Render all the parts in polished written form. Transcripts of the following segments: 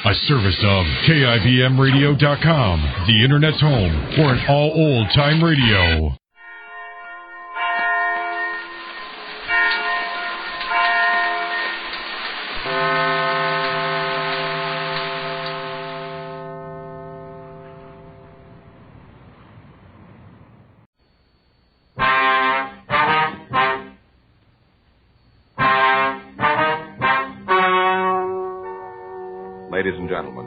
A service of KIBMradio.com, the Internet's home for an all old-time radio. Ladies and gentlemen,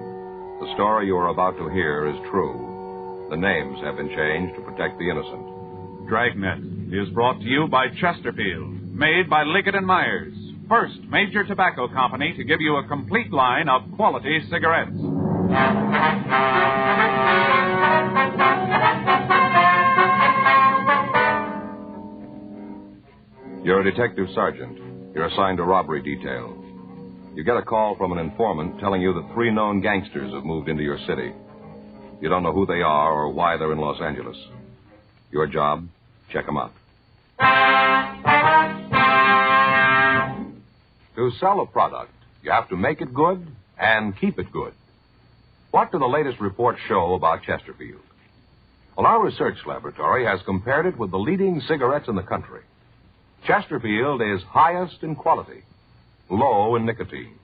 the story you are about to hear is true. The names have been changed to protect the innocent. Dragnet is brought to you by Chesterfield, made by Liggett & Myers, first major tobacco company to give you a complete line of quality cigarettes. You're a detective sergeant. You're assigned to robbery detail. You get a call from an informant telling you that 3 known gangsters have moved into your city. You don't know who they are or why they're in Los Angeles. Your job, check them out. To sell a product, you have to make it good and keep it good. What do the latest reports show about Chesterfield? Well, our research laboratory has compared it with the leading cigarettes in the country. Chesterfield is highest in quality, low in nicotine.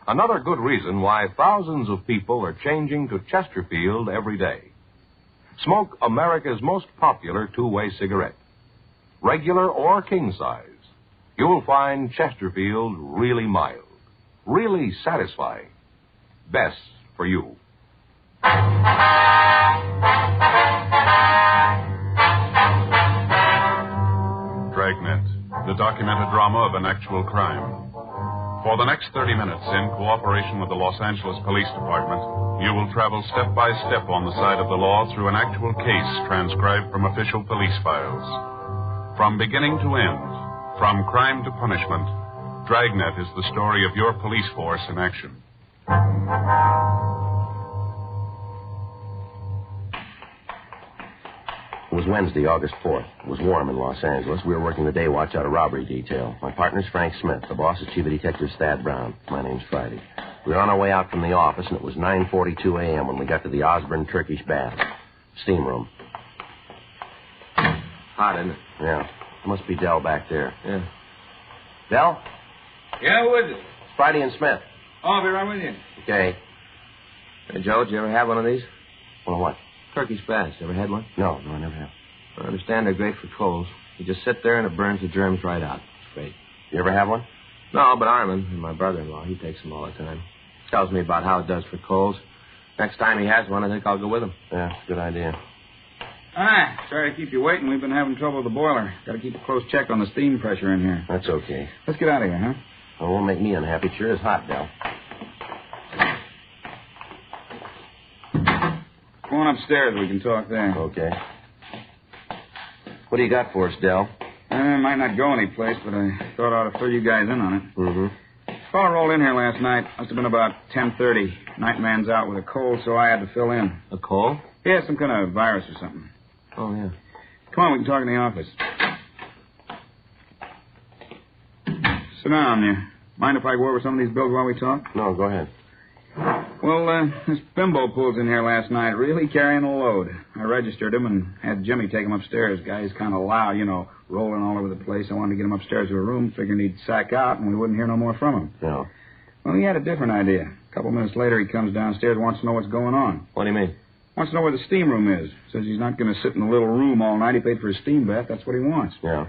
Another good reason why thousands of people are changing to Chesterfield every day. Smoke America's most popular two-way cigarette. Regular or king size. You'll find Chesterfield really mild, really satisfying. Best for you. Dragnet, the documented drama of an actual crime. For the next 30 minutes, in cooperation with the Los Angeles Police Department, you will travel step by step on the side of the law through an actual case transcribed from official police files. From beginning to end, from crime to punishment, Dragnet is the story of your police force in action. It was Wednesday, August 4th. It was warm in Los Angeles. We were working the day watch out of robbery detail. My partner's Frank Smith. The boss is Chief of Detectives Thad Brown. My name's Friday. We were on our way out from the office, and it was 9:42 a.m. when we got to the Osborne Turkish Bath. Steam room. Hot, isn't it? Yeah. It must be Dell back there. Yeah. Dell? Yeah, who is it? It's Friday and Smith. Oh, I'll be right with you. Okay. Hey, Joe, did you ever have one of these? Well, what? Turkish baths. You ever had one? No, I never have. I understand they're great for colds. You just sit there and it burns the germs right out. It's great. You ever have one? No, but Armin, my brother-in-law, he takes them all the time. Tells me about how it does for colds. Next time he has one, I think I'll go with him. Yeah, good idea. Hi. Sorry to keep you waiting. We've been having trouble with the boiler. Got to keep a close check on the steam pressure in here. That's okay. Let's get out of here, huh? Well, it won't make me unhappy. It sure is hot, Dell. Go on upstairs. We can talk there. Okay. What do you got for us, Dell? Might not go anyplace, but I thought I ought to fill you guys in on it. Mm-hmm. Fellow rolled in here last night. Must have been about 10:30. Nightman's out with a cold, so I had to fill in. A cold? Yeah, some kind of virus or something. Oh, yeah. Come on, we can talk in the office. Sit down, you. Mind if I go over some of these bills while we talk? No, go ahead. Well, this bimbo pulls in here last night, really carrying a load. I registered him and had Jimmy take him upstairs. Guy's kind of loud, rolling all over the place. I wanted to get him upstairs to a room, figuring he'd sack out and we wouldn't hear no more from him. No. Well, he had a different idea. A couple minutes later, he comes downstairs and wants to know what's going on. What do you mean? Wants to know where the steam room is. Says he's not going to sit in the little room all night. He paid for his steam bath. That's what he wants. Yeah.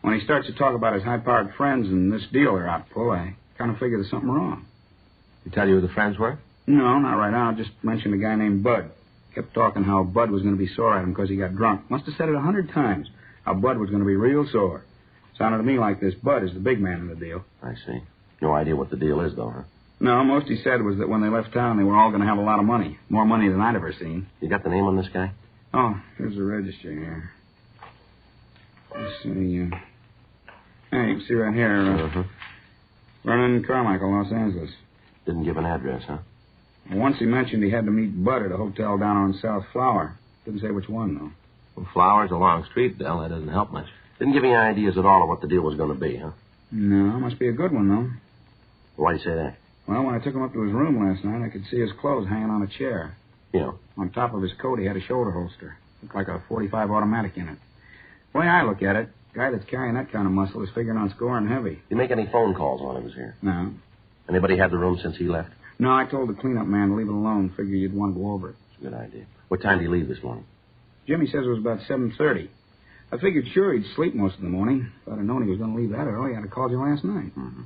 When he starts to talk about his high-powered friends and this deal they're out to pull, I kind of figure there's something wrong. He tell you who the friends were? No, not right now. Just mentioned a guy named Bud. Kept talking how Bud was going to be sore at him because he got drunk. Must have said it 100 times. How Bud was going to be real sore. Sounded to me like this Bud is the big man in the deal. I see. No idea what the deal is, though, huh? No, most he said was that when they left town, they were all going to have a lot of money. More money than I'd ever seen. You got the name on this guy? Oh, here's the register here. Let's see. Hey, you can see right here. Vernon Carmichael, Los Angeles. Didn't give an address, huh? Once he mentioned he had to meet Bud at a hotel down on South Flower. Didn't say which one, though. Well, Flower's a long street, Dell. That doesn't help much. Didn't give you any ideas at all of what the deal was going to be, huh? No, must be a good one, though. Why do you say that? Well, when I took him up to his room last night, I could see his clothes hanging on a chair. Yeah. On top of his coat, he had a shoulder holster. Looked like a .45 automatic in it. The way I look at it, a guy that's carrying that kind of muscle is figuring on scoring heavy. Did you make any phone calls while he was here? No. Anybody had the room since he left? No, I told the cleanup man to leave it alone. Figure you'd want to go over it. It's a good idea. What time did he leave this morning? Jimmy says it was about 7:30. I figured sure he'd sleep most of the morning. If I'd have known he was going to leave that early, I'd have called you last night. Mm-hmm.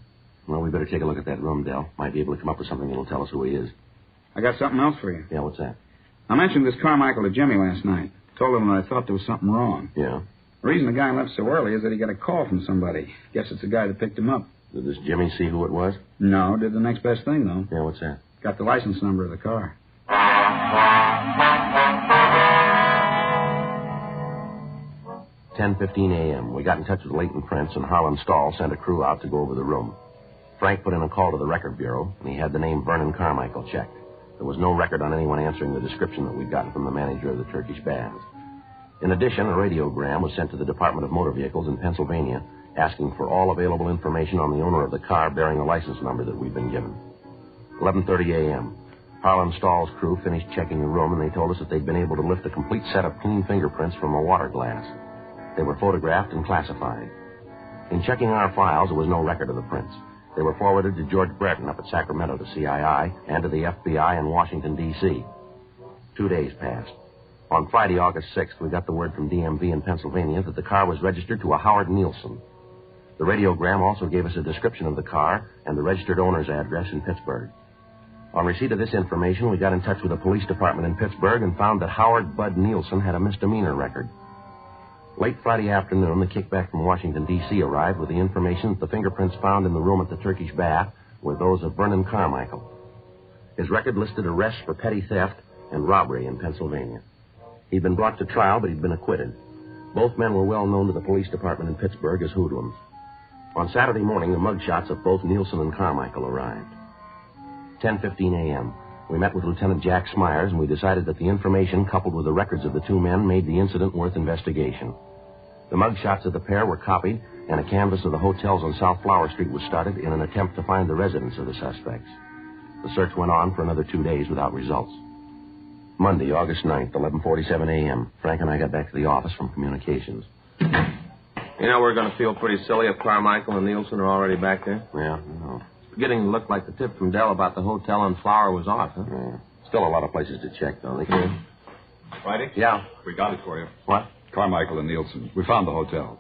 Well, we better take a look at that room, Del. Might be able to come up with something that'll tell us who he is. I got something else for you. Yeah, what's that? I mentioned this Carmichael to Jimmy last night. Told him that I thought there was something wrong. Yeah? The reason the guy left so early is that he got a call from somebody. Guess it's the guy that picked him up. Did this Jimmy see who it was? No, did the next best thing, though. Yeah, what's that? Got the license number of the car. 10:15 a.m. We got in touch with Leighton Prince, and Harlan Stahl sent a crew out to go over the room. Frank put in a call to the record bureau, and he had the name Vernon Carmichael checked. There was no record on anyone answering the description that we'd gotten from the manager of the Turkish Baths. In addition, a radiogram was sent to the Department of Motor Vehicles in Pennsylvania, asking for all available information on the owner of the car bearing the license number that we'd been given. 11:30 a.m. Harlan Stahl's crew finished checking the room, and they told us that they'd been able to lift a complete set of clean fingerprints from a water glass. They were photographed and classified. In checking our files, there was no record of the prints. They were forwarded to George Brereton up at Sacramento to CII and to the FBI in Washington, D.C. 2 days passed. On Friday, August 6th, we got the word from DMV in Pennsylvania that the car was registered to a Howard Nielsen. The radiogram also gave us a description of the car and the registered owner's address in Pittsburgh. On receipt of this information, we got in touch with the police department in Pittsburgh and found that Howard Bud Nielsen had a misdemeanor record. Late Friday afternoon, the kickback from Washington, D.C. arrived with the information that the fingerprints found in the room at the Turkish Bath were those of Vernon Carmichael. His record listed arrests for petty theft and robbery in Pennsylvania. He'd been brought to trial, but he'd been acquitted. Both men were well known to the police department in Pittsburgh as hoodlums. On Saturday morning, the mugshots of both Nielsen and Carmichael arrived. 10:15 a.m. We met with Lieutenant Jack Smyers, and we decided that the information, coupled with the records of the two men, made the incident worth investigation. The mugshots of the pair were copied, and a canvass of the hotels on South Flower Street was started in an attempt to find the residence of the suspects. The search went on for another 2 days without results. Monday, August 9th, 11:47 a.m. Frank and I got back to the office from communications. You know, we're going to feel pretty silly if Carmichael and Nielsen are already back there. Yeah, no. It's beginning to look like the tip from Dell about the hotel on Flower was off, huh? Yeah. Still a lot of places to check, though. They can... Friday? Yeah. We got it for you. What? Carmichael and Nielsen. We found the hotel.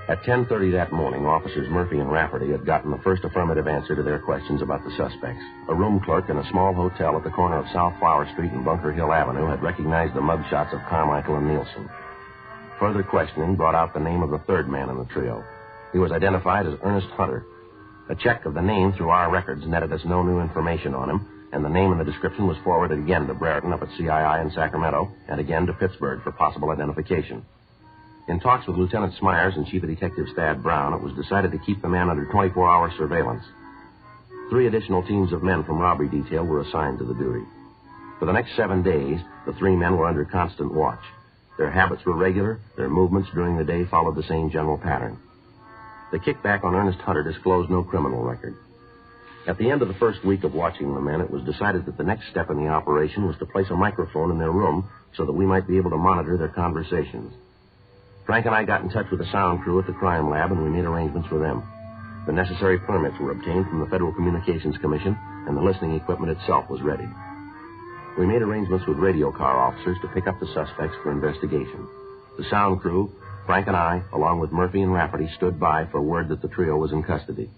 At 10:30 that morning, officers Murphy and Rafferty had gotten the first affirmative answer to their questions about the suspects. A room clerk in a small hotel at the corner of South Flower Street and Bunker Hill Avenue had recognized the mugshots of Carmichael and Nielsen. Further questioning brought out the name of the third man in the trio. He was identified as Ernest Hunter. A check of the name through our records netted us no new information on him, and the name and the description was forwarded again to Brereton up at CII in Sacramento and again to Pittsburgh for possible identification. In talks with Lieutenant Smyers and Chief of Detectives Thad Brown, it was decided to keep the man under 24-hour surveillance. 3 additional teams of men from robbery detail were assigned to the duty. For the next 7 days, the 3 men were under constant watch. Their habits were regular. Their movements during the day followed the same general pattern. The kickback on Ernest Hunter disclosed no criminal record. At the end of the first week of watching the men, it was decided that the next step in the operation was to place a microphone in their room so that we might be able to monitor their conversations. Frank and I got in touch with the sound crew at the crime lab, and we made arrangements for them. The necessary permits were obtained from the Federal Communications Commission, and the listening equipment itself was ready. We made arrangements with radio car officers to pick up the suspects for investigation. The sound crew, Frank and I, along with Murphy and Rafferty, stood by for word that the trio was in custody.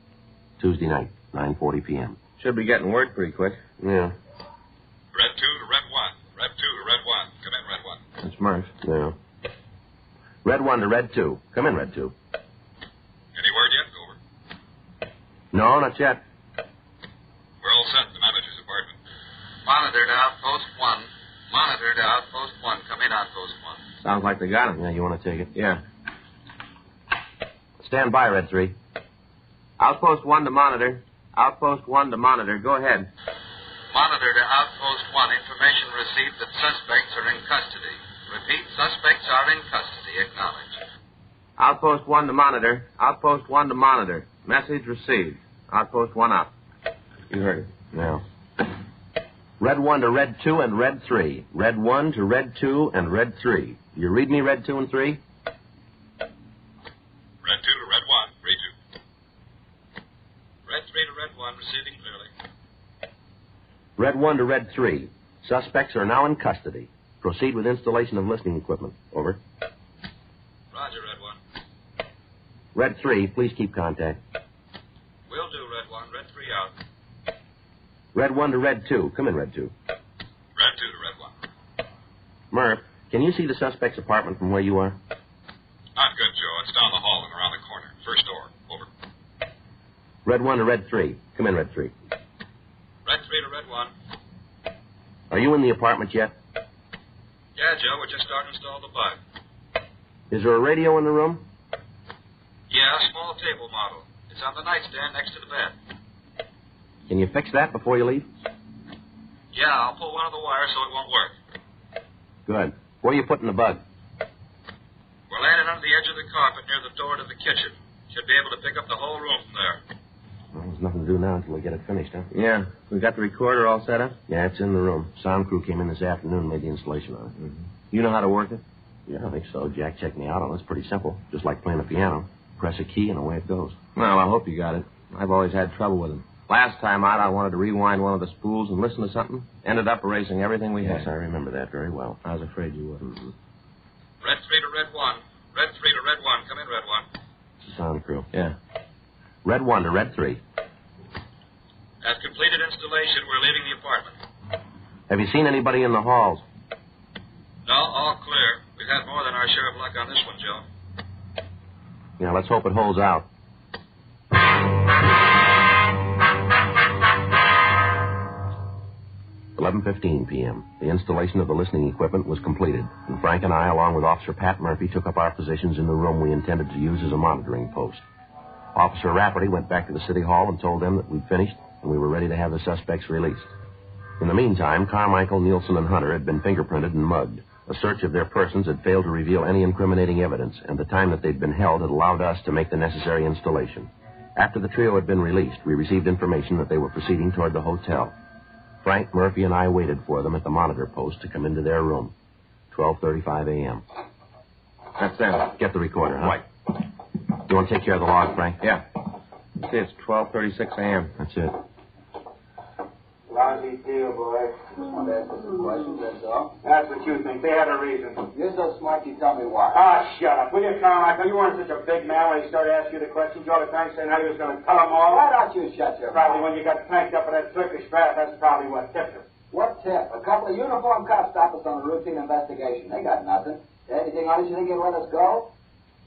Tuesday night, 9:40 p.m. Should be getting word pretty quick. Yeah. Red 2 to Red 1. Red 2 to Red 1. Come in, Red 1. That's Murph. Yeah. Red 1 to Red 2. Come in, Red 2. Any word yet? Over. No, not yet. We're all set in the manager's apartment. Monitor to Outpost 1. Monitor to Outpost 1. Come in, Outpost 1. Sounds like they got him. Yeah, you want to take it? Yeah. Stand by, Red 3. Outpost 1 to monitor. Outpost 1 to monitor. Go ahead. Monitor to Outpost 1. Information received that suspects are in custody. Repeat, suspects are in custody. Acknowledge. Outpost 1 to monitor. Outpost 1 to monitor. Message received. Outpost 1 up. You heard it. Now. Red 1 to Red 2 and Red 3. Red 1 to Red 2 and Red 3. You read me, Red 2 and 3? Red 2 to Red 1. Read you. Red 3 to Red 1, receiving clearly. Red 1 to Red 3. Suspects are now in custody. Proceed with installation of listening equipment. Over. Roger, Red 1. Red 3, please keep contact. Will do, Red 1. Red 3 out. Red 1 to Red 2. Come in, Red 2. Red 2 to Red 1. Murph, can you see the suspect's apartment from where you are? I'm good, Joe. It's down the hall and around the corner. First door. Over. Red 1 to Red 3. Come in, Red 3. Red 3 to Red 1. Are you in the apartment yet? Yeah, Joe, we're just starting to install the bug. Is there a radio in the room? Yeah, small table model. It's on the nightstand next to the bed. Can you fix that before you leave? Yeah, I'll pull one of the wires so it won't work. Good. Where are you putting the bug? We're laying it under the edge of the carpet near the door to the kitchen. Should be able to pick up the whole room from there. Well, there's nothing to do now until we get it finished, huh? Yeah. We got the recorder all set up? Yeah, it's in the room. Sound crew came in this afternoon and made the installation on it. Mm-hmm. You know how to work it? Yeah, I think so. Jack checked me out on it. It's pretty simple. Just like playing a piano. Press a key and away it goes. Well, I hope you got it. I've always had trouble with them. Last time out, I wanted to rewind one of the spools and listen to something. Ended up erasing everything we had. Yes, I remember that very well. I was afraid you would. Mm-hmm. Red 3 to Red 1. Red 3 to Red 1. Come in, Red 1. It's the sound crew. Yeah. Red 1 to Red 3. At completed installation, we're leaving the apartment. Have you seen anybody in the halls? No, all clear. We've had more than our share of luck on this one, Joe. Yeah, let's hope it holds out. 11:15 p.m. The installation of the listening equipment was completed, and Frank and I, along with Officer Pat Murphy, took up our positions in the room we intended to use as a monitoring post. Officer Rafferty went back to the city hall and told them that we'd finished and we were ready to have the suspects released. In the meantime, Carmichael, Nielsen, and Hunter had been fingerprinted and mugged. A search of their persons had failed to reveal any incriminating evidence, and the time that they'd been held had allowed us to make the necessary installation. After the trio had been released, we received information that they were proceeding toward the hotel. Frank, Murphy, and I waited for them at the monitor post to come into their room. 12:35 a.m. That's them. Get the recorder, huh? Right. You want to take care of the log, Frank? Yeah. See, it's 12:36 a.m. That's it. Lousy deal, boy. Just wanted to ask you some questions, that's all. That's what you think. They had a reason. You're so smart, you tell me why. Ah, shut up. Will you, Carmichael? You weren't such a big man when he started asking you the questions all the time, saying how he was going to tell them all. Why don't you shut your Probably mouth? when you got cranked up with that Turkish bath, that's probably what tipped him. What tip? A couple of uniformed cops stop us on a routine investigation. They got nothing. Anything on it you think you'll let us go?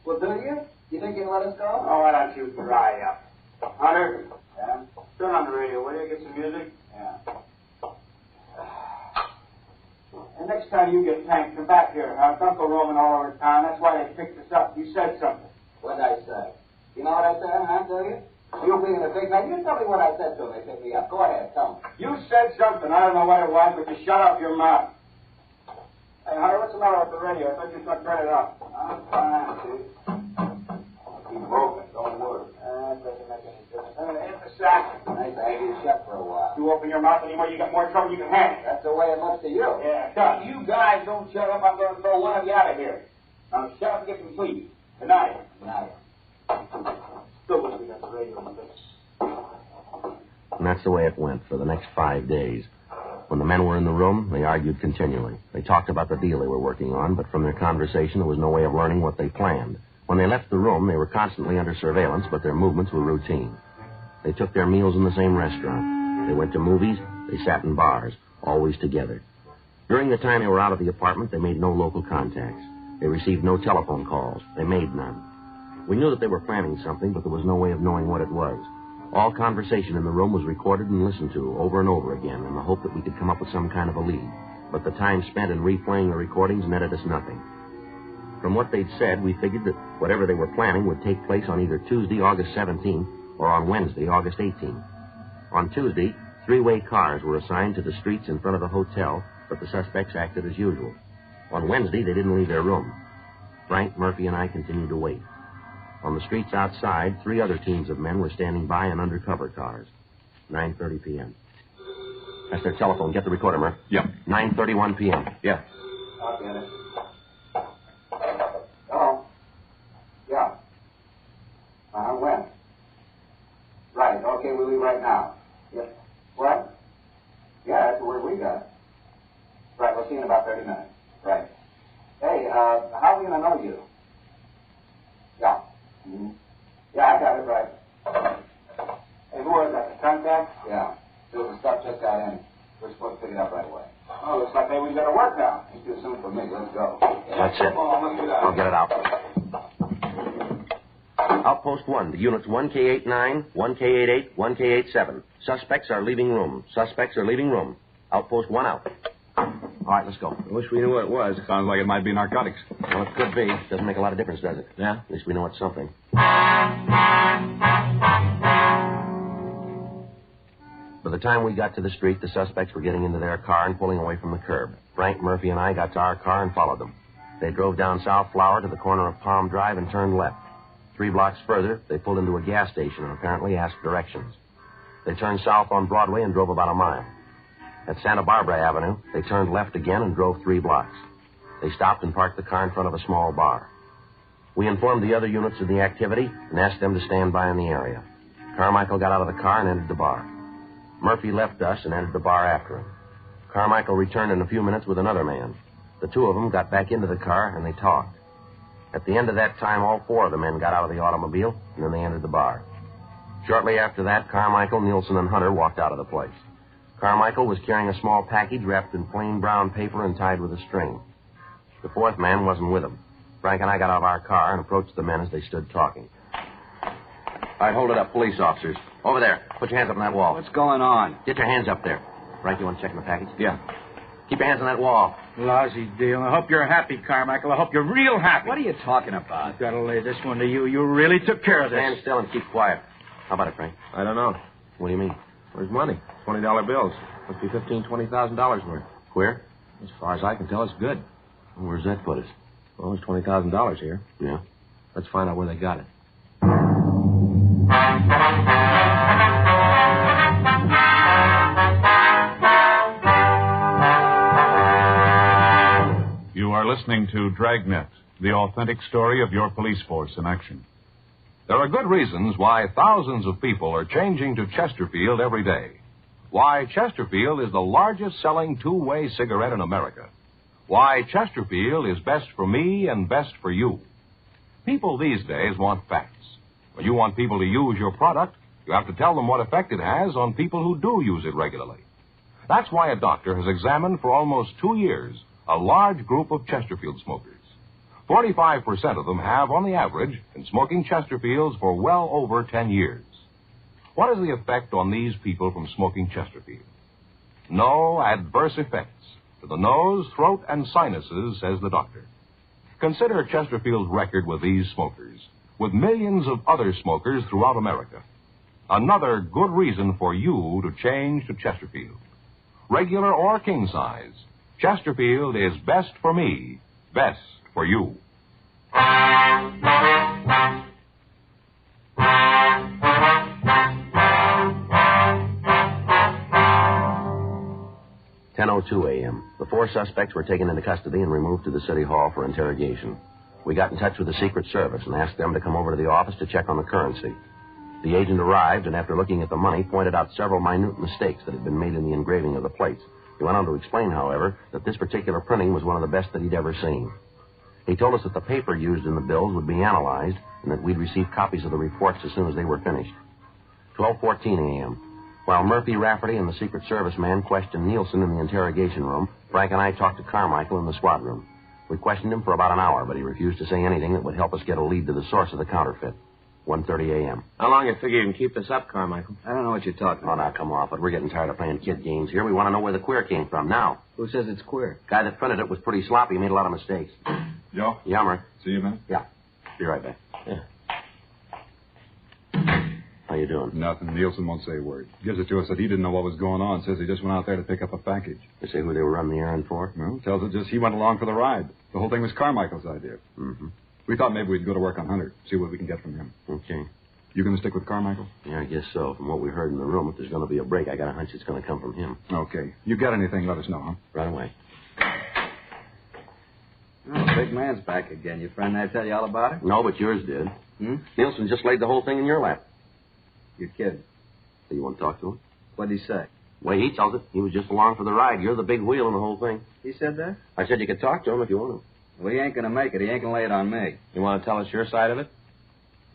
Well, do you? You think you'll let us go? Oh, why don't you dry up? Hunter, Yeah? turn on the radio, will you? Get some music. Yeah. And next time you get tanked, come back here. Don't go roaming all over town. That's why they picked us up. You said something. What'd I say? You know what I said, huh? Do you? You being a big man, you tell me what I said to him. They picked me up. Go ahead, tell me. You said something. I don't know what it was, but you shut up your mouth. Hey, Hunter, what's the matter with the radio? I thought you was going to turn it off. I'm fine, see. Keep moving. Don't worry. That doesn't make any difference. Hit the sack. Nice to have you shut for a while. You open your mouth anymore, you got more trouble you can handle. That's the way it looks to you. Yeah, it does. You guys don't shut up, I'm going to throw one of you out of here. Now shut up and get some sleep. Good night. Nice. Still wish we got the radio on this. And that's the way it went for the next 5 days. When the men were in the room, they argued continually. They talked about the deal they were working on, but from their conversation, there was no way of learning what they planned. When they left the room, they were constantly under surveillance, but their movements were routine. They took their meals in the same restaurant. They went to movies. They sat in bars, always together. During the time they were out of the apartment, they made no local contacts. They received no telephone calls. They made none. We knew that they were planning something, but there was no way of knowing what it was. All conversation in the room was recorded and listened to over and over again in the hope that we could come up with some kind of a lead. But the time spent in replaying the recordings netted us nothing. From what they'd said, we figured that whatever they were planning would take place on either Tuesday, August 17th, or on Wednesday, August 18th. On Tuesday, 3-way cars were assigned to the streets in front of the hotel, but the suspects acted as usual. On Wednesday, they didn't leave their room. Frank, Murphy, and I continued to wait. On the streets outside, 3 other teams of men were standing by in undercover cars. 9:30 p.m. That's their telephone. Get the recorder, Murph. Yeah. 9:31 p.m. Yeah. I'll get it. Hello? Yeah. When? Right. Okay, we'll leave right now. Yes. What? Yeah, that's the word we got. Right, we'll see you in about 30 minutes. Right. Hey, how are we going to know you? Yeah. Mm-hmm. Yeah, I got it right. Hey, who was that? The contact? Yeah. The stuff just got in. We're supposed to pick it up right away. Oh, looks like maybe we got to work now. It's too soon for me. Let's go. That's it. I'll get it out. Outpost 1 to units 1K89, 1K88, 1K87. Suspects are leaving room. Suspects are leaving room. Outpost 1 out. All right, let's go. I wish we knew what it was. Sounds like it might be narcotics. Well, it could be. Doesn't make a lot of difference, does it? Yeah? At least we know it's something. By the time we got to the street, the suspects were getting into their car and pulling away from the curb. Frank, Murphy, and I got to our car and followed them. They drove down South Flower to the corner of Palm Drive and turned left. 3 blocks further, they pulled into a gas station and apparently asked directions. They turned south on Broadway and drove about a mile. At Santa Barbara Avenue, they turned left again and drove 3 blocks. They stopped and parked the car in front of a small bar. We informed the other units of the activity and asked them to stand by in the area. Carmichael got out of the car and entered the bar. Murphy left us and entered the bar after him. Carmichael returned in a few minutes with another man. The 2 of them got back into the car and they talked. At the end of that time, all 4 of the men got out of the automobile, and then they entered the bar. Shortly after that, Carmichael, Nielsen, and Hunter walked out of the place. Carmichael was carrying a small package wrapped in plain brown paper and tied with a string. The 4th man wasn't with him. Frank and I got out of our car and approached the men as they stood talking. All right, hold it up, police officers. Over there. Put your hands up on that wall. What's going on? Get your hands up there. Frank, you want to check in the package? Yeah. Keep your hands on that wall. Lousy deal. I hope you're happy, Carmichael. I hope you're real happy. What are you talking about? I've got to lay this one to you. You really took care of this. Stand still and keep quiet. How about it, Frank? I don't know. What do you mean? Where's money? $20 bills. Must be $15,000, $20,000 worth. Where? As far as I can tell, it's good. Where's that put us? Well, there's $20,000 here. Yeah? Let's find out where they got it. You are listening to Dragnet, the authentic story of your police force in action. There are good reasons why thousands of people are changing to Chesterfield every day. Why Chesterfield is the largest selling 2-way cigarette in America. Why Chesterfield is best for me and best for you. People these days want facts. When you want people to use your product, you have to tell them what effect it has on people who do use it regularly. That's why a doctor has examined for almost 2 years a large group of Chesterfield smokers. 45% of them have, on the average, been smoking Chesterfields for well over 10 years. What is the effect on these people from smoking Chesterfield? No adverse effects to the nose, throat, and sinuses, says the doctor. Consider Chesterfield's record with these smokers, with millions of other smokers throughout America. Another good reason for you to change to Chesterfield. Regular or king size, Chesterfield is best for me, best for you. 10:02 a.m. The 4 suspects were taken into custody and removed to the city hall for interrogation. We got in touch with the Secret Service and asked them to come over to the office to check on the currency. The agent arrived and, after looking at the money, pointed out several minute mistakes that had been made in the engraving of the plates. He went on to explain, however, that this particular printing was one of the best that he'd ever seen. He told us that the paper used in the bills would be analyzed and that we'd receive copies of the reports as soon as they were finished. 12:14 a.m. While Murphy, Rafferty, and the Secret Service man questioned Nielsen in the interrogation room, Frank and I talked to Carmichael in the squad room. We questioned him for about an hour, but he refused to say anything that would help us get a lead to the source of the counterfeit. 1:30 a.m. How long you figure you can keep this up, Carmichael? I don't know what you're talking about. Oh, now, come off it. We're getting tired of playing kid games here. We want to know where the queer came from now. Who says it's queer? Guy that printed it was pretty sloppy. He made a lot of mistakes. Joe? Yummer. See you, man? Yeah. Be right back. Yeah. How you doing? Nothing. Nielsen won't say a word. Gives it to us that he didn't know what was going on. Says he just went out there to pick up a package. You say who they were running the errand for? Well, tells it just he went along for the ride. The whole thing was Carmichael's idea. Mm-hmm. We thought maybe we'd go to work on Hunter, see what we can get from him. Okay. You going to stick with Carmichael? Yeah, I guess so. From what we heard in the room, if there's going to be a break, I got a hunch it's going to come from him. Okay. You got anything, let us know, huh? Right away. Oh, big man's back again. Your friend there tell you all about it? No, but yours did. Nielsen just laid the whole thing in your lap. You're kidding. So you want to talk to him? What'd he say? The way he tells it, he was just along for the ride. You're the big wheel in the whole thing. He said that? I said you could talk to him if you want to. Well, he ain't going to make it. He ain't going to lay it on me. You want to tell us your side of it?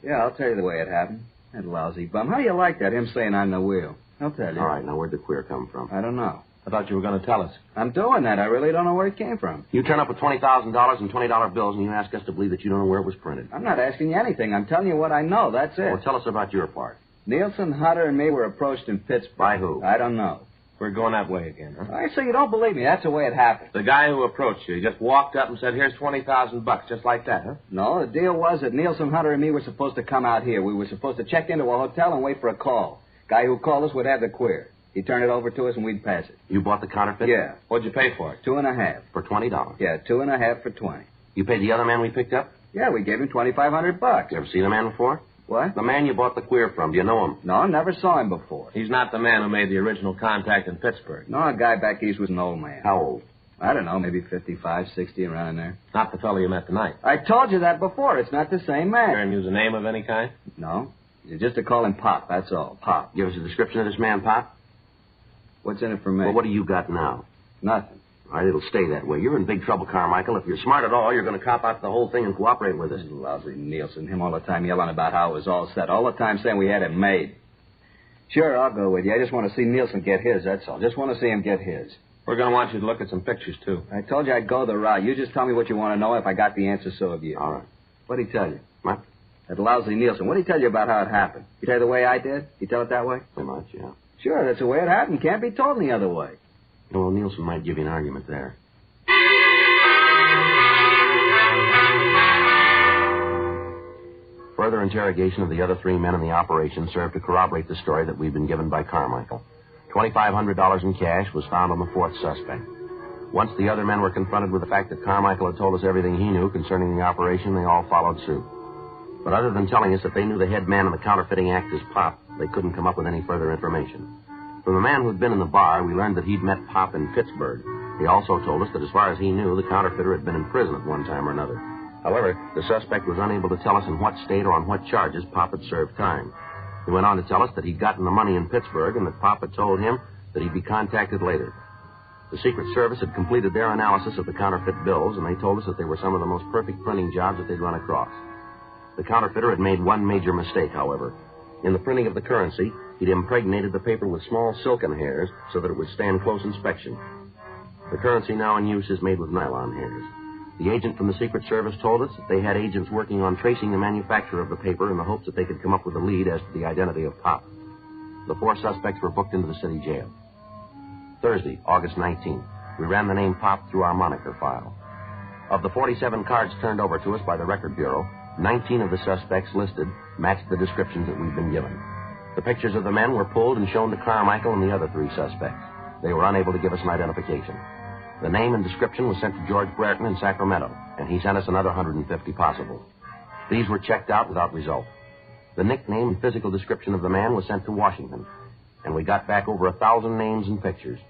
Yeah, I'll tell you the way it happened. That lousy bum. How do you like that, him saying I'm the wheel? I'll tell you. All right, now where'd the queer come from? I don't know. I thought you were going to tell us. I'm doing that. I really don't know where it came from. You turn up with $20,000 in $20 bills, and you ask us to believe that you don't know where it was printed. I'm not asking you anything. I'm telling you what I know. That's it. Well, tell us about your part. Nielsen, Hunter, and me were approached in Pittsburgh. By who? I don't know. We're going that way again, huh? I say you don't believe me. That's the way it happened. The guy who approached you, he just walked up and said, here's $20,000, just like that, huh? No, the deal was that Nielsen, Hunter, and me were supposed to come out here. We were supposed to check into a hotel and wait for a call. Guy who called us would have the queer. He'd turn it over to us and we'd pass it. You bought the counterfeit? Yeah. What'd you pay for it? $2.50. For $20? Yeah, $2.50 for $20. You paid the other man we picked up? Yeah, we gave him $2,500. You ever seen the man before? What? The man you bought the queer from. Do you know him? No, never saw him before. He's not the man who made the original contact in Pittsburgh. No, a guy back east was an old man. How old? I don't know, maybe 55, 60, around in there. Not the fellow you met tonight. I told you that before. It's not the same man. You heard him use a name of any kind? No. Just to call him Pop, that's all. Pop. Give us a description of this man, Pop. What's in it for me? Well, what do you got now? Nothing. All right, it'll stay that way. You're in big trouble, Carmichael. If you're smart at all, you're going to cop out the whole thing and cooperate with us. Lousy Nielsen. Him all the time yelling about how it was all set. All the time saying we had it made. Sure, I'll go with you. I just want to see Nielsen get his, that's all. Just want to see him get his. We're going to want you to look at some pictures, too. I told you I'd go the route. You just tell me what you want to know. If I got the answer, so have you. All right. What'd he tell you? What? That lousy Nielsen. What'd he tell you about how it happened? He tell you the way I did? He tell it that way? Pretty much, yeah. Sure, that's the way it happened. Can't be told any other way. Well, Nielsen might give you an argument there. Further interrogation of the other three men in the operation served to corroborate the story that we'd been given by Carmichael. $2,500 in cash was found on the fourth suspect. Once the other men were confronted with the fact that Carmichael had told us everything he knew concerning the operation, they all followed suit. But other than telling us that they knew the head man in the counterfeiting act as Pop, they couldn't come up with any further information. From the man who'd been in the bar, we learned that he'd met Pop in Pittsburgh. He also told us that as far as he knew, the counterfeiter had been in prison at one time or another. However, the suspect was unable to tell us in what state or on what charges Pop had served time. He went on to tell us that he'd gotten the money in Pittsburgh and that Pop had told him that he'd be contacted later. The Secret Service had completed their analysis of the counterfeit bills, and they told us that they were some of the most perfect printing jobs that they'd run across. The counterfeiter had made one major mistake, however. In the printing of the currency, he'd impregnated the paper with small silken hairs so that it would stand close inspection. The currency now in use is made with nylon hairs. The agent from the Secret Service told us that they had agents working on tracing the manufacturer of the paper in the hopes that they could come up with a lead as to the identity of Pop. The four suspects were booked into the city jail. Thursday, August 19th, we ran the name Pop through our moniker file. Of the 47 cards turned over to us by the Record Bureau, 19 of the suspects listed matched the descriptions that we'd been given. The pictures of the men were pulled and shown to Carmichael and the other three suspects. They were unable to give us an identification. The name and description was sent to George Brereton in Sacramento, and he sent us another 150 possible. These were checked out without result. The nickname and physical description of the man was sent to Washington, and we got back over 1,000 names and pictures.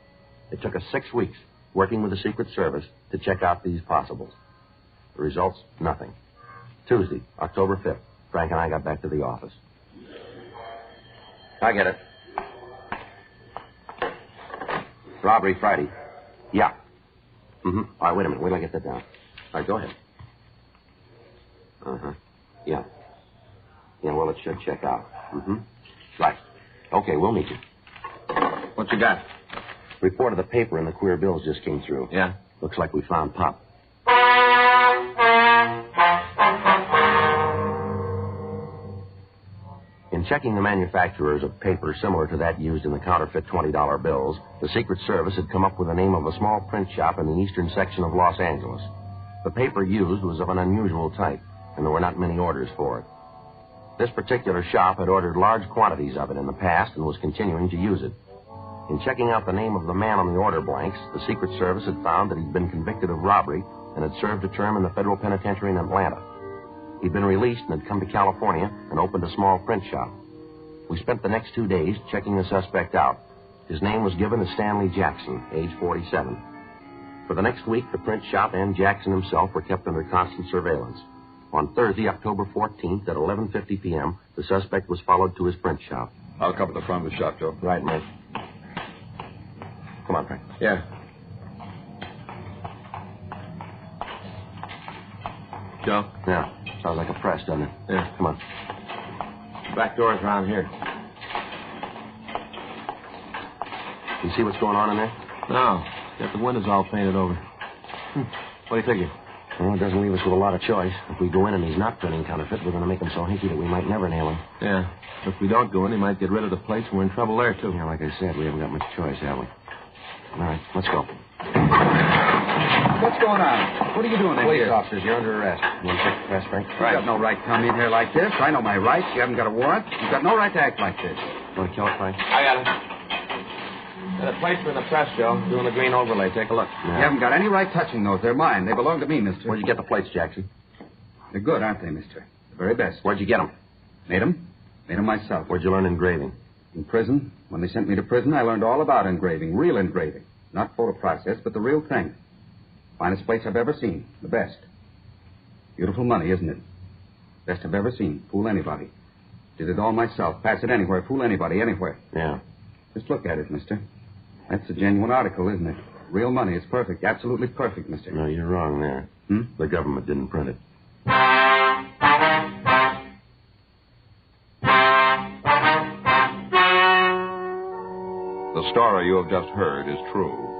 It took us 6 weeks, working with the Secret Service, to check out these possibles. The results, nothing. Tuesday, October 5th, Frank and I got back to the office. I get it. Robbery Friday. Yeah. All right, wait a minute. Wait till I get that down. All right, go ahead. Yeah. Yeah, well, it should check out. Right. Okay, we'll meet you. What you got? Report of the paper and the queer bills just came through. Yeah? Looks like we found Pop. In checking the manufacturers of paper similar to that used in the counterfeit $20 bills, the Secret Service had come up with the name of a small print shop in the eastern section of Los Angeles. The paper used was of an unusual type, and there were not many orders for it. This particular shop had ordered large quantities of it in the past and was continuing to use it. In checking out the name of the man on the order blanks, the Secret Service had found that he'd been convicted of robbery and had served a term in the federal penitentiary in Atlanta. He'd been released and had come to California and opened a small print shop. We spent the next 2 days checking the suspect out. His name was given as Stanley Jackson, age 47. For the next week, the print shop and Jackson himself were kept under constant surveillance. On Thursday, October 14th at 11:50 p.m., the suspect was followed to his print shop. I'll cover the front of the shop, Joe. Right, mate. Come on, Frank. Yeah. Joe? Yeah. Sounds like a press, doesn't it? Yeah. Come on. Back door's around here. You see what's going on in there? No. Got the windows all painted over. What do you figure? Well, it doesn't leave us with a lot of choice. If we go in and he's not printing counterfeit, we're going to make him so hinky that we might never nail him. Yeah. If we don't go in, he might get rid of the place, and we're in trouble there, too. Yeah, like I said, we haven't got much choice, have we? All right, let's go. What's going on? What are you doing in Police here? officers, you're under arrest. You want to check the press, Frank? You got no right to come in here like this. I know my rights. You haven't got a warrant. You've got no right to act like this. Want to kill it, Frank? I got it. Got a place for in the press, Joe. Doing the green overlay. Take a look. Yeah. You haven't got any right touching those. They're mine. They belong to me, mister. Where'd you get the plates, Jackson? They're good, aren't they, mister? The very best. Where'd you get them? Made them. Made them myself. Where'd you learn engraving? In prison. When they sent me to prison, I learned all about engraving. Real engraving. Not photo process, but the real thing. Finest place I've ever seen. The best. Beautiful money, isn't it? Best I've ever seen. Fool anybody. Did it all myself. Pass it anywhere. Fool anybody, anywhere. Yeah. Just look at it, mister. That's a genuine article, isn't it? Real money. It's perfect. Absolutely perfect, mister. No, you're wrong there. The government didn't print it. The story you have just heard is true.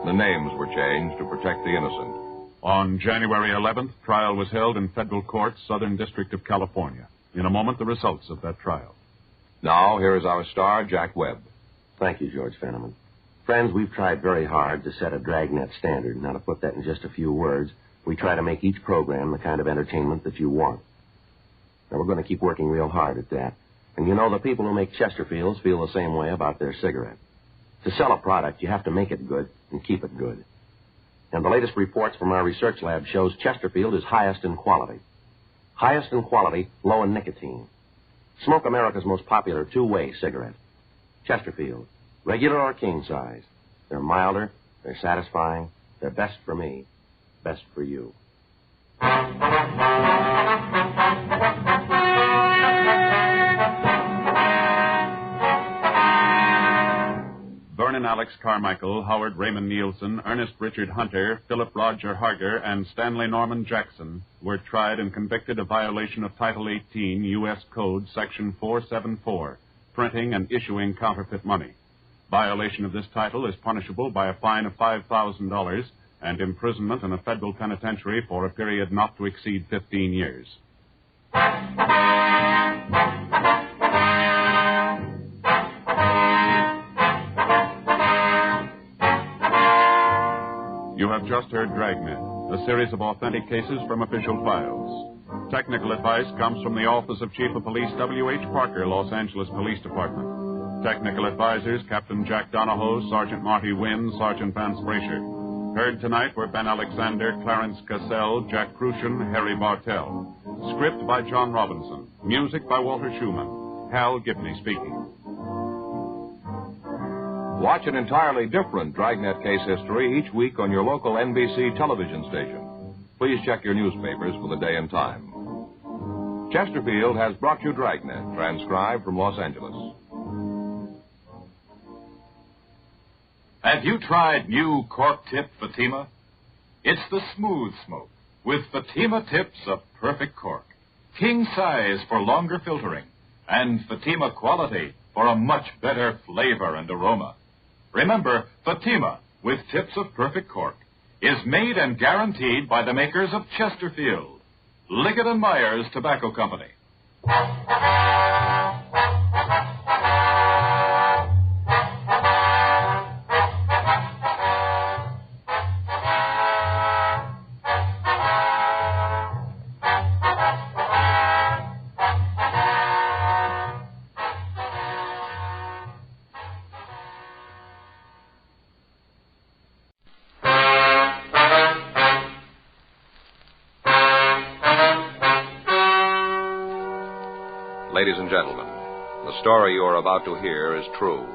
The names were changed to protect the innocent. On January 11th, trial was held in federal court, Southern District of California. In a moment, the results of that trial. Now, here is our star, Jack Webb. Thank you, George Fenneman. Friends, we've tried very hard to set a Dragnet standard. Now, to put that in just a few words, we try to make each program the kind of entertainment that you want. Now, we're going to keep working real hard at that. And you know, the people who make Chesterfields feel the same way about their cigarette. To sell a product, you have to make it good and keep it good. And the latest reports from our research lab shows Chesterfield is highest in quality. Highest in quality, low in nicotine. Smoke America's most popular two-way cigarette. Chesterfield, regular or king size. They're milder, they're satisfying, they're best for me, best for you. Vernon Alex Carmichael, Howard Raymond Nielsen, Ernest Richard Hunter, Philip Roger Harger, and Stanley Norman Jackson were tried and convicted of violation of Title 18, U.S. Code, Section 474, printing and issuing counterfeit money. Violation of this title is punishable by a fine of $5,000 and imprisonment in a federal penitentiary for a period not to exceed 15 years. You have just heard Dragnet, a series of authentic cases from official files. Technical advice comes from the Office of Chief of Police W.H. Parker, Los Angeles Police Department. Technical advisors, Captain Jack Donahoe, Sergeant Marty Wynn, Sergeant Vance Brasher. Heard tonight were Ben Alexander, Clarence Cassell, Jack Crucian, Harry Bartell. Script by John Robinson. Music by Walter Schumann. Hal Gibney speaking. Watch an entirely different Dragnet case history each week on your local NBC television station. Please check your newspapers for the day and time. Chesterfield has brought you Dragnet, transcribed from Los Angeles. Have you tried new Cork Tip Fatima? It's the smooth smoke with Fatima tips of perfect cork. King size for longer filtering and Fatima quality for a much better flavor and aroma. Remember, Fatima, with tips of perfect cork, is made and guaranteed by the makers of Chesterfield, Liggett & Myers Tobacco Company. ladies and gentlemen, the story you are about to hear is true.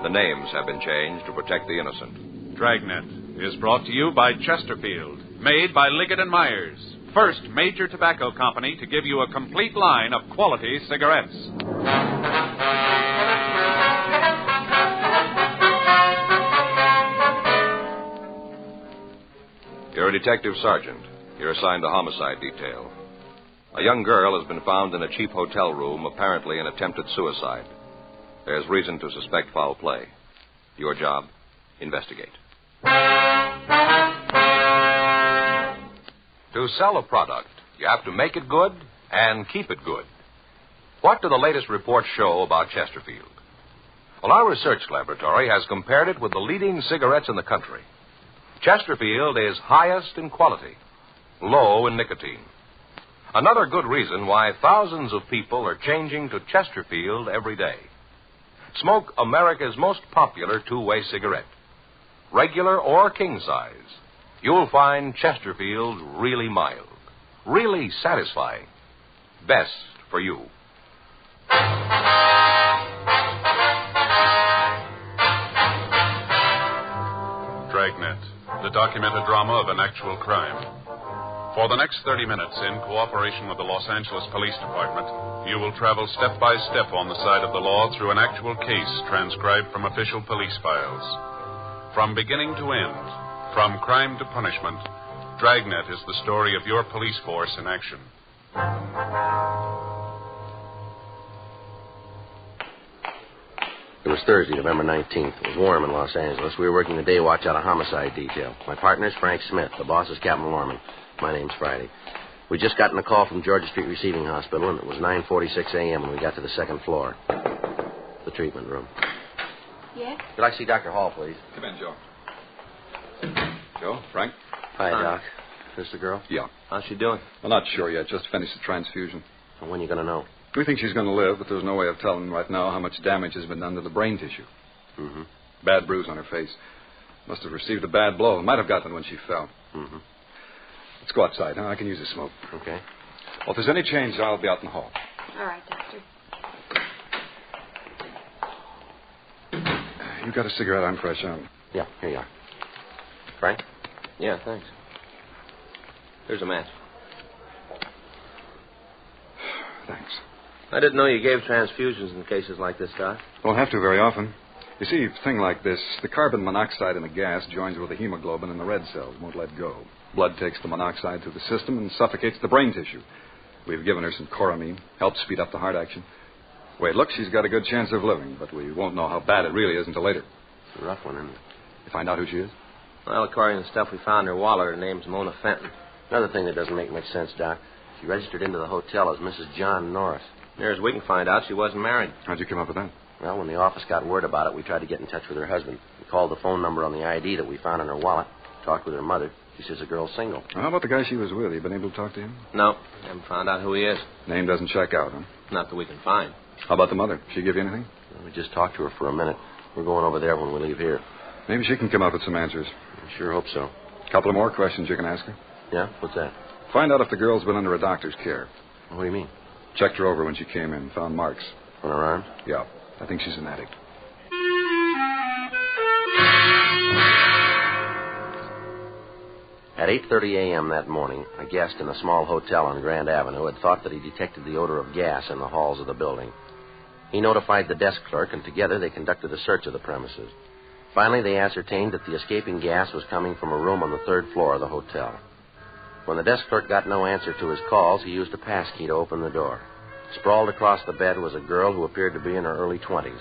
The names have been changed to protect the innocent. Dragnet is brought to you by Chesterfield, made by Liggett & Myers, first major tobacco company to give you a complete line of quality cigarettes. You're a detective sergeant. You're assigned to homicide detail. A young girl has been found in a cheap hotel room, apparently an attempted suicide. There's reason to suspect foul play. Your job, investigate. To sell a product, you have to make it good and keep it good. What do the latest reports show about Chesterfield? Well, our research laboratory has compared it with the leading cigarettes in the country. Chesterfield is highest in quality, low in nicotine. Another good reason why thousands of people are changing to Chesterfield every day. Smoke America's most popular two-way cigarette. Regular or king size, you'll find Chesterfield really mild, really satisfying. Best for you. Dragnet, the documented drama of an actual crime. For the next 30 minutes, in cooperation with the Los Angeles Police Department, you will travel step by step on the side of the law through an actual case transcribed from official police files. From beginning to end, from crime to punishment, Dragnet is the story of your police force in action. It was Thursday, November 19th. It was warm in Los Angeles. We were working the day watch out of homicide detail. My partner's Frank Smith. The boss is Captain Lorman. My name's Friday. We'd just gotten a call from Georgia Street Receiving Hospital, and it was 9:46 a.m. when we got to the second floor. The treatment room. Yes? Could I see Dr. Hall, please? Come in, Joe. Joe, Frank? Hi, Doc. This the girl? Yeah. How's she doing? I'm not sure yet. Just finished the transfusion. Well, when are you going to know? We think she's going to live, but there's no way of telling right now how much damage has been done to the brain tissue. Mm-hmm. Bad bruise on her face. Must have received a bad blow. Might have gotten when she fell. Mm-hmm. Let's go outside, huh? I can use a smoke. Okay. Well, if there's any change, I'll be out in the hall. All right, Doctor. You got a cigarette? I'm fresh out. Yeah, here you are. Frank? Yeah, thanks. Here's a match. Thanks. I didn't know you gave transfusions in cases like this, Doc. Don't have to very often. You see, a thing like this, the carbon monoxide in the gas joins with the hemoglobin in the red cells, won't let go. Blood takes the monoxide through the system and suffocates the brain tissue. We've given her some choramine, helps speed up the heart action. The way it looks, she's got a good chance of living, but we won't know how bad it really is until later. It's a rough one, isn't it? You find out who she is? Well, according to the stuff we found in her wallet, her name's Mona Fenton. Another thing that doesn't make much sense, Doc. She registered into the hotel as Mrs. John Norris. Near as we can find out, she wasn't married. How'd you come up with that? Well, when the office got word about it, we tried to get in touch with her husband. We called the phone number on the ID that we found in her wallet, talked with her mother. She says the girl's single. Well, how about the guy she was with? You been able to talk to him? No, haven't found out who he is. Name doesn't check out, huh? Not that we can find. How about the mother? She give you anything? Well, we just talked to her for a minute. We're going over there when we leave here. Maybe she can come up with some answers. I sure hope so. A couple of more questions you can ask her. Yeah? What's that? Find out if the girl's been under a doctor's care. What do you mean? Checked her over when she came in. Found marks. On her arm? Yeah. I think she's an addict. At 8:30 a.m. that morning, a guest in a small hotel on Grand Avenue had thought that he detected the odor of gas in the halls of the building. He notified the desk clerk, and together they conducted a search of the premises. Finally, they ascertained that the escaping gas was coming from a room on the third floor of the hotel. When the desk clerk got no answer to his calls, he used a pass key to open the door. Sprawled across the bed was a girl who appeared to be in her early 20s.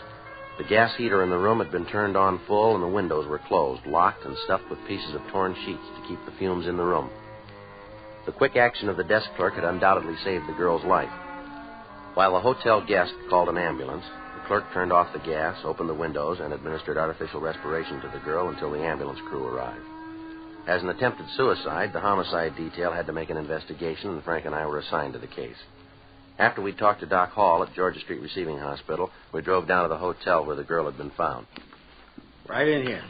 The gas heater in the room had been turned on full, and the windows were closed, locked, and stuffed with pieces of torn sheets to keep the fumes in the room. The quick action of the desk clerk had undoubtedly saved the girl's life. While the hotel guest called an ambulance, the clerk turned off the gas, opened the windows, and administered artificial respiration to the girl until the ambulance crew arrived. As an attempted suicide, the homicide detail had to make an investigation, and Frank and I were assigned to the case. After we talked to Doc Hall at Georgia Street Receiving Hospital, we drove down to the hotel where the girl had been found. Right in here.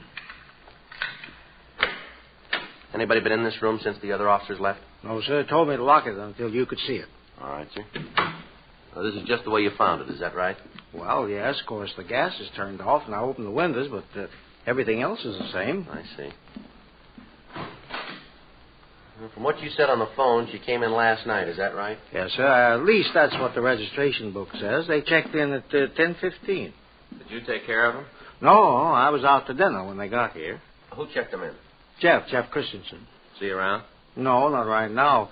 Anybody been in this room since the other officers left? No, sir. Told me to lock it until you could see it. All right, sir. Well, this is just the way you found it, is that right? Well, yes, of course, the gas is turned off, and I opened the windows, but everything else is the same. I see. Well, from what you said on the phone, she came in last night, is that right? Yes, sir. At least that's what the registration book says. They checked in at 10:15. Did you take care of them? No, I was out to dinner when they got here. Who checked them in? Jeff Christensen. Is he around? No, not right now.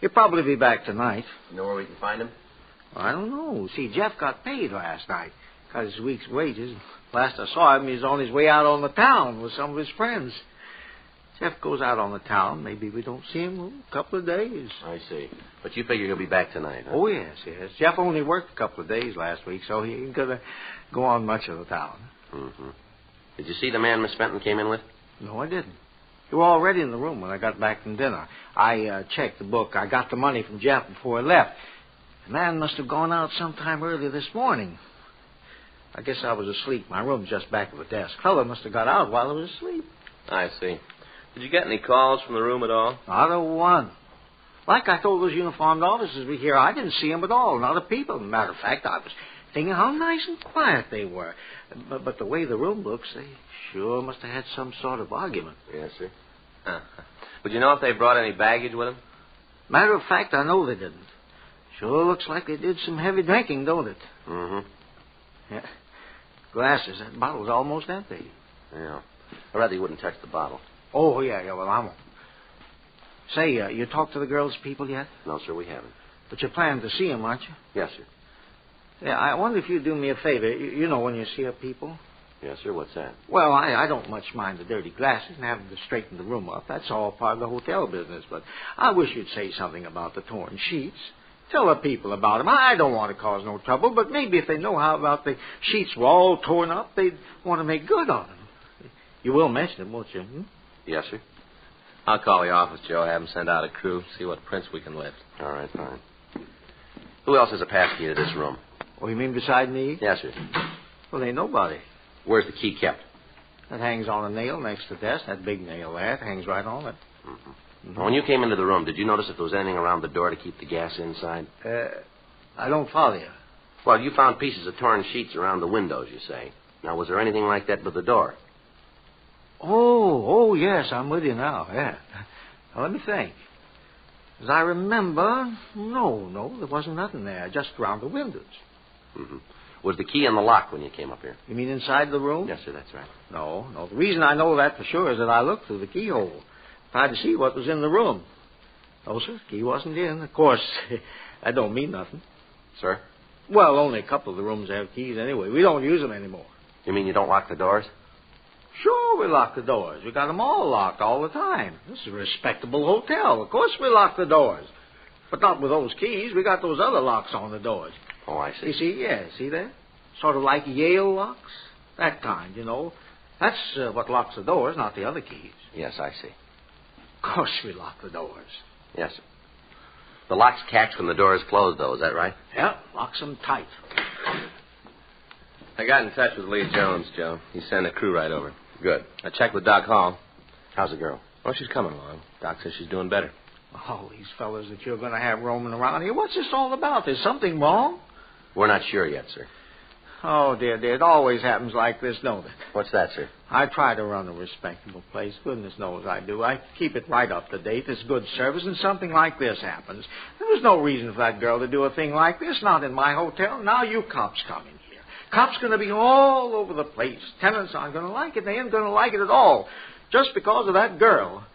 He'll probably be back tonight. You know where we can find him? I don't know. See, Jeff got paid last night. Got his week's wages. Last I saw him, he was on his way out on the town with some of his friends. Jeff goes out on the town. Maybe we don't see him a couple of days. I see. But you figure he'll be back tonight, huh? Oh, yes. Jeff only worked a couple of days last week, so he ain't going to go on much of the town. Mm-hmm. Did you see the man Miss Fenton came in with? No, I didn't. You were already in the room when I got back from dinner. I checked the book. I got the money from Jeff before I left. The man must have gone out sometime early this morning. I guess I was asleep. My room's just back of the desk. Fella must have got out while I was asleep. I see. Did you get any calls from the room at all? Not a one. Like I told those uniformed officers we here, I didn't see them at all. Not a peep of them. Matter of fact, I was thinking how nice and quiet they were. But the way the room looks, they sure must have had some sort of argument. Yes, sir. Would you know if they brought any baggage with them? Matter of fact, I know they didn't. Sure looks like they did some heavy drinking, don't it? Mm-hmm. Yeah. Glasses. That bottle's almost empty. Yeah. I'd rather you wouldn't touch the bottle. Oh, yeah, well, I won't. Say, you talked to the girls' people yet? No, sir, we haven't. But you're planning to see them, aren't you? Yes, sir. Yeah, I wonder if you'd do me a favor. You know when you see a people? Yes, sir. What's that? Well, I don't much mind the dirty glasses and having to straighten the room up. That's all part of the hotel business. But I wish you'd say something about the torn sheets. Tell the people about them. I don't want to cause no trouble, but maybe if they know how about the sheets were all torn up, they'd want to make good on them. You will mention them, won't you? Hmm? Yes, sir. I'll call the office, Joe. Have them send out a crew, see what prints we can lift. All right, fine. Who else has a pass key to this room? Oh, you mean beside me? Yes, sir. Well, ain't nobody. Where's the key kept? That hangs on a nail next to the desk. That big nail there. It hangs right on it. Mm-hmm. Mm-hmm. When you came into the room, did you notice if there was anything around the door to keep the gas inside? I don't follow you. Well, you found pieces of torn sheets around the windows, you say. Now, was there anything like that with the door? Oh, yes, I'm with you now, yeah. Now, let me think. As I remember, no, there wasn't nothing there, just around the windows. Mm-hmm. Was the key in the lock when you came up here? You mean inside the room? Yes, sir, that's right. No. The reason I know that for sure is that I looked through the keyhole, tried to see what was in the room. No, sir, the key wasn't in. Of course, that don't mean nothing. Sir? Well, only a couple of the rooms have keys anyway. We don't use them anymore. You mean you don't lock the doors? Sure, we lock the doors. We got them all locked all the time. This is a respectable hotel. Of course we lock the doors. But not with those keys. We got those other locks on the doors. Oh, I see. You see, yeah, see that? Sort of like Yale locks. That kind, you know. That's what locks the doors, not the other keys. Yes, I see. Of course we lock the doors. Yes, sir. The locks catch when the door is closed, though. Is that right? Yeah, locks them tight. I got in touch with Lee Jones, Joe. He sent a crew right over. Good. I checked with Doc Hall. How's the girl? Oh, she's coming along. Doc says she's doing better. Oh, these fellas that you're going to have roaming around here, what's this all about? There's something wrong? We're not sure yet, sir. Oh, dear, it always happens like this, don't it? What's that, sir? I try to run a respectable place. Goodness knows I do. I keep it right up to date. It's good service, and something like this happens. There's no reason for that girl to do a thing like this, not in my hotel. Now you cops come in here. Cops going to be all over the place. Tenants aren't going to like it. They ain't going to like it at all. Just because of that girl.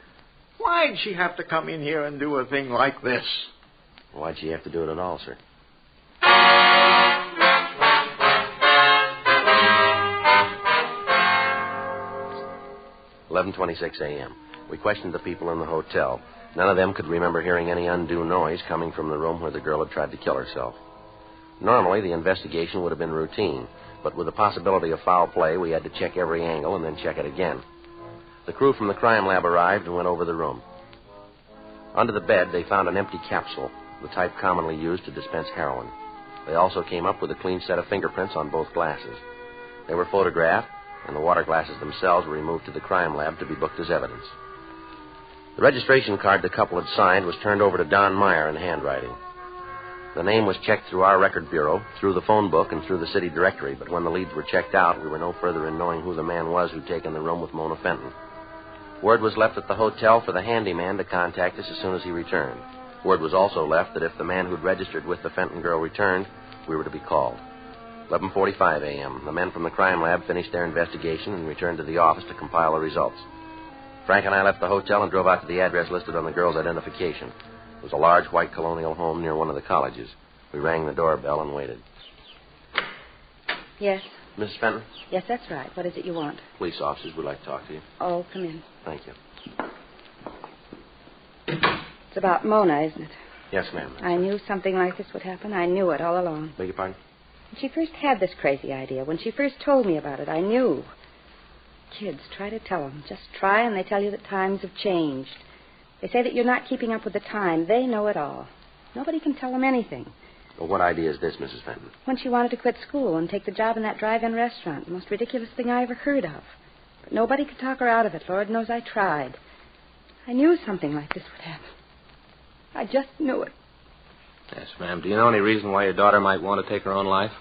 Why'd she have to come in here and do a thing like this? Why'd she have to do it at all, sir? 11:26 a.m. We questioned the people in the hotel. None of them could remember hearing any undue noise coming from the room where the girl had tried to kill herself. Normally, the investigation would have been routine, but with the possibility of foul play, we had to check every angle and then check it again. The crew from the crime lab arrived and went over the room. Under the bed, they found an empty capsule, the type commonly used to dispense heroin. They also came up with a clean set of fingerprints on both glasses. They were photographed, and the water glasses themselves were removed to the crime lab to be booked as evidence. The registration card the couple had signed was turned over to Don Meyer in handwriting. The name was checked through our record bureau, through the phone book, and through the city directory, but when the leads were checked out, we were no further in knowing who the man was who'd taken the room with Mona Fenton. Word was left at the hotel for the handyman to contact us as soon as he returned. Word was also left that if the man who'd registered with the Fenton girl returned, we were to be called. 11:45 a.m., the men from the crime lab finished their investigation and returned to the office to compile the results. Frank and I left the hotel and drove out to the address listed on the girl's identification. It was a large white colonial home near one of the colleges. We rang the doorbell and waited. Yes? Mrs. Fenton? Yes, that's right. What is it you want? Police officers would like to talk to you. Oh, come in. Thank you. It's about Mona, isn't it? Yes, ma'am. I knew something like this would happen. I knew it all along. Beg your pardon? When she first had this crazy idea, when she first told me about it, I knew. Kids, try to tell them. Just try, and they tell you that times have changed. They say that you're not keeping up with the time. They know it all. Nobody can tell them anything. Well, what idea is this, Mrs. Fenton? When she wanted to quit school and take the job in that drive-in restaurant, the most ridiculous thing I ever heard of. But nobody could talk her out of it. Lord knows I tried. I knew something like this would happen. I just knew it. Yes, ma'am. Do you know any reason why your daughter might want to take her own life?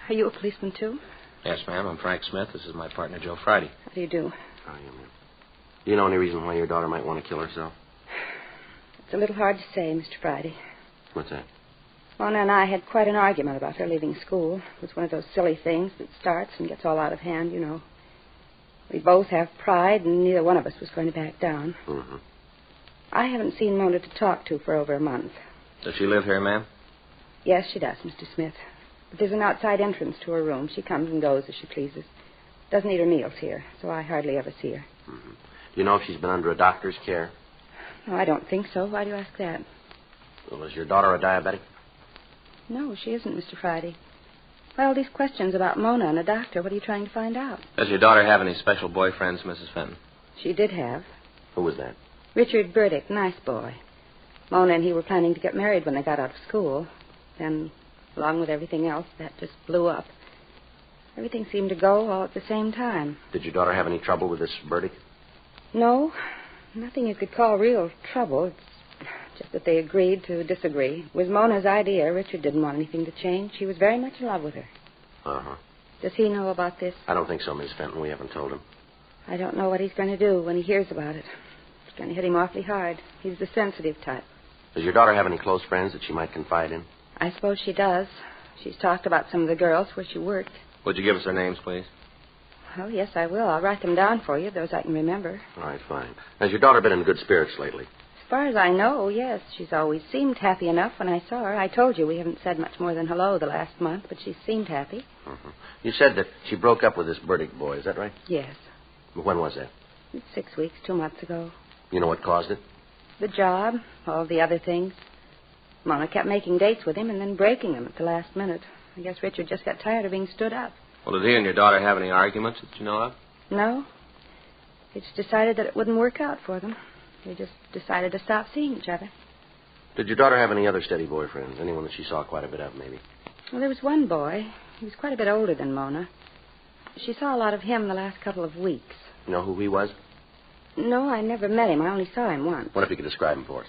Are you a policeman, too? Yes, ma'am. I'm Frank Smith. This is my partner, Joe Friday. How do you do? How are you, ma'am? Do you know any reason why your daughter might want to kill herself? It's a little hard to say, Mr. Friday. What's that? Mona and I had quite an argument about her leaving school. It was one of those silly things that starts and gets all out of hand, you know. We both have pride, and neither one of us was going to back down. Mm-hmm. I haven't seen Mona to talk to for over a month. Does she live here, ma'am? Yes, she does, Mr. Smith. But there's an outside entrance to her room. She comes and goes as she pleases. Doesn't eat her meals here, so I hardly ever see her. Mm-hmm. Do you know if she's been under a doctor's care? No, I don't think so. Why do you ask that? Well, is your daughter a diabetic? No, she isn't, Mr. Friday. Why all these questions about Mona and a doctor? What are you trying to find out? Does your daughter have any special boyfriends, Mrs. Fenton? She did have. Who was that? Richard Burdick, nice boy. Mona and he were planning to get married when they got out of school. Then, along with everything else, that just blew up. Everything seemed to go all at the same time. Did your daughter have any trouble with this Burdick? No, nothing you could call real trouble. It's just that they agreed to disagree. It was Mona's idea. Richard didn't want anything to change. He was very much in love with her. Uh-huh. Does he know about this? I don't think so, Miss Fenton. We haven't told him. I don't know what he's going to do when he hears about it. It's going to hit him awfully hard. He's the sensitive type. Does your daughter have any close friends that she might confide in? I suppose she does. She's talked about some of the girls where she worked. Would you give us their names, please? Oh, yes, I will. I'll write them down for you, those I can remember. All right, fine. Has your daughter been in good spirits lately? As far as I know, yes. She's always seemed happy enough when I saw her. I told you we haven't said much more than hello the last month, but she's seemed happy. Mm-hmm. You said that she broke up with this Burdick boy. Is that right? Yes. When was that? 6 weeks, 2 months ago. You know what caused it? The job, all the other things. Mona kept making dates with him and then breaking them at the last minute. I guess Richard just got tired of being stood up. Well, did he and your daughter have any arguments that you know of? No. They just decided that it wouldn't work out for them. They just decided to stop seeing each other. Did your daughter have any other steady boyfriends? Anyone that she saw quite a bit of, maybe? Well, there was one boy. He was quite a bit older than Mona. She saw a lot of him the last couple of weeks. You know who he was? No, I never met him. I only saw him once. What if you could describe him for us?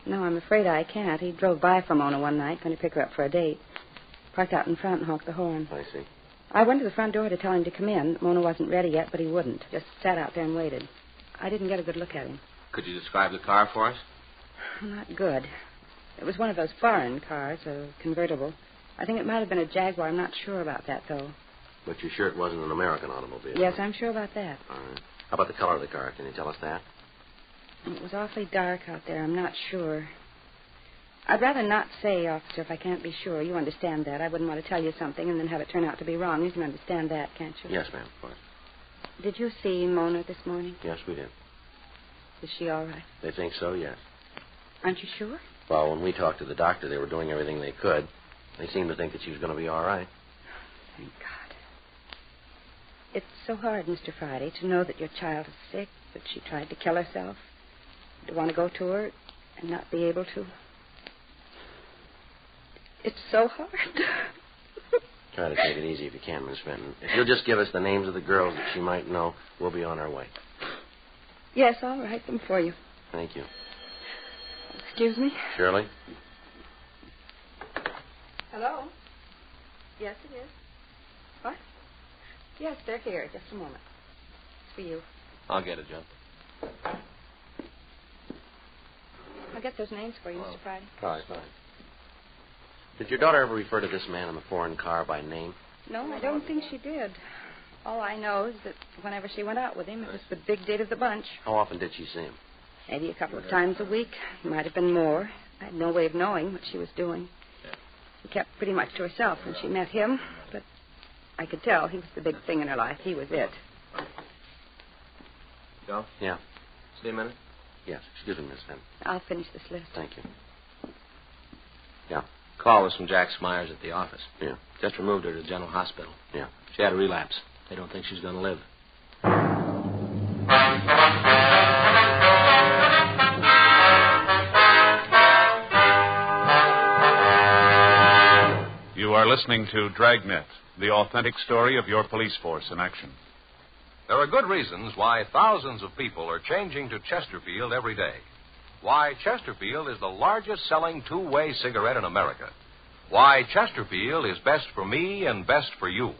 No, I'm afraid I can't. He drove by for Mona one night, going to pick her up for a date. Parked out in front and honked the horn. I see. I went to the front door to tell him to come in. Mona wasn't ready yet, but he wouldn't. Just sat out there and waited. I didn't get a good look at him. Could you describe the car for us? Not good. It was one of those foreign cars, a convertible. I think it might have been a Jaguar. I'm not sure about that, though. But you're sure it wasn't an American automobile? Yes, I'm sure about that. All right. How about the color of the car? Can you tell us that? It was awfully dark out there. I'm not sure. I'd rather not say, officer, if I can't be sure. You understand that. I wouldn't want to tell you something and then have it turn out to be wrong. You can understand that, can't you? Yes, ma'am, of course. Did you see Mona this morning? Yes, we did. Is she all right? They think so, yes. Aren't you sure? Well, when we talked to the doctor, they were doing everything they could. They seemed to think that she was going to be all right. Thank God. It's so hard, Mr. Friday, to know that your child is sick, that she tried to kill herself, to want to go to her and not be able to. It's so hard. Try to take it easy if you can, Miss Fenton. If you'll just give us the names of the girls that she might know, we'll be on our way. Yes, I'll write them for you. Thank you. Excuse me? Shirley? Hello? Yes, it is. What? Yes, they're here. Just a moment. It's for you. I'll get it, John. I'll get those names for you, Mr. Friday. All right, fine. Did your daughter ever refer to this man in the foreign car by name? No, I don't think she did. All I know is that whenever she went out with him, it was the big date of the bunch. How often did she see him? Maybe a couple of times a week. It might have been more. I had no way of knowing what she was doing. She kept pretty much to herself when she met him, but I could tell he was the big thing in her life. He was it. Joe? Yeah. See a minute? Yes. Excuse me, Miss Fenton. I'll finish this list. Thank you. Yeah. Call was from Jack Smyers at the office. Yeah. Just removed her to the general hospital. Yeah. She had a relapse. They don't think she's going to live. You are listening to Dragnet, the authentic story of your police force in action. There are good reasons why thousands of people are changing to Chesterfield every day. Why Chesterfield is the largest selling two-way cigarette in America. Why Chesterfield is best for me and best for you.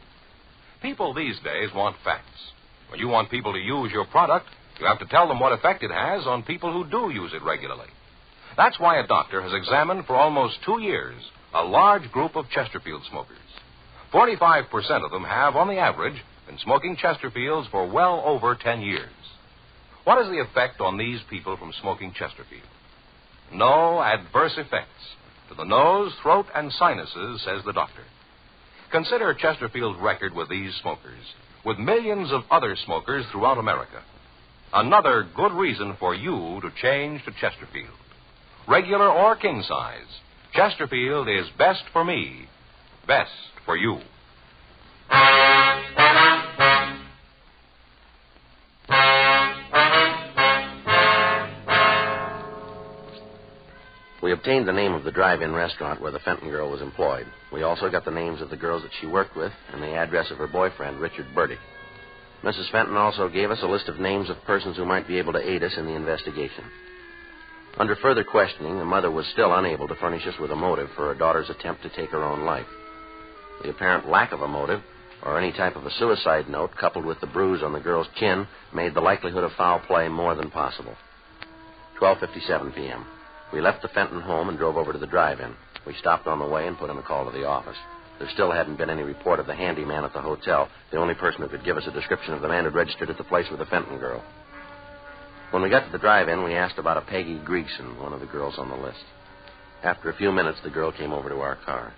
People these days want facts. When you want people to use your product, you have to tell them what effect it has on people who do use it regularly. That's why a doctor has examined for almost 2 years a large group of Chesterfield smokers. 45% of them have, on the average, been smoking Chesterfields for well over 10 years. What is the effect on these people from smoking Chesterfield? No adverse effects to the nose, throat, and sinuses, says the doctor. Consider Chesterfield's record with these smokers, with millions of other smokers throughout America. Another good reason for you to change to Chesterfield. Regular or king size, Chesterfield is best for me, best for you. We obtained the name of the drive-in restaurant where the Fenton girl was employed. We also got the names of the girls that she worked with and the address of her boyfriend, Richard Burdick. Mrs. Fenton also gave us a list of names of persons who might be able to aid us in the investigation. Under further questioning, the mother was still unable to furnish us with a motive for her daughter's attempt to take her own life. The apparent lack of a motive, or any type of a suicide note, coupled with the bruise on the girl's chin, made the likelihood of foul play more than possible. 12:57 p.m. We left the Fenton home and drove over to the drive-in. We stopped on the way and put in a call to the office. There still hadn't been any report of the handyman at the hotel, the only person who could give us a description of the man who'd registered at the place with the Fenton girl. When we got to the drive-in, we asked about a Peggy Greigson, one of the girls on the list. After a few minutes, the girl came over to our car.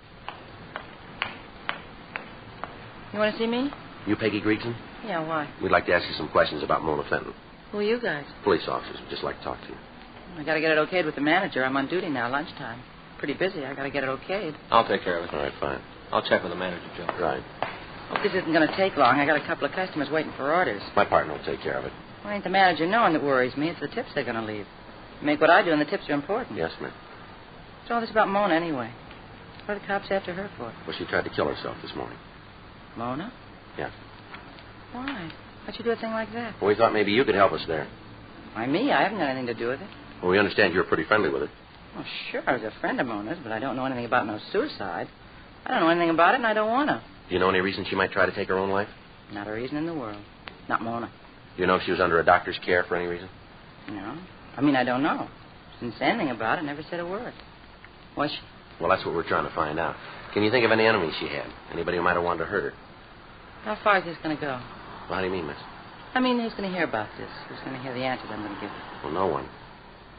You want to see me? You Peggy Greigson? Yeah, why? We'd like to ask you some questions about Mona Fenton. Who are you guys? Police officers. We'd just like to talk to you. I got to get it okayed with the manager. I'm on duty now, lunchtime. Pretty busy. I got to get it okayed. I'll take care of it. All right, fine. I'll check with the manager, Joe. Right. Hope this isn't going to take long. I got a couple of customers waiting for orders. My partner will take care of it. Well, ain't the manager knowing that worries me. It's the tips they're going to leave. Make what I do, and the tips are important. Yes, ma'am. What's all this about Mona, anyway? What are the cops after her for? Well, she tried to kill herself this morning. Mona? Yeah. Why? Why'd you do a thing like that? Well, we thought maybe you could help us there. Why, me? I haven't got anything to do with it. Well, we understand you're pretty friendly with it. Well, sure, I was a friend of Mona's, but I don't know anything about no suicide. I don't know anything about it, and I don't want to. Do you know any reason she might try to take her own life? Not a reason in the world. Not Mona. Do you know if she was under a doctor's care for any reason? No. I mean, I don't know. She didn't say anything about it, never said a word. Was she? Well, that's what we're trying to find out. Can you think of any enemies she had? Anybody who might have wanted to hurt her? How far is this going to go? Well, how do you mean, miss? I mean, who's going to hear about this? Who's going to hear the answers I'm going to give you? Well, no one.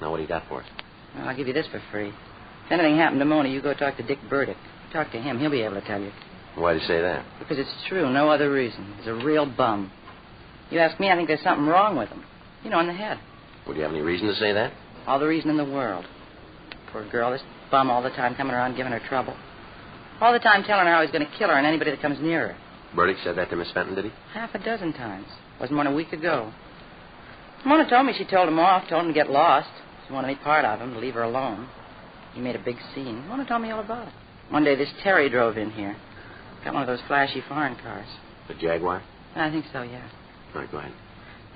Now, what do you got for us? Well, I'll give you this for free. If anything happened to Mona, you go talk to Dick Burdick. Talk to him. He'll be able to tell you. Why do you say that? Because it's true. No other reason. He's a real bum. You ask me, I think there's something wrong with him. You know, in the head. Would you have any reason to say that? All the reason in the world. Poor girl, this bum all the time coming around giving her trouble. All the time telling her how he's going to kill her and anybody that comes near her. Burdick said that to Miss Fenton, did he? Half a dozen times. Wasn't more than a week ago. Mona told me she told him off, told him to get lost. She didn't want any part of him, to leave her alone. He made a big scene. Mona told me all about it. One day this Terry drove in here. Got one of those flashy foreign cars. The Jaguar? I think so, yeah. All right, go ahead.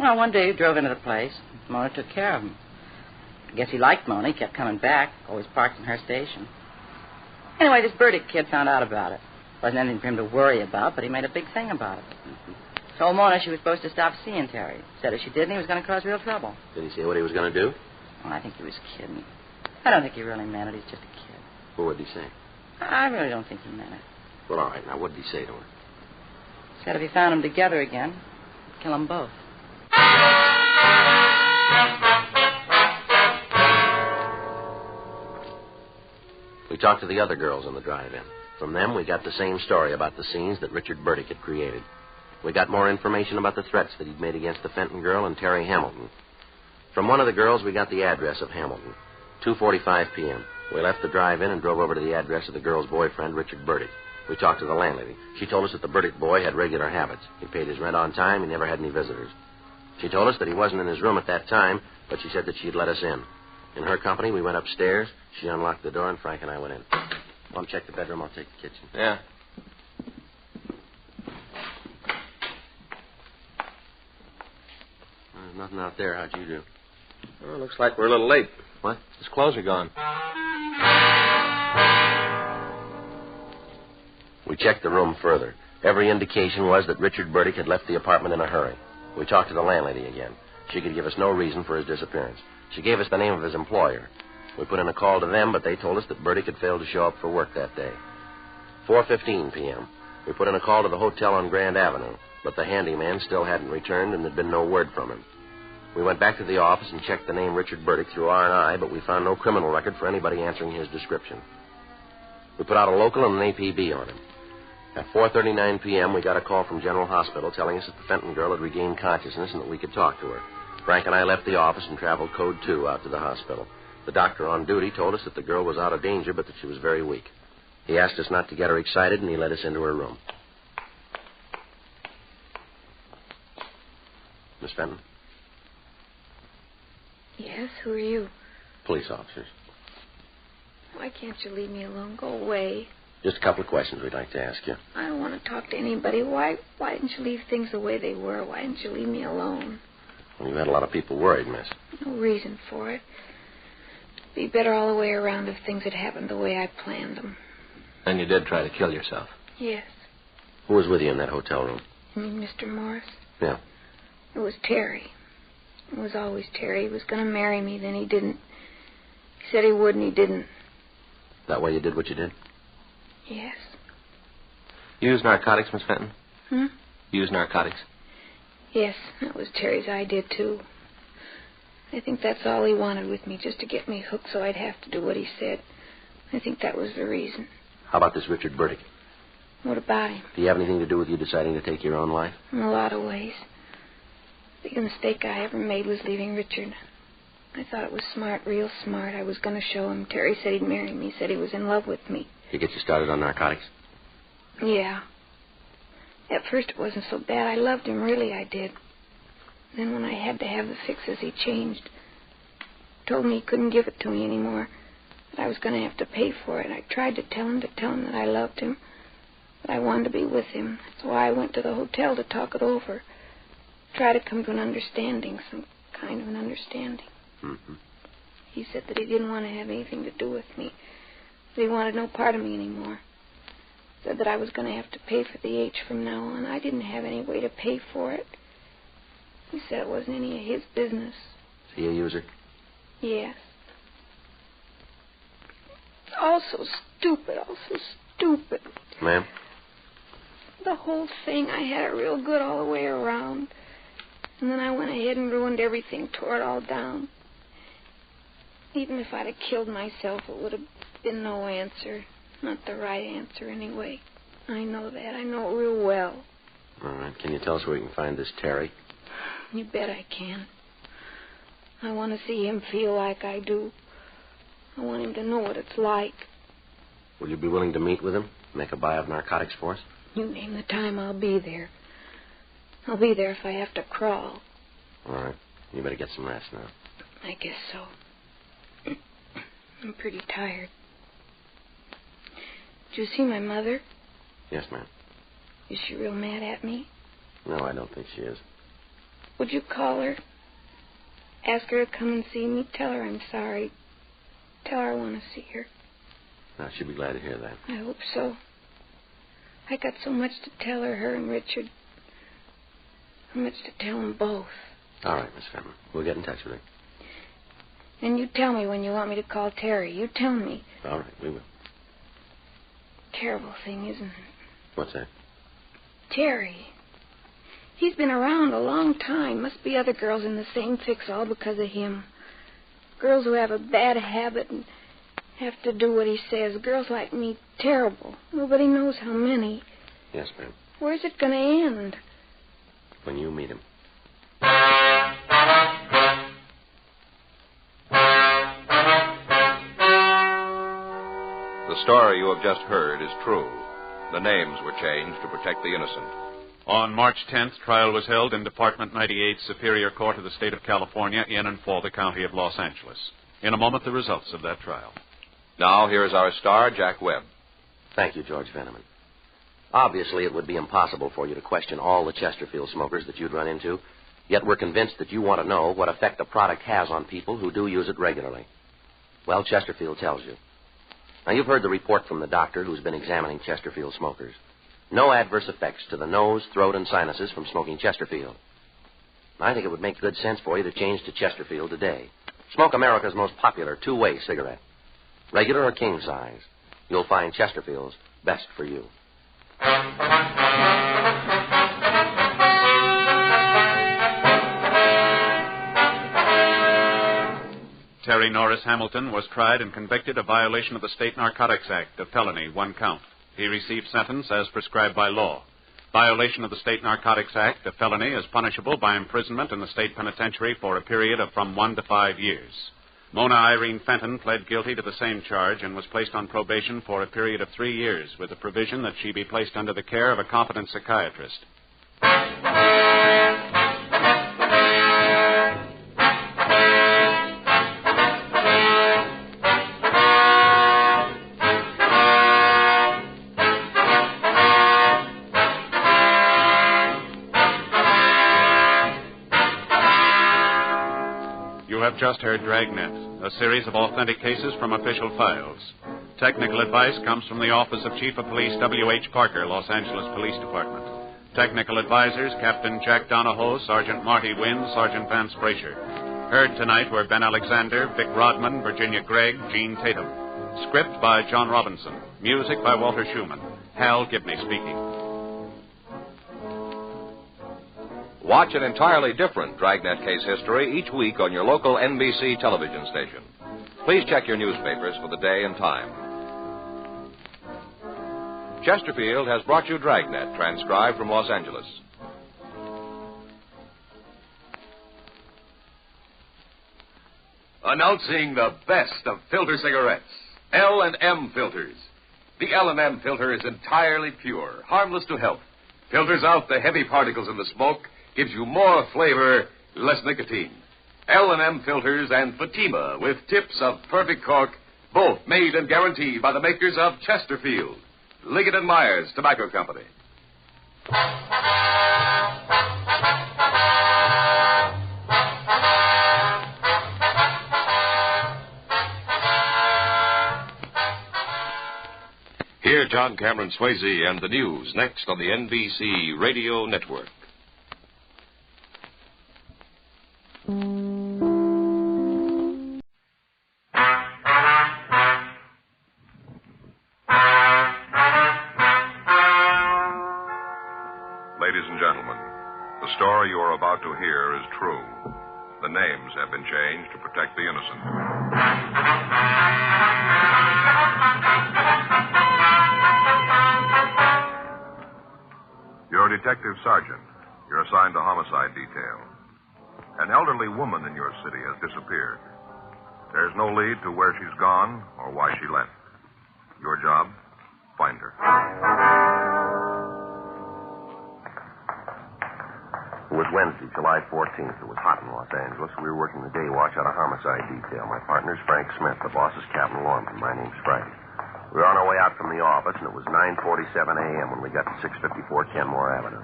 Well, one day he drove into the place. Mona took care of him. I guess he liked Mona. He kept coming back, always parked in her station. Anyway, this Burdick kid found out about it. Wasn't anything for him to worry about, but he made a big thing about it. Told Mona she was supposed to stop seeing Terry. Said if she didn't, he was going to cause real trouble. Did he say what he was going to do? Well, I think he was kidding. I don't think he really meant it. He's just a kid. Well, what did he say? I really don't think he meant it. Well, all right. Now, what did he say to her? Said if he found them together again, he'd kill them both. We talked to the other girls in the drive-in. From them, we got the same story about the scenes that Richard Burdick had created. We got more information about the threats that he'd made against the Fenton girl and Terry Hamilton. From one of the girls, we got the address of Hamilton. 2:45 p.m. We left the drive-in and drove over to the address of the girl's boyfriend, Richard Burdick. We talked to the landlady. She told us that the Burdick boy had regular habits. He paid his rent on time. He never had any visitors. She told us that he wasn't in his room at that time, but she said that she'd let us in. In her company, we went upstairs. She unlocked the door, and Frank and I went in. Mom, check the bedroom. I'll take the kitchen. Yeah. There's nothing out there. How'd you do? Well, looks like we're a little late. What? His clothes are gone. We checked the room further. Every indication was that Richard Burdick had left the apartment in a hurry. We talked to the landlady again. She could give us no reason for his disappearance. She gave us the name of his employer. We put in a call to them, but they told us that Burdick had failed to show up for work that day. 4:15 p.m. We put in a call to the hotel on Grand Avenue, but the handyman still hadn't returned and there'd been no word from him. We went back to the office and checked the name Richard Burdick through R&I, but we found no criminal record for anybody answering his description. We put out a local and an APB on him. At 4:39 p.m., we got a call from General Hospital telling us that the Fenton girl had regained consciousness and that we could talk to her. Frank and I left the office and traveled Code 2 out to the hospital. The doctor on duty told us that the girl was out of danger, but that she was very weak. He asked us not to get her excited, and he led us into her room. Miss Fenton? Yes, who are you? Police officers. Why can't you leave me alone? Go away. Just a couple of questions we'd like to ask you. I don't want to talk to anybody. Why didn't you leave things the way they were? Why didn't you leave me alone? Well, you've had a lot of people worried, miss. No reason for it. Be better all the way around if things had happened the way I planned them. And you did try to kill yourself. Yes. Who was with you in that hotel room? You mean Mr. Morris? Yeah. It was Terry. It was always Terry. He was going to marry me, then he didn't. He said he would, and he didn't. That why you did what you did? Yes. You use narcotics, Miss Fenton? Hmm? You use narcotics? Yes, that was Terry's idea, too. I think that's all he wanted with me, just to get me hooked so I'd have to do what he said. I think that was the reason. How about this Richard Burdick? What about him? Do you have anything to do with you deciding to take your own life? In a lot of ways. The biggest mistake I ever made was leaving Richard. I thought it was smart, real smart. I was going to show him. Terry said he'd marry me. He said he was in love with me. He get you started on narcotics? Yeah. At first it wasn't so bad. I loved him, really I did. Then when I had to have the fixes, he changed. Told me he couldn't give it to me anymore. That I was going to have to pay for it. I tried to tell him that I loved him. But I wanted to be with him. That's why I went to the hotel to talk it over. Try to come to an understanding, some kind of an understanding. Mm-hmm. He said that he didn't want to have anything to do with me. That he wanted no part of me anymore. Said that I was going to have to pay for the H from now on. I didn't have any way to pay for it. He said it wasn't any of his business. Is he a user? Yes. It's all so stupid, Ma'am? The whole thing, I had it real good all the way around. And then I went ahead and ruined everything, tore it all down. Even if I'd have killed myself, it would have been no answer. Not the right answer, anyway. I know that. I know it real well. All right. Can you tell us where we can find this Terry? You bet I can. I want to see him feel like I do. I want him to know what it's like. Will you be willing to meet with him? Make a buy of narcotics for us? You name the time, I'll be there. I'll be there if I have to crawl. All right. You better get some rest now. I guess so. I'm pretty tired. Did you see my mother? Yes, ma'am. Is she real mad at me? No, I don't think she is. Would you call her? Ask her to come and see me. Tell her I'm sorry. Tell her I want to see her. Now, she'll be glad to hear that. I hope so. I got so much to tell her and Richard. So much to tell them both. All right, Miss Fenton. We'll get in touch with her. And you tell me when you want me to call Terry. You tell me. All right, we will. Terrible thing, isn't it? What's that? Terry. He's been around a long time. Must be other girls in the same fix all because of him. Girls who have a bad habit and have to do what he says. Girls like me, terrible. Nobody knows how many. Yes, ma'am. Where's it going to end? When you meet him. The story you have just heard is true. The names were changed to protect the innocent. On March 10th, trial was held in Department 98 Superior Court of the State of California in and for the County of Los Angeles. In a moment, the results of that trial. Now, here is our star, Jack Webb. Thank you, George Veneman. Obviously, it would be impossible for you to question all the Chesterfield smokers that you'd run into, yet we're convinced that you want to know what effect the product has on people who do use it regularly. Well, Chesterfield tells you. Now, you've heard the report from the doctor who's been examining Chesterfield smokers. No adverse effects to the nose, throat, and sinuses from smoking Chesterfield. I think it would make good sense for you to change to Chesterfield today. Smoke America's most popular two-way cigarette. Regular or king size. You'll find Chesterfield's best for you. Terry Norris Hamilton was tried and convicted of violation of the State Narcotics Act, a felony, 1 count. He received sentence as prescribed by law. Violation of the State Narcotics Act, a felony, is punishable by imprisonment in the state penitentiary for a period of from 1 to 5 years. Mona Irene Fenton pled guilty to the same charge and was placed on probation for a period of 3 years with the provision that she be placed under the care of a competent psychiatrist. You have just heard Dragnet, a series of authentic cases from official files. Technical advice comes from the Office of Chief of Police W.H. Parker, Los Angeles Police Department. Technical advisors, Captain Jack Donahoe, Sergeant Marty Wynn, Sergeant Vance Brasher. Heard tonight were Ben Alexander, Vic Rodman, Virginia Gregg, Gene Tatum. Script by John Robinson. Music by Walter Schumann. Hal Gibney speaking. Watch an entirely different Dragnet case history each week on your local NBC television station. Please check your newspapers for the day and time. Chesterfield has brought you Dragnet, transcribed from Los Angeles. Announcing the best of filter cigarettes, L&M filters. The L&M filter is entirely pure, harmless to health. Filters out the heavy particles in the smoke, gives you more flavor, less nicotine. L&M filters and Fatima with tips of perfect cork, both made and guaranteed by the makers of Chesterfield, Liggett & Myers Tobacco Company. Hear John Cameron Swayze and the news next on the NBC Radio Network. Ladies and gentlemen, the story you are about to hear is true. The names have been changed to protect the innocent. You're a detective sergeant. You're assigned to homicide detail. An elderly woman in your city has disappeared. There's no lead to where she's gone or why she left. Your job, find her. It was Wednesday, July 14th. It was hot in Los Angeles. We were working the day watch out of homicide detail. My partner's Frank Smith. The boss is Captain Lorman. My name's Friday. We were on our way out from the office, and it was 9:47 a.m. when we got to 654 Kenmore Avenue.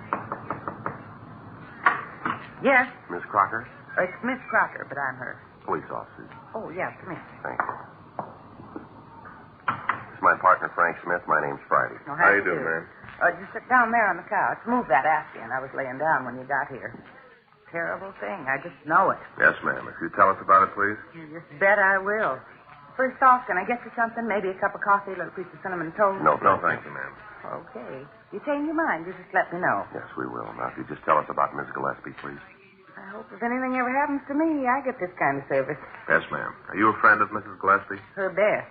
Yes? Miss Crocker? It's Miss Crocker, but I'm her. Police officers. Oh, yeah, come here. Thank you. This my partner, Frank Smith. My name's Friday. Oh, how you doing, man? Just sit down there on the couch. Move that Afghan. I was laying down when you got here. Terrible thing. I just know it. Yes, ma'am. If you tell us about it, please. You just bet I will. First off, can I get you something? Maybe a cup of coffee, a little piece of cinnamon toast? No, thank you, ma'am. Okay. You change your mind, you just let me know. Yes, we will. Now, if you just tell us about Miss Gillespie, please. I hope if anything ever happens to me, I get this kind of service. Yes, ma'am. Are you a friend of Mrs. Gillespie? Her best.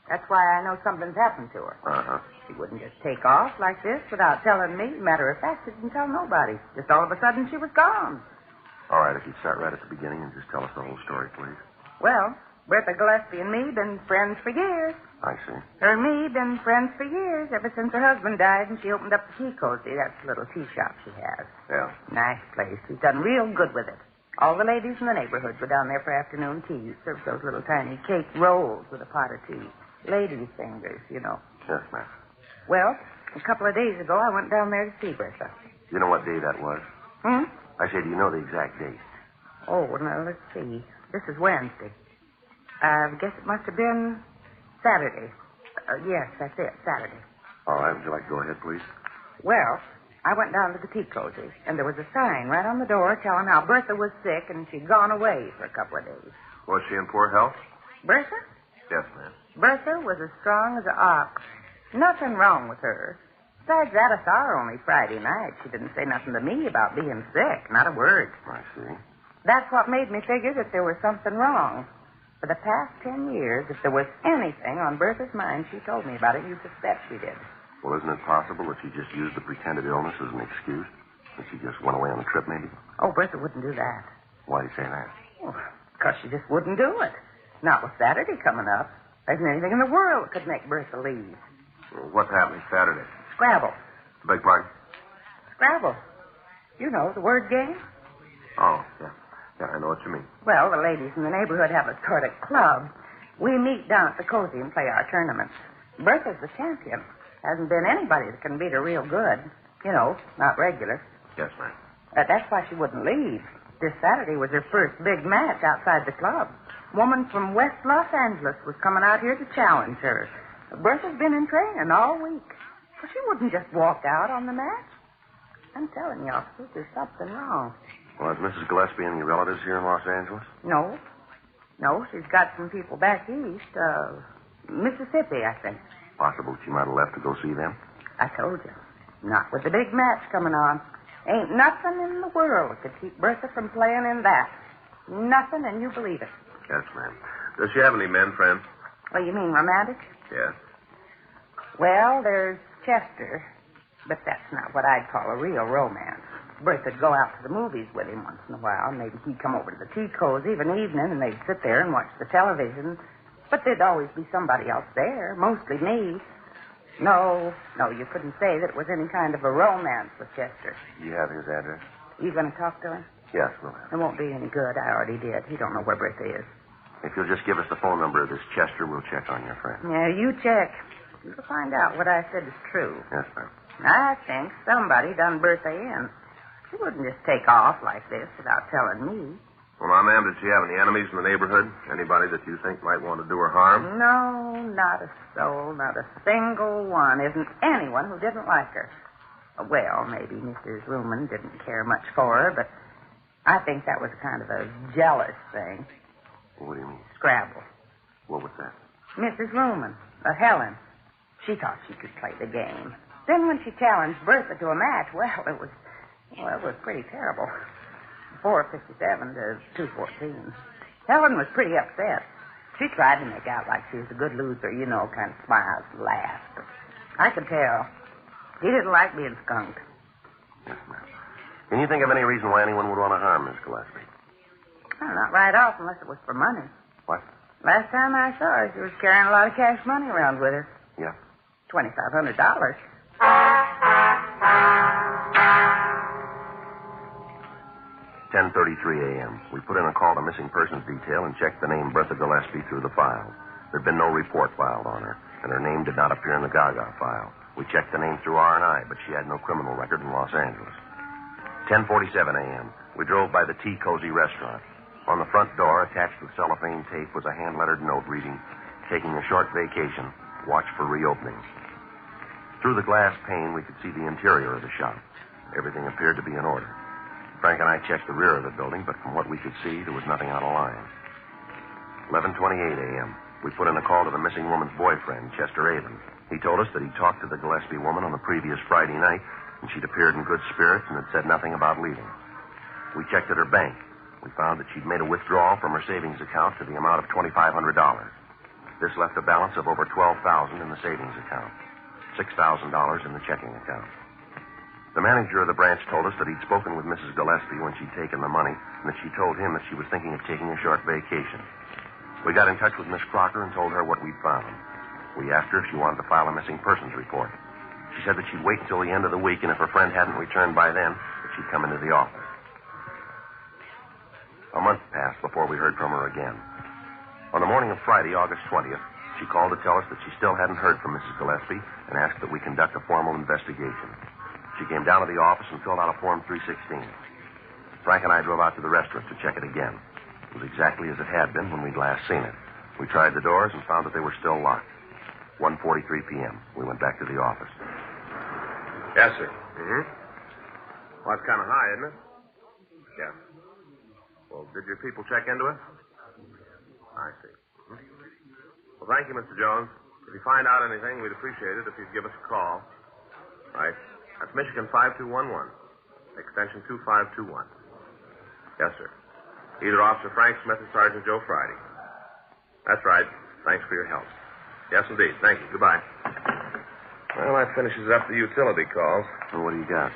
That's why I know something's happened to her. Uh-huh. She wouldn't just take off like this without telling me. Matter of fact, she didn't tell nobody. Just all of a sudden, she was gone. All right, if you'd start right at the beginning and just tell us the whole story, please. Well, Bertha Gillespie and me been friends for years. I see. Her and me been friends for years, ever since her husband died and she opened up the tea cozy. That's the little tea shop she has. Yeah. Nice place. She's done real good with it. All the ladies in the neighborhood go down there for afternoon tea. Serve those little tiny cake rolls with a pot of tea. Ladies' fingers, you know. Yes, ma'am. Well, a couple of days ago, I went down there to see Bertha. You know what day that was? Hmm? I said, do you know the exact date? Oh, now, let's see. This is Wednesday. I guess it must have been Saturday. Yes, that's it, Saturday. All right, would you like to go ahead, please? Well, I went down to the tea cozy, and there was a sign right on the door telling how Bertha was sick and she'd gone away for a couple of days. Was she in poor health? Bertha? Yes, ma'am. Bertha was as strong as an ox. Nothing wrong with her. Besides that, I saw her only Friday night. She didn't say nothing to me about being sick, not a word. I see. That's what made me figure that there was something wrong. For the past 10 years, if there was anything on Bertha's mind, she told me about it. You suspect she did. Well, isn't it possible that she just used the pretended illness as an excuse? That she just went away on a trip, maybe? Oh, Bertha wouldn't do that. Why do you say that? Well, because she just wouldn't do it. Not with Saturday coming up. There isn't anything in the world that could make Bertha leave. Well, what's happening Saturday? Scrabble. Beg pardon? Scrabble. You know, the word game? Oh, yeah. Yeah, I know what you mean. Well, the ladies in the neighborhood have a sort of club. We meet down at the cozy and play our tournaments. Bertha's the champion. Hasn't been anybody that can beat her real good. You know, not regular. Yes, ma'am. That's why she wouldn't leave. This Saturday was her first big match outside the club. Woman from West Los Angeles was coming out here to challenge her. Bertha's been in training all week. Well, she wouldn't just walk out on the match. I'm telling you, officer, there's something wrong. Well, is Mrs. Gillespie any relatives here in Los Angeles? No. No, she's got some people back east. Mississippi, I think. Possible she might have left to go see them? I told you. Not with the big match coming on. Ain't nothing in the world that could keep Bertha from playing in that. Nothing, and you believe it. Yes, ma'am. Does she have any men friends? Well, you mean romantic? Yes. Well, there's Chester, but that's not what I'd call a real romance. Bertha'd go out to the movies with him once in a while. Maybe he'd come over to the tea cozy of an evening, and they'd sit there and watch the television. But there'd always be somebody else there, mostly me. No, you couldn't say that it was any kind of a romance with Chester. Do you have his address? You going to talk to him? Yes, we'll have. It won't be any good. I already did. He don't know where Bertha is. If you'll just give us the phone number of this Chester, we'll check on your friend. Yeah, you check. You'll find out what I said is true. Yes, ma'am. I think somebody done Bertha in. She wouldn't just take off like this without telling me. Well, now, ma'am, did she have any enemies in the neighborhood? Anybody that you think might want to do her harm? No, not a soul, not a single one. Isn't anyone who didn't like her. Well, maybe Mrs. Lumen didn't care much for her, but I think that was kind of a jealous thing. What do you mean? Scrabble. What was that? Mrs. Lumen, Helen. She thought she could play the game. Then when she challenged Bertha to a match, it was pretty terrible. 4:57 to 2:14. Helen was pretty upset. She tried to make out like she was a good loser, you know, kind of smiles and laughs. But I could tell. He didn't like being skunked. Yes, ma'am. Can you think of any reason why anyone would want to harm Miss Gillespie? Well, not right off unless it was for money. What? Last time I saw her, she was carrying a lot of cash money around with her. Yeah. $2,500. 10:33 a.m. We put in a call to missing persons detail and checked the name Bertha Gillespie through the file. There'd been no report filed on her, and her name did not appear in the Gaga file. We checked the name through R&I, but she had no criminal record in Los Angeles. 10:47 a.m. We drove by the Tea Cozy restaurant. On the front door, attached with cellophane tape, was a hand-lettered note reading, "Taking a short vacation. watched for reopening. Through the glass pane, we could see the interior of the shop. Everything appeared to be in order. Frank and I checked the rear of the building, but from what we could see, there was nothing out of line. 11:28 a.m. We put in a call to the missing woman's boyfriend, Chester Avon. He told us that he talked to the Gillespie woman on the previous Friday night, and she'd appeared in good spirits and had said nothing about leaving. We checked at her bank. We found that she'd made a withdrawal from her savings account to the amount of $2,500. This left a balance of over $12,000 in the savings account, $6,000 in the checking account. The manager of the branch told us that he'd spoken with Mrs. Gillespie when she'd taken the money, and that she told him that she was thinking of taking a short vacation. We got in touch with Miss Crocker and told her what we'd found. We asked her if she wanted to file a missing persons report. She said that she'd wait until the end of the week, and if her friend hadn't returned by then, that she'd come into the office. A month passed before we heard from her again. On the morning of Friday, August 20th, she called to tell us that she still hadn't heard from Mrs. Gillespie and asked that we conduct a formal investigation. She came down to the office and filled out a Form 316. Frank and I drove out to the restaurant to check it again. It was exactly as it had been when we'd last seen it. We tried the doors and found that they were still locked. 1:43 p.m. We went back to the office. Yes, sir. Mm-hmm. Well, that's kind of high, isn't it? Yeah. Well, did your people check into it? I see. Mm-hmm. Well, thank you, Mr. Jones. If you find out anything, we'd appreciate it if you'd give us a call. Right. That's Michigan 5211, extension 2521. Yes, sir. Either Officer Frank Smith or Sergeant Joe Friday. That's right. Thanks for your help. Yes, indeed. Thank you. Goodbye. Well, that finishes up the utility calls. Well, what do you got?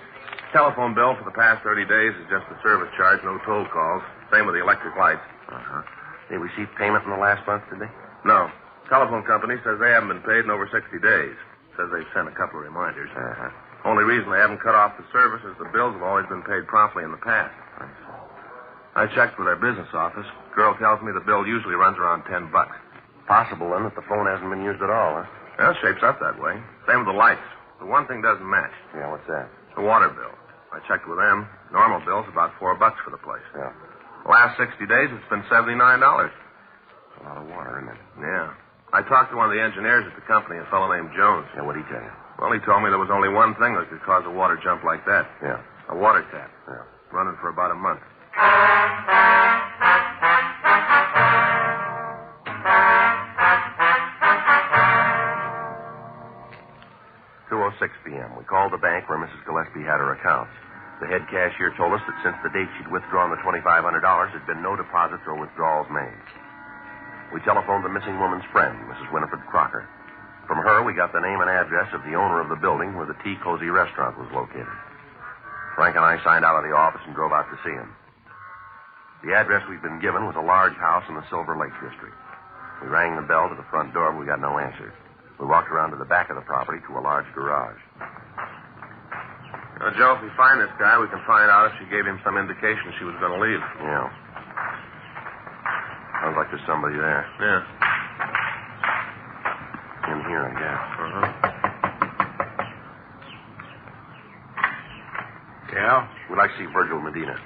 Telephone bill for the past 30 days is just the service charge, no toll calls. Same with the electric lights. Uh-huh. They received payment in the last month, did they? No. Telephone company says they haven't been paid in over 60 days. Says they've sent a couple of reminders. Uh-huh. Only reason they haven't cut off the service is the bills have always been paid promptly in the past. I checked with their business office. Girl tells me the bill usually runs around $10. Possible, then, that the phone hasn't been used at all, huh? Well, it shapes up that way. Same with the lights. The one thing doesn't match. Yeah, what's that? The water bill. I checked with them. Normal bill's about $4 for the place. Yeah. The last 60 days, it's been $79. That's a lot of water, isn't it? Yeah. I talked to one of the engineers at the company, a fellow named Jones. Yeah, what'd he tell you? Well, he told me there was only one thing that could cause a water jump like that. Yeah. A water tap. Yeah. Running for about a month. 2:06 p.m. We called the bank where Mrs. Gillespie had her accounts. The head cashier told us that since the date she'd withdrawn the $2,500, there'd been no deposits or withdrawals made. We telephoned the missing woman's friend, Mrs. Winifred Crocker. From her, we got the name and address of the owner of the building where the Tea Cozy restaurant was located. Frank and I signed out of the office and drove out to see him. The address we'd been given was a large house in the Silver Lake district. We rang the bell to the front door, but we got no answer. We walked around to the back of the property to a large garage. Joe, if we find this guy, we can find out if she gave him some indication she was going to leave. Yeah. Sounds like there's somebody there. Yeah. In here, I guess. Uh-huh. Yeah? We'd like to see Virgil Medina.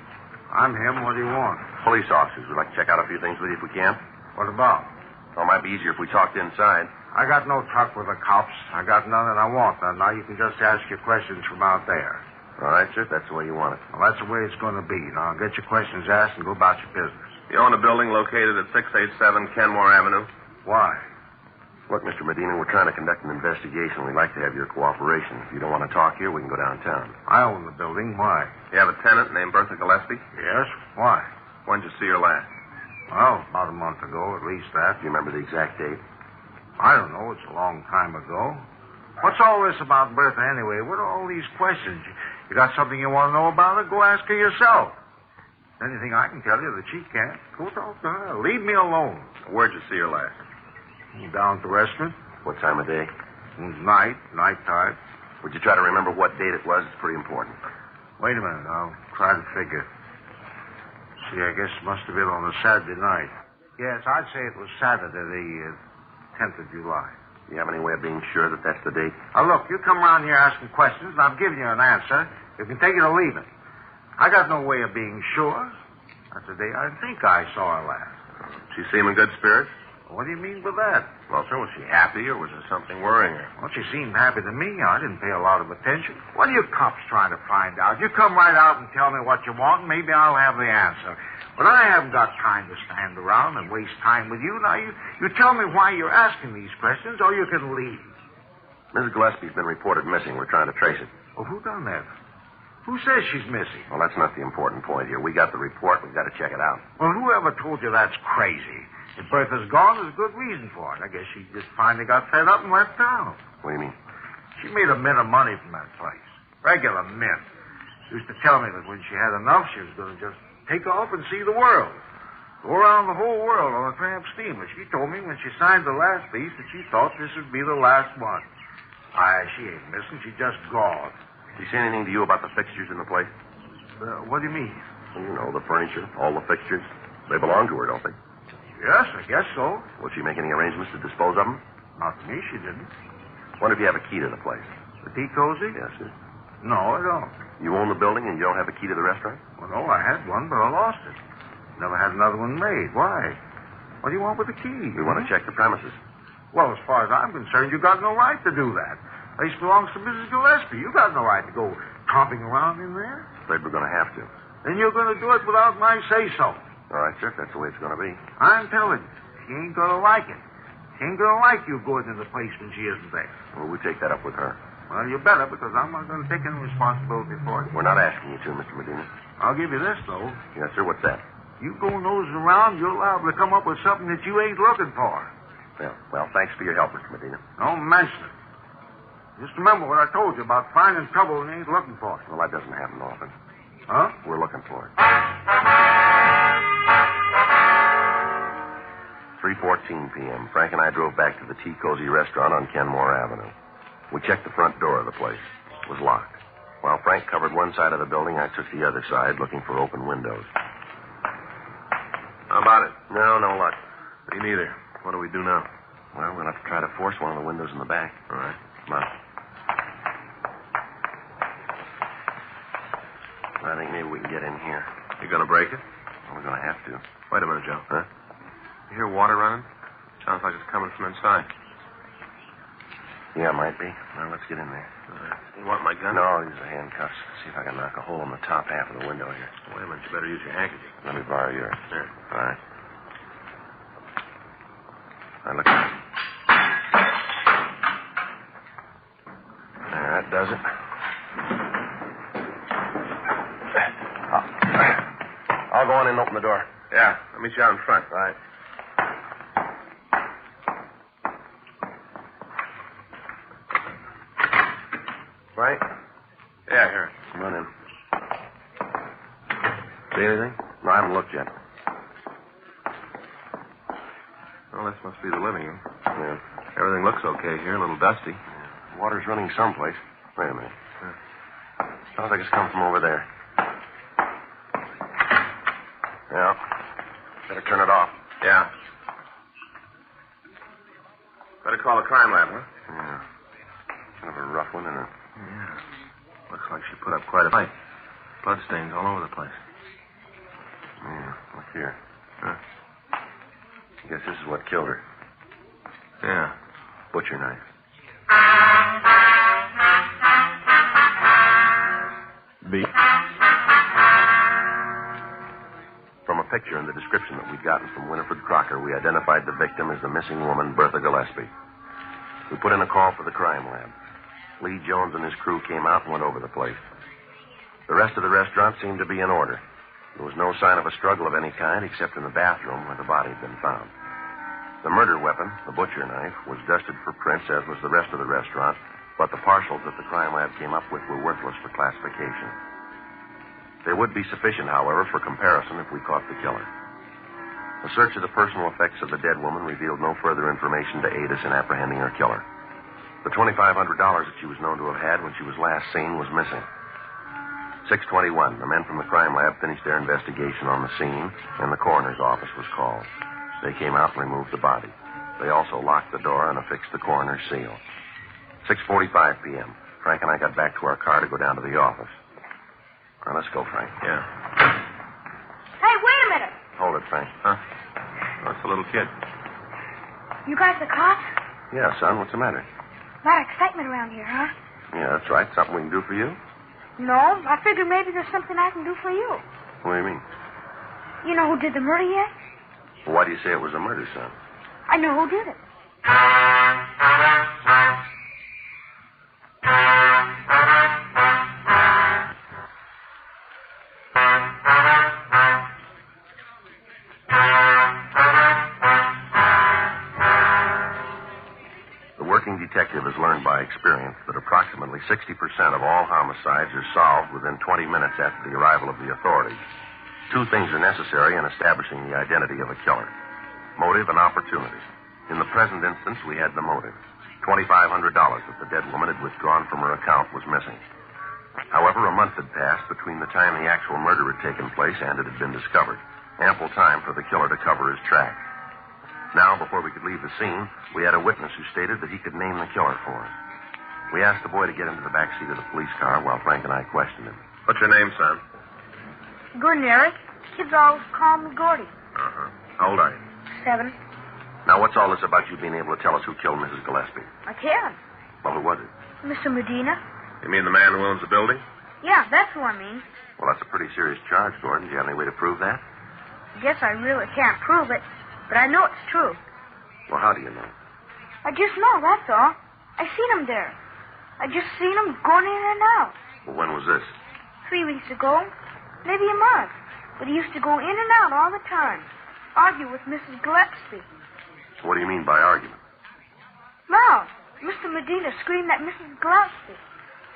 I'm him. What do you want? Police officers. We'd like to check out a few things with you if we can. What about? Well, it might be easier if we talked inside. I got no truck with the cops. I got none and I want none. Now you can just ask your questions from out there. All right, sir. That's the way you want it. Well, that's the way it's going to be. Now get your questions asked and go about your business. You own a building located at 687 Kenmore Avenue? Why? Look, Mr. Medina, we're trying to conduct an investigation. We'd like to have your cooperation. If you don't want to talk here, we can go downtown. I own the building. Why? You have a tenant named Bertha Gillespie? Yes. Why? When did you see her last? Well, about a month ago, at least that. Do you remember the exact date? I don't know. It's a long time ago. What's all this about Bertha anyway? What are all these questions? You got something you want to know about her? Go ask her yourself. Anything I can tell you that she can't, go talk to her. Leave me alone. Where'd you see her last? Down at the restaurant. What time of day? Nighttime. Would you try to remember what date it was? It's pretty important. Wait a minute. I'll try to figure. See, I guess it must have been on a Saturday night. Yes, I'd say it was Saturday, the 10th of July. Do you have any way of being sure that that's the date? Now, look, you come around here asking questions, and I'm giving you an answer. You can take it or leave it. I got no way of being sure. That's the day I think I saw her last. She seem in good spirits? What do you mean by that? Well, sir, was she happy or was there something worrying her? Well, she seemed happy to me. I didn't pay a lot of attention. What are you cops trying to find out? You come right out and tell me what you want, and maybe I'll have the answer. But I haven't got time to stand around and waste time with you. Now, you tell me why you're asking these questions, or you can leave. Mrs. Gillespie's been reported missing. We're trying to trace it. Well, who done that? Who says she's missing? Well, that's not the important point here. We got the report. We've got to check it out. Well, whoever told you that's crazy? If Bertha's gone, there's a good reason for it. I guess she just finally got fed up and left town. What do you mean? She made a mint of money from that place. Regular mint. She used to tell me that when she had enough, she was going to just take off and see the world. Go around the whole world on a tramp steamer. She told me when she signed the last piece that she thought this would be the last one. She ain't missing. She just gone. Did she say anything to you about the fixtures in the place? What do you mean? Well, you know, the furniture, all the fixtures. They belong to her, don't they? Yes, I guess so. Will she make any arrangements to dispose of them? Not to me, she didn't. Wonder if you have a key to the place. The tea cozy? Yes, sir. No, I don't. You own the building and you don't have a key to the restaurant? Well, no, I had one, but I lost it. Never had another one made. Why? What do you want with the key? We want to check the premises. Well, as far as I'm concerned, you got no right to do that. The place belongs to Mrs. Gillespie. You got no right to go tromping around in there. Afraid we're going to have to. Then you're going to do it without my say-so. All right, sir, if that's the way it's going to be. I'm telling you, she ain't going to like it. She ain't going to like you going to the place when she isn't there. Well, we'll take that up with her. Well, you better, because I'm not going to take any responsibility for it. We're not asking you to, Mr. Medina. I'll give you this, though. Yes, sir, what's that? You go nosing around, you're liable to come up with something that you ain't looking for. Well, thanks for your help, Mr. Medina. Don't mention it. Just remember what I told you about finding trouble when you ain't looking for it. Well, that doesn't happen often. Huh? We're looking for it. 3:14 p.m. Frank and I drove back to the Tea Cozy restaurant on Kenmore Avenue. We checked the front door of the place. It was locked. While Frank covered one side of the building, I took the other side, looking for open windows. How about it? No luck. Me neither. What do we do now? Well, we'll have to try to force one of the windows in the back. All right. Come on. I think maybe we can get in here. You gonna break it? Well, we're gonna have to. Wait a minute, Joe. Huh? You hear water running? Sounds like it's coming from inside. Yeah, might be. Well, let's get in there. You want my gun? No, I'll use the handcuffs. See if I can knock a hole in the top half of the window here. Wait a minute. You better use your handkerchief. Let me borrow yours. There. All right. Now, look. There, that does it. I'll go in and open the door. Yeah, I'll meet you out in front. Right. Right? Yeah, here. Come on in. See anything? No, I haven't looked yet. Well, this must be the living room. Yeah. Everything looks okay here. A little dusty. Yeah. Water's running someplace. Wait a minute. Sounds like it's coming from over there. Yeah. Better turn it off. Yeah. Better call the crime lab, huh? Yeah. Kind of a rough one, isn't it? Yeah. Looks like she put up quite a fight. Bloodstains all over the place. Yeah. Look here. Huh? I guess this is what killed her. Yeah. Butcher knife. B. From a picture and the description that we'd gotten from Winifred Crocker, we identified the victim as the missing woman, Bertha Gillespie. We put in a call for the crime lab. Lee Jones and his crew came out and went over the place. The rest of the restaurant seemed to be in order. There was no sign of a struggle of any kind except in the bathroom where the body had been found. The murder weapon, the butcher knife, was dusted for prints, as was the rest of the restaurant, but the partials that the crime lab came up with were worthless for classification. They would be sufficient, however, for comparison if we caught the killer. A search of the personal effects of the dead woman revealed no further information to aid us in apprehending her killer. The $2,500 that she was known to have had when she was last seen was missing. 6:21, the men from the crime lab finished their investigation on the scene, and the coroner's office was called. They came out and removed the body. They also locked the door and affixed the coroner's seal. 6:45 p.m. Frank and I got back to our car to go down to the office. Now, let's go, Frank. Yeah. Hey, wait a minute. Hold it, Frank. Huh? Oh, it's a little kid. You guys the cops? Yeah, son, what's the matter? A lot of excitement around here, huh? Yeah, that's right. Something we can do for you? No, I figured maybe there's something I can do for you. What do you mean? You know who did the murder yet? Well, why do you say it was a murder, son? I know who did it. The working detective has learned by experience that approximately 60% of all homicides are solved within 20 minutes after the arrival of the authorities. Two things are necessary in establishing the identity of a killer: motive and opportunity. In the present instance, we had the motive. $2,500 that the dead woman had withdrawn from her account was missing. However, a month had passed between the time the actual murder had taken place and it had been discovered. Ample time for the killer to cover his tracks. Now, before we could leave the scene, we had a witness who stated that he could name the killer for us. We asked the boy to get into the back seat of the police car while Frank and I questioned him. What's your name, son? Gordon, Eric. Kids always call me Gordy. Uh-huh. How old are you? 7. Now, what's all this about you being able to tell us who killed Mrs. Gillespie? I can. Well, who was it? Mr. Medina. You mean the man who owns the building? Yeah, that's who I mean. Well, that's a pretty serious charge, Gordon. Do you have any way to prove that? Guess I really can't prove it, but I know it's true. Well, how do you know? I just know, that's all. I seen him there. I just seen him going in and out. Well, when was this? 3 weeks ago. Maybe a month. But he used to go in and out all the time. Argue with Mrs. Gillespie. What do you mean by argument? No. Mr. Medina screamed at Mrs. Gillespie.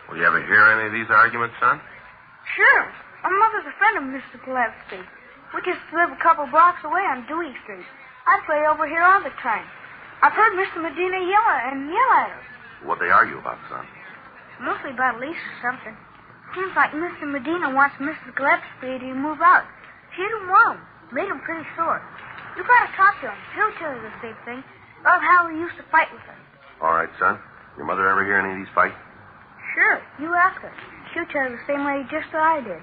Will you ever hear any of these arguments, son? Sure. My mother's a friend of Mr. Gillespie. We just live a couple blocks away on Dewey Street. I play over here all the time. I've heard Mr. Medina yell at her. What'd they argue about, son? Mostly about a lease or something. Seems like Mr. Medina wants Mrs. Gillespie to move out. She didn't want him. Made him pretty sore. You gotta talk to him. He'll tell you the same thing. About how he used to fight with her. All right, son. Your mother ever hear any of these fights? Sure. You ask her. She'll tell you the same way just as I did.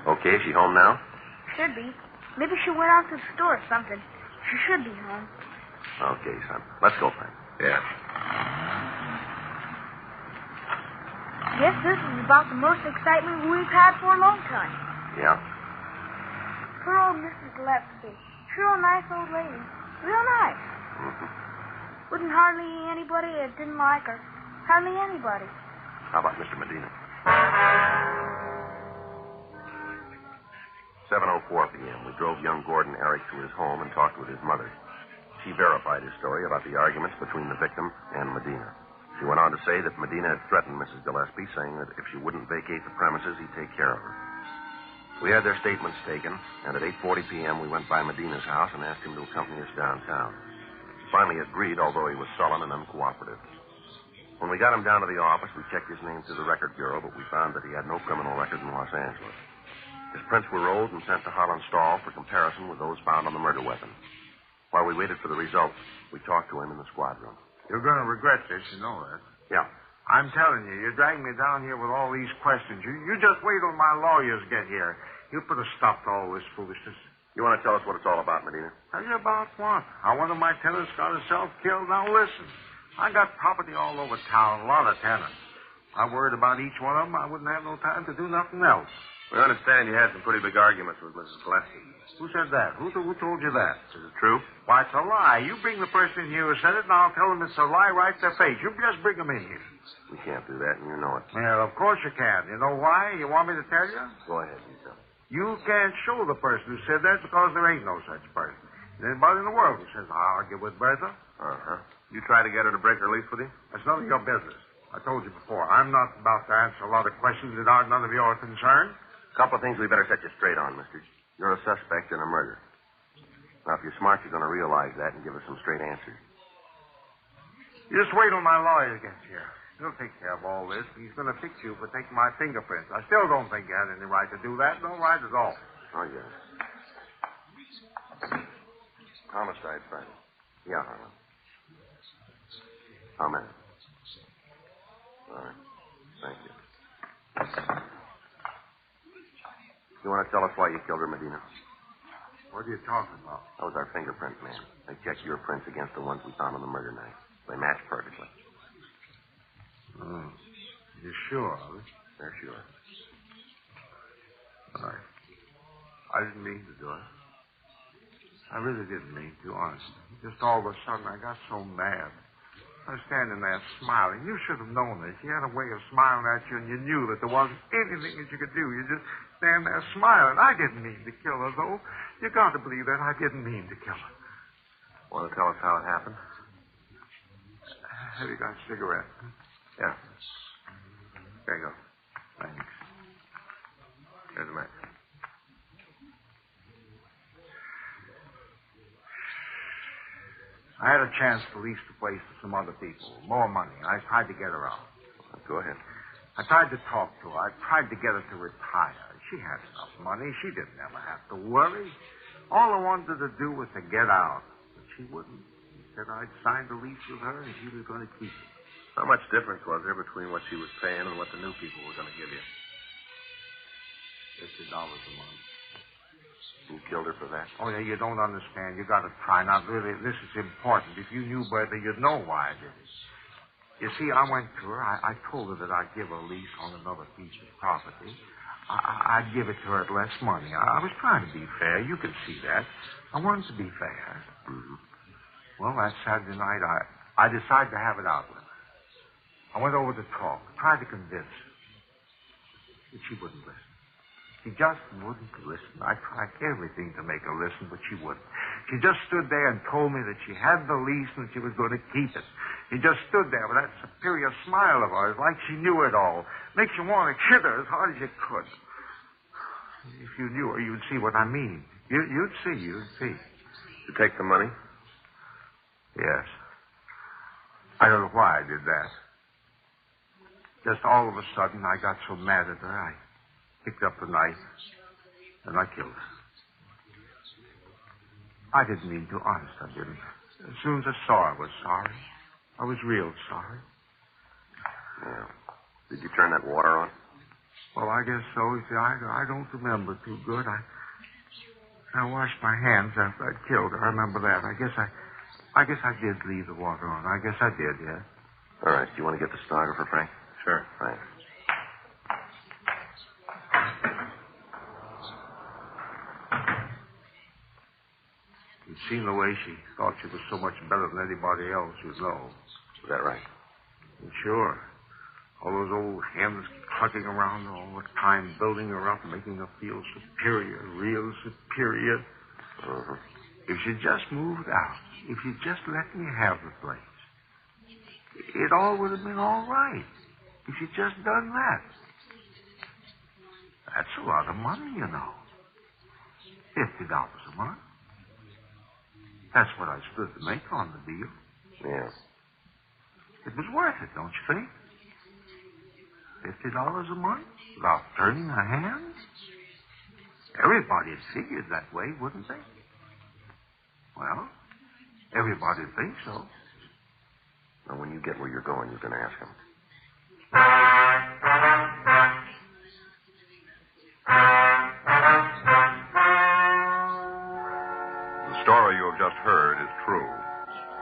Okay, is she home now? Should be. Maybe she went out to the store or something. She should be home. Okay, son. Let's go, Frank. Yeah. Guess this is about the most excitement we've had for a long time. Yeah? Poor old Mrs. Gillespie. Sure a nice old lady. Real nice. Mm-hmm. Wouldn't hardly anybody that didn't like her. Hardly anybody. How about Mr. Medina? 7:04 p.m. We drove young Gordon Eric to his home and talked with his mother. She verified his story about the arguments between the victim and Medina. She went on to say that Medina had threatened Mrs. Gillespie, saying that if she wouldn't vacate the premises, he'd take care of her. We had their statements taken, and at 8:40 p.m. we went by Medina's house and asked him to accompany us downtown. He finally agreed, although he was sullen and uncooperative. When we got him down to the office, we checked his name through the record bureau, but we found that he had no criminal record in Los Angeles. His prints were rolled and sent to Holland Stahl for comparison with those found on the murder weapon. While we waited for the results, we talked to him in the squad room. You're going to regret this, you know that. Yeah. I'm telling you, you're dragging me down here with all these questions. You just wait till my lawyers get here. He'll put a stop to all this foolishness. You want to tell us what it's all about, Medina? Tell you about what? How one of my tenants got herself killed? Now listen, I got property all over town, a lot of tenants. I worried about each one of them. I wouldn't have no time to do nothing else. We understand you had some pretty big arguments with Mrs. Gillespie. Who said that? Who told you that? Is it true? Why, it's a lie. You bring the person in here who said it, and I'll tell them it's a lie right to their face. You just bring them in here. We can't do that, and you know it. Yeah, of course you can. You know why? You want me to tell you? Go ahead, you tell me. You can't show the person who said that because there ain't no such person. There's anybody in the world who says, I'll argue with Bertha. Uh-huh. You try to get her to break her lease with you? That's none of your business. I told you before, I'm not about to answer a lot of questions that aren't none of your concern. A couple of things we better set you straight on, mister. You're a suspect in a murder. Now, if you're smart, you're going to realize that and give us some straight answers. You just wait till my lawyer gets here. He'll take care of all this. He's going to fix you for taking my fingerprints. I still don't think you had any right to do that. No right at all. Oh, yes. Homicide Friday. Yeah, Harlan. How many? All right. Thank you. You want to tell us why you killed her, Medina? What are you talking about? That was our fingerprint man. They checked your prints against the ones we found on the murder night. They match perfectly. Oh. You sure of it? They're sure. All right. I didn't mean to do it. I really didn't mean to, honestly. Just all of a sudden, I got so mad. I was standing there smiling. You should have known this. She had a way of smiling at you, and you knew that there wasn't anything that you could do. You just stand there smiling. I didn't mean to kill her, though. You got to believe that I didn't mean to kill her. Want to tell us how it happened? Have you got a cigarette? Yeah. There you go. Thanks. Here's a match. I had a chance to lease the place to some other people. More money. I tried to get her out. Go ahead. I tried to talk to her. I tried to get her to retire. She had enough money. She didn't ever have to worry. All I wanted to do was to get out. But she wouldn't. She said I'd signed a lease with her and she was going to keep it. How much difference was there between what she was paying and what the new people were going to give you? $50 a month. You killed her for that? Oh, yeah, you don't understand. You got to try. Now, really, this is important. If you knew better, you'd know why I did it. You see, I went to her. I told her that I'd give her a lease on another piece of property. I'd give it to her at less money. I was trying to be fair. You can see that. I wanted to be fair. Mm-hmm. Well, that Saturday night, I decided to have it out with her. I went over to talk, tried to convince her. But she wouldn't listen. She just wouldn't listen. I tried everything to make her listen, but she wouldn't. She just stood there and told me that she had the lease and she was going to keep it. She just stood there with that superior smile of hers, like she knew it all. Makes you want to hit her as hard as you could. If you knew her, you'd see what I mean. You'd see. Did you take the money? Yes. I don't know why I did that. Just all of a sudden, I got so mad at her, I picked up the knife, and I killed her. I didn't mean to, honest, I didn't. As soon as I saw her, I was sorry. I was real sorry. Yeah. Did you turn that water on? Well, I guess so. You see, I don't remember too good. I washed my hands after I killed her. I remember that. I guess I did leave the water on. I guess I did, yeah. All right. Do you want to get the stenographer, Frank? Sure. Thanks. You'd seen the way she thought she was so much better than anybody else, you know. Is that right? And sure. All those old hens clucking around her all the time, building her up, making her feel superior, real superior. Uh-huh. If she just moved out, if she just let me have the place, it all would have been all right. If she'd just done that. That's a lot of money, you know. $50 a month. That's what I stood to make on the deal. Yeah. It was worth it, don't you think? $50 a month without turning her hands? Everybody'd figured that way, wouldn't they? Well, everybody'd think so. Now, when you get where you're going, you can ask him. The story you have just heard is true.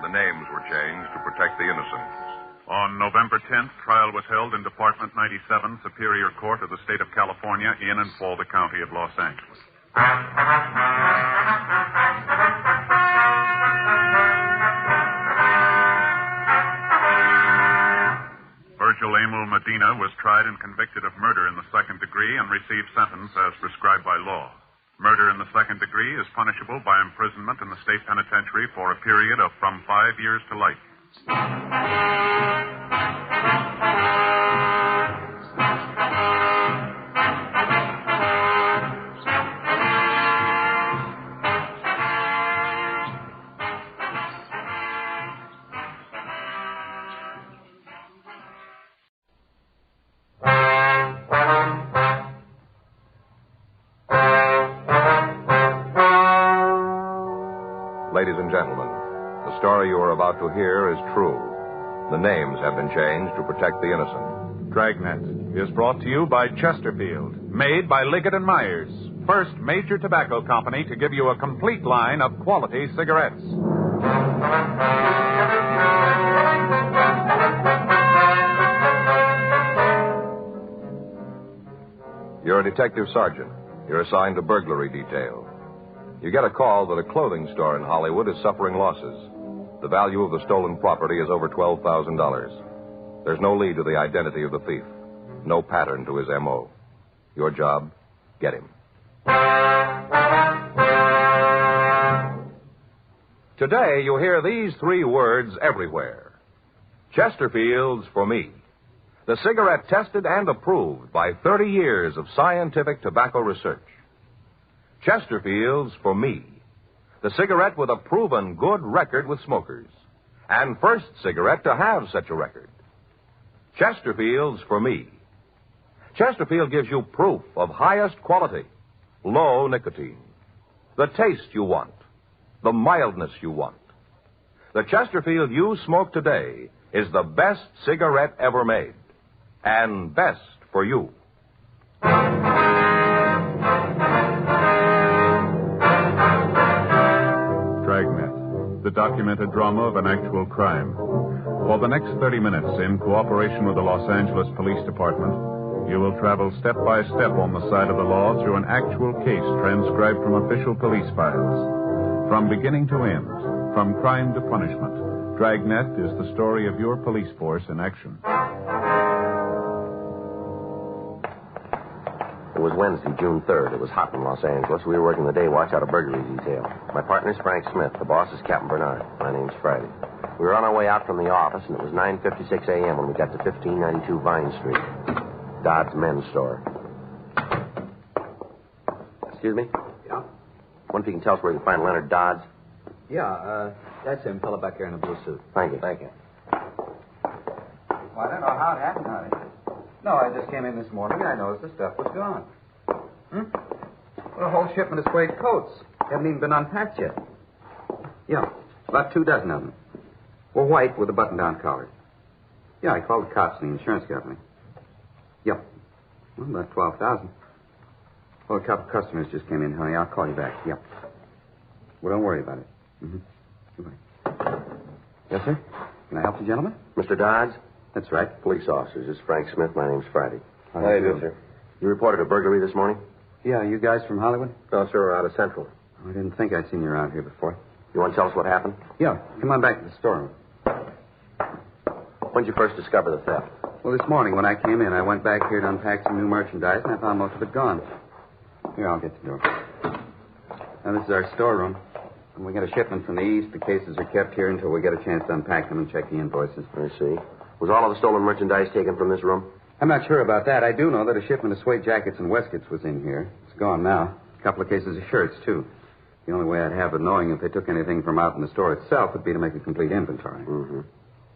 The names were changed to protect the innocent. On November 10th, trial was held in Department 97, Superior Court of the State of California, in and for the County of Los Angeles. Virgil Emil Medina was tried and convicted of murder in the second degree and received sentence as prescribed by law. Murder in the second degree is punishable by imprisonment in the state penitentiary for a period of from 5 years to life. Ladies and gentlemen, the story you are about to hear is true. The names have been changed to protect the innocent. Dragnet is brought to you by Chesterfield, made by Liggett & Myers. first major tobacco company to give you a complete line of quality cigarettes. You're a detective sergeant. You're assigned to burglary detail. You get a call that a clothing store in Hollywood is suffering losses. The value of the stolen property is over $12,000. There's no lead to the identity of the thief. No pattern to his M.O. Your job, get him. Today, you'll hear these three words everywhere. Chesterfield's for me. The cigarette tested and approved by 30 years of scientific tobacco research. Chesterfield's for me. The cigarette with a proven good record with smokers. And first cigarette to have such a record. Chesterfield's for me. Chesterfield gives you proof of highest quality, low nicotine. The taste you want, the mildness you want. The Chesterfield you smoke today is the best cigarette ever made. And best for you. Dragnet, the documented drama of an actual crime. For the next 30 minutes, in cooperation with the Los Angeles Police Department, you will travel step by step on the side of the law through an actual case transcribed from official police files. From beginning to end, from crime to punishment, Dragnet is the story of your police force in action. It was Wednesday, June 3rd. It was hot in Los Angeles. We were working the day watch out of burglary detail. My partner's Frank Smith. The boss is Captain Bernard. My name's Friday. We were on our way out from the office, and it was 9:56 a.m. when we got to 1592 Vine Street. Dodd's Men's Store. Excuse me? Yeah? Wonder if you can tell us where we can find Leonard Dodds? Yeah, that's him, fellow back there in the blue suit. Thank you. Thank you. Well, I don't know how it happened, honey. No, I just came in this morning and I noticed the stuff was gone. Well, a whole shipment of suede coats. Haven't even been unpacked yet. Yeah, about 24 of them. Were white with a button-down collar. Yeah, I called the cops and the insurance company. Yep. Well, about 12,000. Well, a couple customers just came in, honey. I'll call you back. Yep. Well, don't worry about it. Goodbye. Yes, sir? Can I help you, gentlemen? Mr. Dodds? That's right. Police officers. This is Frank Smith. My name's Friday. How do you do, sir? You reported a burglary this morning? Yeah, you guys from Hollywood? No, sir. We're out of Central. I didn't think I'd seen you around here before. You want to tell us what happened? Yeah. Come on back to the storeroom. When did you first discover the theft? Well, this morning when I came in, I went back here to unpack some new merchandise, and I found most of it gone. Here, I'll get the door. Now, this is our storeroom. When we get a shipment from the east, the cases are kept here until we get a chance to unpack them and check the invoices. I see. Was all of the stolen merchandise taken from this room? I'm not sure about that. I do know that a shipment of suede jackets and waistcoats was in here. It's gone now. A couple of cases of shirts, too. The only way I'd have of knowing if they took anything from out in the store itself would be to make a complete inventory. Mm-hmm.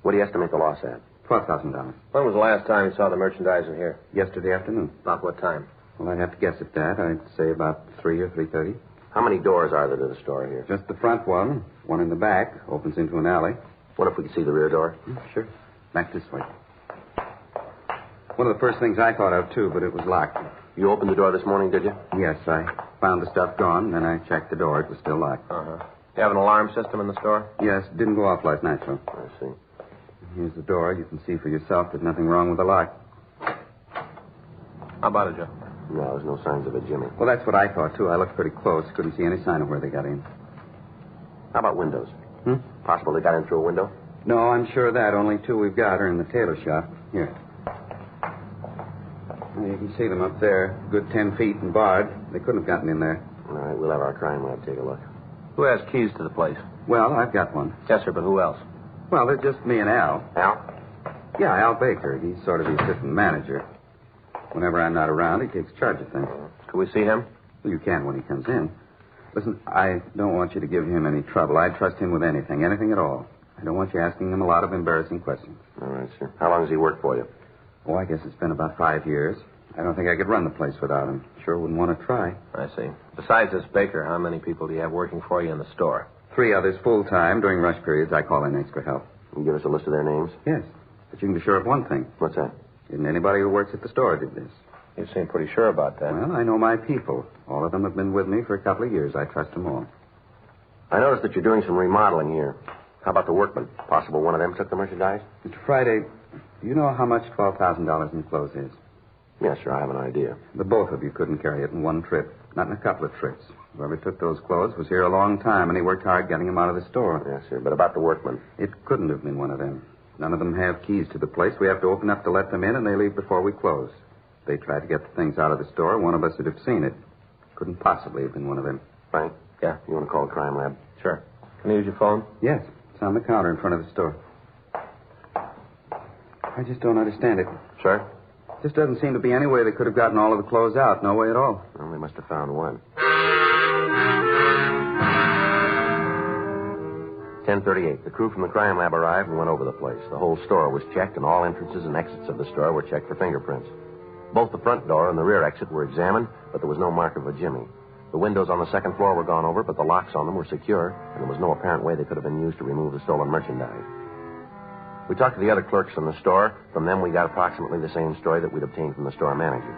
What do you estimate the loss at? $12,000. When was the last time you saw the merchandise in here? Yesterday afternoon. About what time? Well, I'd have to guess at that. I'd say about 3 or 3:30. How many doors are there to the store here? Just the front one. One in the back. Opens into an alley. What if we could see the rear door? Sure. Back this way. One of the first things I thought of, too, but it was locked. You opened the door this morning, did you? Yes, I found the stuff gone, then I checked the door. It was still locked. Uh-huh. You have an alarm system in the store? Yes, it didn't go off last night, so. I see. Here's the door. You can see for yourself there's nothing wrong with the lock. How about it, Joe? No, there's no signs of it, Jimmy. Well, that's what I thought, too. I looked pretty close. Couldn't see any sign of where they got in. How about windows? Possible they got in through a window? No, I'm sure of that. Only 2 we've got are in the tailor shop. Here. Well, you can see them up there. Good 10 feet and barred. They couldn't have gotten in there. All right, we'll have our crime lab take a look. Who has keys to the place? Well, I've got one. Yes, sir, but who else? Well, they're just me and Al. Al? Yeah, Al Baker. He's sort of the assistant manager. Whenever I'm not around, he takes charge of things. Can we see him? Well, you can when he comes in. Listen, I don't want you to give him any trouble. I trust him with anything at all. I don't want you asking him a lot of embarrassing questions. All right, sir. How long has he worked for you? Oh, I guess it's been about 5 years. I don't think I could run the place without him. Sure wouldn't want to try. I see. Besides this Baker, how many people do you have working for you in the store? 3 others full-time. During rush periods, I call in extra help. Can you give us a list of their names? Yes. But you can be sure of one thing. What's that? Isn't anybody who works at the store did this. You seem pretty sure about that. Well, I know my people. All of them have been with me for a couple of years. I trust them all. I noticed that you're doing some remodeling here. How about the workmen? Possible one of them took the merchandise? Mr. Friday, do you know how much $12,000 in clothes is? Yes, sir, I have an idea. The both of you couldn't carry it in one trip. Not in a couple of trips. Whoever took those clothes was here a long time, and he worked hard getting them out of the store. Yes, sir, but about the workmen? It couldn't have been one of them. None of them have keys to the place. We have to open up to let them in, and they leave before we close. If they tried to get the things out of the store, one of us would have seen it. Couldn't possibly have been one of them. Frank? Yeah? You want to call the crime lab? Sure. Can I use your phone? Yes. It's on the counter in front of the store. I just don't understand it. Sir? Just doesn't seem to be any way they could have gotten all of the clothes out. No way at all. Well, they must have found one. 10:38. The crew from the crime lab arrived and went over the place. The whole store was checked, and all entrances and exits of the store were checked for fingerprints. Both the front door and the rear exit were examined, but there was no mark of a jimmy. The windows on the second floor were gone over, but the locks on them were secure, and there was no apparent way they could have been used to remove the stolen merchandise. We talked to the other clerks from the store. From them, we got approximately the same story that we'd obtained from the store manager.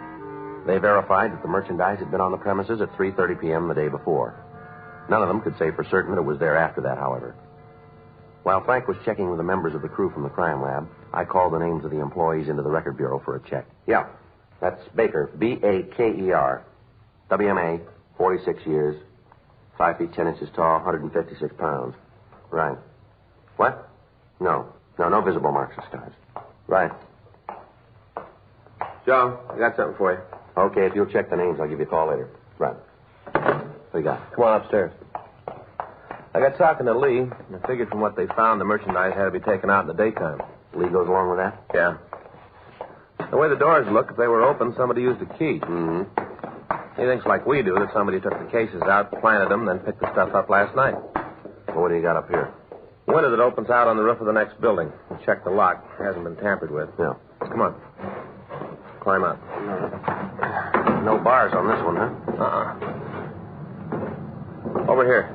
They verified that the merchandise had been on the premises at 3:30 p.m. the day before. None of them could say for certain that it was there after that, however. While Frank was checking with the members of the crew from the crime lab, I called the names of the employees into the record bureau for a check. Yeah, that's Baker, B-A-K-E-R, WMA, 46 years, 5 feet 10 inches tall, 156 pounds. Right. What? No, no visible marks or scars. Right. Joe, I got something for you. Okay, if you'll check the names, I'll give you a call later. Right. What do you got? Come on upstairs. I got talking to Lee, and I figured from what they found, the merchandise had to be taken out in the daytime. Lee goes along with that? Yeah. The way the doors look, if they were open, somebody used a key. Mm-hmm. He thinks like we do, that somebody took the cases out, planted them, then picked the stuff up last night. Well, what do you got up here? Window that opens out on the roof of the next building. We checked the lock. It hasn't been tampered with. Yeah. Come on. Climb up. No bars on this one, huh? Over here.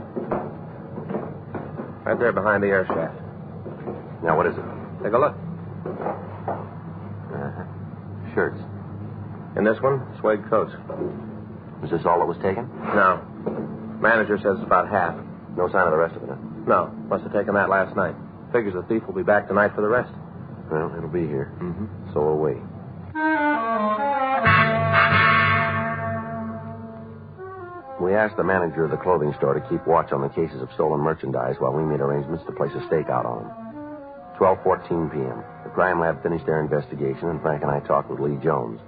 Right there behind the air shaft. Now, what is it? Take a look. Shirts. In this one, suede coats. Is this all that was taken? No. Manager says it's about half. No sign of the rest of it, huh? No. Must have taken that last night. Figures the thief will be back tonight for the rest. Well, it'll be here. Mm-hmm. So will we. We asked the manager of the clothing store to keep watch on the cases of stolen merchandise while we made arrangements to place a stakeout on them. 12:14 p.m. The crime lab finished their investigation, and Frank and I talked with Lee Jones.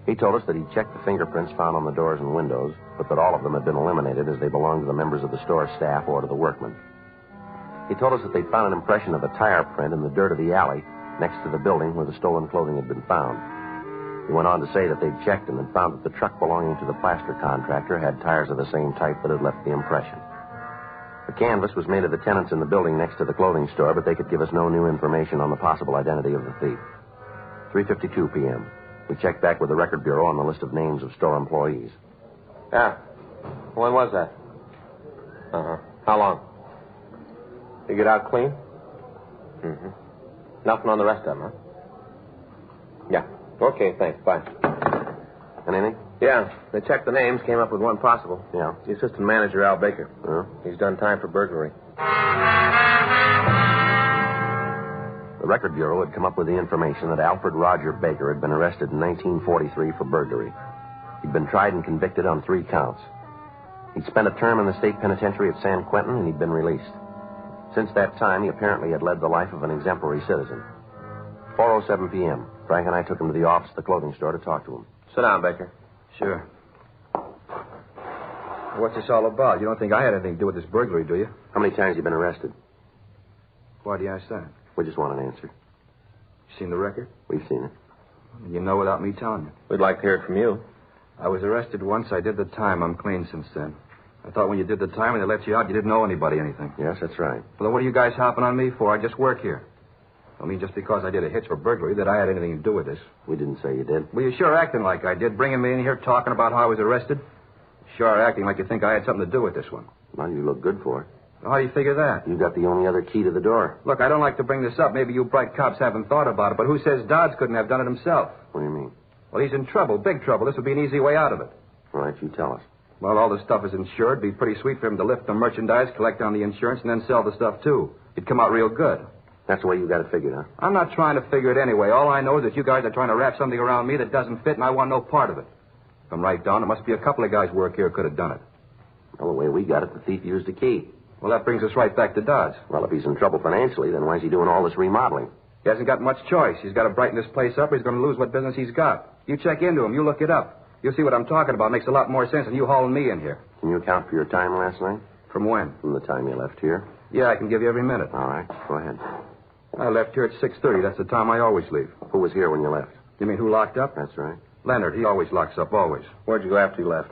He told us that he'd checked the fingerprints found on the doors and windows, but that all of them had been eliminated as they belonged to the members of the store staff or to the workmen. He told us that they'd found an impression of a tire print in the dirt of the alley next to the building where the stolen clothing had been found. He went on to say that they'd checked and had found that the truck belonging to the plaster contractor had tires of the same type that had left the impression. The canvas was made of the tenants in the building next to the clothing store, but they could give us no new information on the possible identity of the thief. 3:52 p.m. We checked back with the record bureau on the list of names of store employees. Yeah. When was that? Uh-huh. How long? You get out clean? Mm-hmm. Nothing on the rest of them, huh? Yeah. Okay, thanks. Bye. Anything? Yeah. They checked the names, came up with one possible. Yeah. The assistant manager, Al Baker. He's done time for burglary. The record bureau had come up with the information that Alfred Roger Baker had been arrested in 1943 for burglary. He'd been tried and convicted on 3 counts. He'd spent a term in the state penitentiary at San Quentin, and he'd been released. Since that time, he apparently had led the life of an exemplary citizen. 4:07 p.m. Frank and I took him to the office of the clothing store to talk to him. Sit down, Baker. Sure. What's this all about? You don't think I had anything to do with this burglary, do you? How many times have you been arrested? Why do you ask that? We just want an answer. You seen the record? We've seen it. You know without me telling you. We'd like to hear it from you. I was arrested once. I did the time. I'm clean since then. I thought when you did the time and they let you out, you didn't owe anybody anything. Yes, that's right. Well, then what are you guys hopping on me for? I just work here. I mean, just because I did a hitch for burglary that I had anything to do with this. We didn't say you did. Well, you're sure acting like I did, bringing me in here talking about how I was arrested. Sure acting like you think I had something to do with this one. Well, you look good for it. Well, how do you figure that? You got the only other key to the door. Look, I don't like to bring this up. Maybe you bright cops haven't thought about it, but who says Dodds couldn't have done it himself? What do you mean? Well, he's in trouble, big trouble. This would be an easy way out of it. Why don't you tell us? Well, all the stuff is insured. It'd be pretty sweet for him to lift the merchandise, collect on the insurance, and then sell the stuff, too. It'd come out real good. That's the way you got it figured, huh? I'm not trying to figure it anyway. All I know is that you guys are trying to wrap something around me that doesn't fit, and I want no part of it. If I'm right, Don, it must be a couple of guys' work here could have done it. Well, the way we got it, the thief used a key. Well, that brings us right back to Dodds. Well, if he's in trouble financially, then why is he doing all this remodeling? He hasn't got much choice. He's got to brighten this place up or he's going to lose what business he's got. You check into him. You look it up. You'll see what I'm talking about. It makes a lot more sense than you hauling me in here. Can you account for your time last night? From when? From the time you left here. Yeah, I can give you every minute. All right, go ahead. I left here at 6:30. That's the time I always leave. Who was here when you left? You mean who locked up? That's right. Leonard. He always locks up, always. Where'd you go after you left?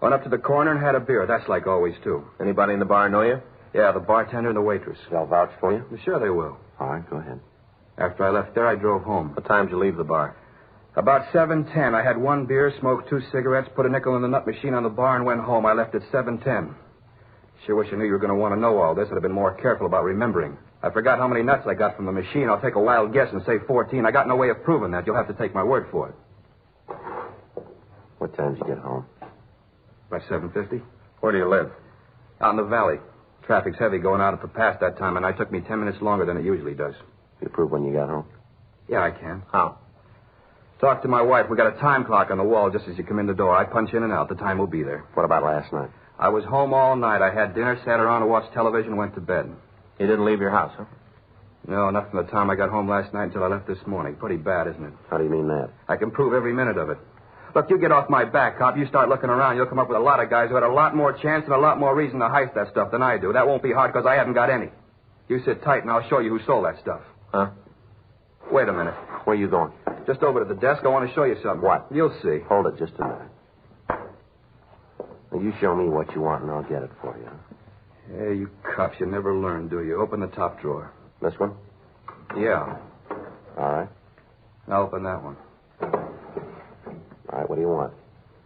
Went up to the corner and had a beer. That's like always, too. Anybody in the bar know you? Yeah, the bartender and the waitress. They'll vouch for you? Sure they will. All right, go ahead. After I left there, I drove home. What time did you leave the bar? About 7:10. I had one beer, smoked 2 cigarettes, put a nickel in the nut machine on the bar, and went home. I left at 7:10. Sure wish I knew you were going to want to know all this. I'd have been more careful about remembering. I forgot how many nuts I got from the machine. I'll take a wild guess and say 14. I got no way of proving that. You'll have to take my word for it. What time did you get home? By 7:50. Where do you live? Out in the valley. Traffic's heavy going out at the pass that time, and it took me 10 minutes longer than it usually does. You prove when you got home? Yeah, I can. How? Talk to my wife. We got a time clock on the wall just as you come in the door. I punch in and out. The time will be there. What about last night? I was home all night. I had dinner, sat around and watched television, went to bed. You didn't leave your house, huh? No, not from the time I got home last night until I left this morning. Pretty bad, isn't it? How do you mean that? I can prove every minute of it. Look, you get off my back, cop. You start looking around, you'll come up with a lot of guys who had a lot more chance and a lot more reason to heist that stuff than I do. That won't be hard because I haven't got any. You sit tight and I'll show you who sold that stuff. Huh? Wait a minute. Where are you going? Just over to the desk. I want to show you something. What? You'll see. Hold it just a minute. Now, you show me what you want and I'll get it for you. Hey, you cops, you never learn, do you? Open the top drawer. This one? Yeah. All right. Now open that one. All right, what do you want?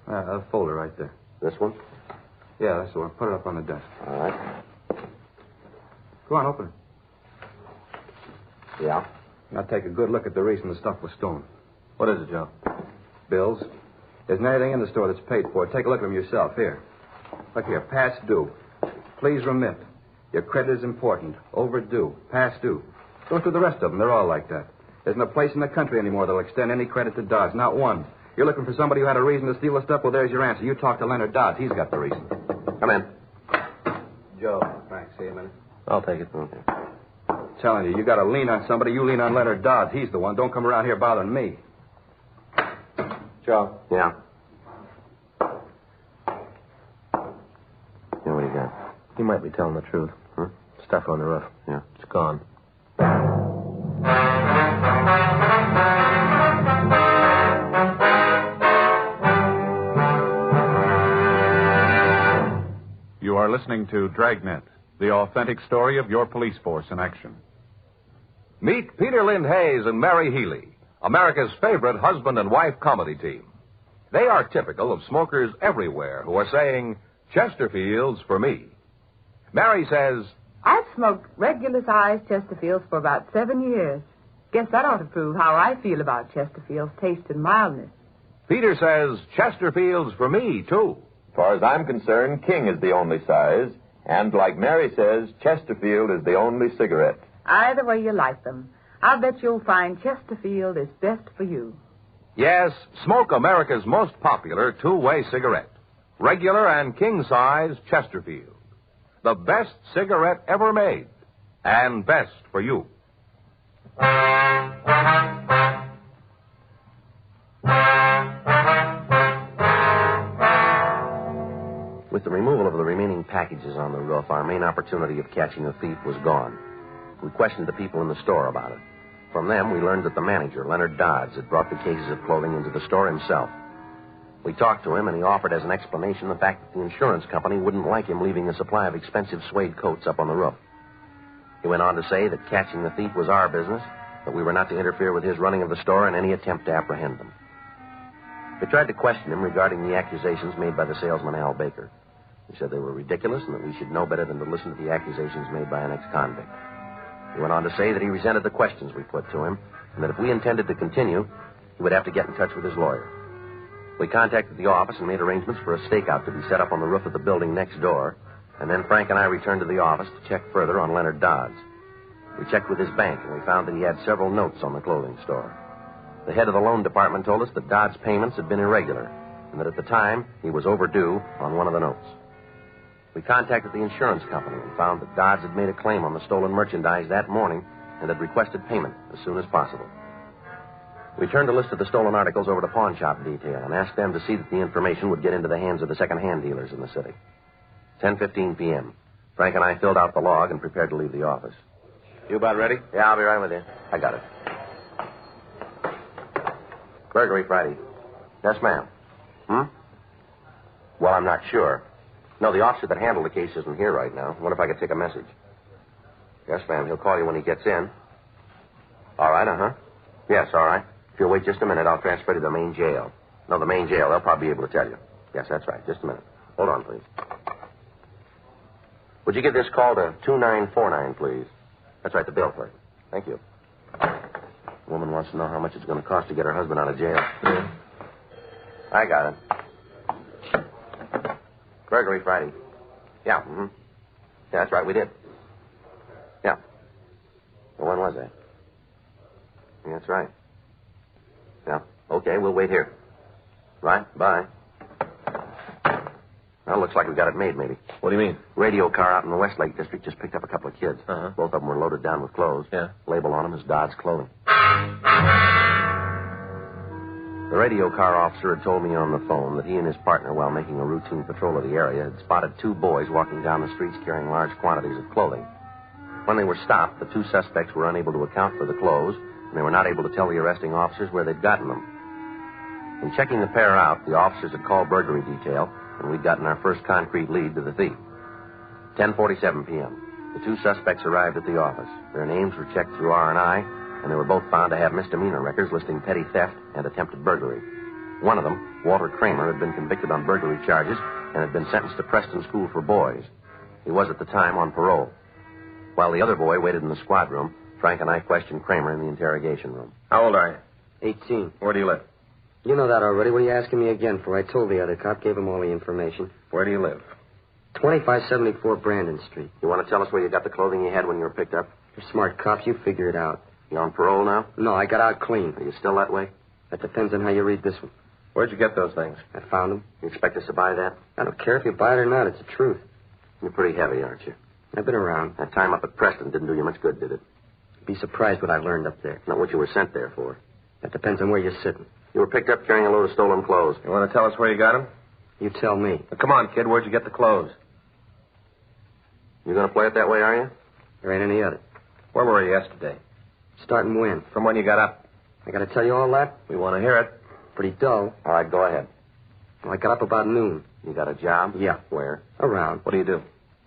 A folder right there. This one? Yeah, that's the one. Put it up on the desk. All right. Go on, open it. Yeah? Now take a good look at the reason the stuff was stolen. What is it, Joe? Bills. There isn't anything in the store that's paid for. Take a look at them yourself. Here. Look here. Past due. Please remit. Your credit is important. Overdue. Past due. Go through the rest of them. They're all like that. There isn't a place in the country anymore that'll extend any credit to Dodds. Not one. You're looking for somebody who had a reason to steal the stuff? Well, there's your answer. You talk to Leonard Dodds. He's got the reason. Come in. Joe. Thanks. See you a minute. I'll take it. Okay. Telling you, you got to lean on somebody. You lean on Leonard Dodds. He's the one. Don't come around here bothering me. Joe. Yeah. Yeah, what do you got? He might be telling the truth. Huh? Stuff on the roof. Yeah. It's gone. You are listening to Dragnet, the authentic story of your police force in action. Meet Peter Lind Hayes and Mary Healy, America's favorite husband and wife comedy team. They are typical of smokers everywhere who are saying, Chesterfields for me. Mary says, I've smoked regular-sized Chesterfields for about 7 years. Guess that ought to prove how I feel about Chesterfield's taste and mildness. Peter says, Chesterfields for me, too. As far as I'm concerned, King is the only size. And like Mary says, Chesterfield is the only cigarette. Either way you like them, I'll bet you'll find Chesterfield is best for you. Yes, smoke America's most popular two-way cigarette. Regular and king-size Chesterfield. The best cigarette ever made. And best for you. With the removal of the remaining packages on the roof, our main opportunity of catching a thief was gone. We questioned the people in the store about it. From them, we learned that the manager, Leonard Dodds, had brought the cases of clothing into the store himself. We talked to him, and he offered as an explanation the fact that the insurance company wouldn't like him leaving a supply of expensive suede coats up on the roof. He went on to say that catching the thief was our business, that we were not to interfere with his running of the store and any attempt to apprehend them. We tried to question him regarding the accusations made by the salesman, Al Baker. He said they were ridiculous and that we should know better than to listen to the accusations made by an ex-convict. He went on to say that he resented the questions we put to him, and that if we intended to continue, he would have to get in touch with his lawyer. We contacted the office and made arrangements for a stakeout to be set up on the roof of the building next door, and then Frank and I returned to the office to check further on Leonard Dodds. We checked with his bank, and we found that he had several notes on the clothing store. The head of the loan department told us that Dodds' payments had been irregular, and that at the time he was overdue on one of the notes. We contacted the insurance company and found that Dodds had made a claim on the stolen merchandise that morning and had requested payment as soon as possible. We turned a list of the stolen articles over to pawn shop detail and asked them to see that the information would get into the hands of the second-hand dealers in the city. 10:15 p.m. Frank and I filled out the log and prepared to leave the office. You about ready? Yeah, I'll be right with you. I got it. Burglary Friday. Yes, ma'am. Well, I'm not sure. No, the officer that handled the case isn't here right now. I wonder if I could take a message. Yes, ma'am. He'll call you when he gets in. All right, Yes, all right. If you'll wait just a minute, I'll transfer you to the main jail. No, the main jail. They'll probably be able to tell you. Yes, that's right. Just a minute. Hold on, please. Would you give this call to 2949, please? That's right, the bill clerk. Thank you. The woman wants to know how much it's going to cost to get her husband out of jail. Yeah. I got it. Burglary Friday. Yeah, Yeah, that's right, we did. Yeah. Well, when was that? Yeah, that's right. Yeah. Okay, we'll wait here. Right, bye. Well, looks like we got it made, maybe. What do you mean? Radio car out in the Westlake district just picked up a couple of kids. Uh-huh. Both of them were loaded down with clothes. Yeah. Label on them is Dodds Clothing. The radio car officer had told me on the phone that he and his partner, while making a routine patrol of the area, had spotted two boys walking down the streets carrying large quantities of clothing. When they were stopped, the two suspects were unable to account for the clothes, and they were not able to tell the arresting officers where they'd gotten them. In checking the pair out, the officers had called burglary detail, and we'd gotten our first concrete lead to the thief. 10:47 p.m. The two suspects arrived at the office. Their names were checked through R&I, and they were both found to have misdemeanor records listing petty theft and attempted burglary. One of them, Walter Kramer, had been convicted on burglary charges and had been sentenced to Preston School for Boys. He was at the time on parole. While the other boy waited in the squad room, Frank and I questioned Kramer in the interrogation room. How old are you? 18. Where do you live? You know that already. What are you asking me again for? I told the other cop, gave him all the information. Where do you live? 2574 Brandon Street. You want to tell us where you got the clothing you had when you were picked up? You're smart cops. You figure it out. You on parole now? No, I got out clean. Are you still that way? That depends on how you read this one. Where'd you get those things? I found them. You expect us to buy that? I don't care if you buy it or not. It's the truth. You're pretty heavy, aren't you? I've been around. That time up at Preston didn't do you much good, did it? Be surprised what I learned up there. Not what you were sent there for. That depends on where you're sitting. You were picked up carrying a load of stolen clothes. You want to tell us where you got them? You tell me. Now, come on, kid. Where'd you get the clothes? You going to play it that way, are you? There ain't any other. Where were you yesterday? Starting when? From when you got up. I got to tell you all that? We want to hear it. Pretty dull. All right, go ahead. Well, I got up about noon. You got a job? Yeah. Where? Around. What do you do?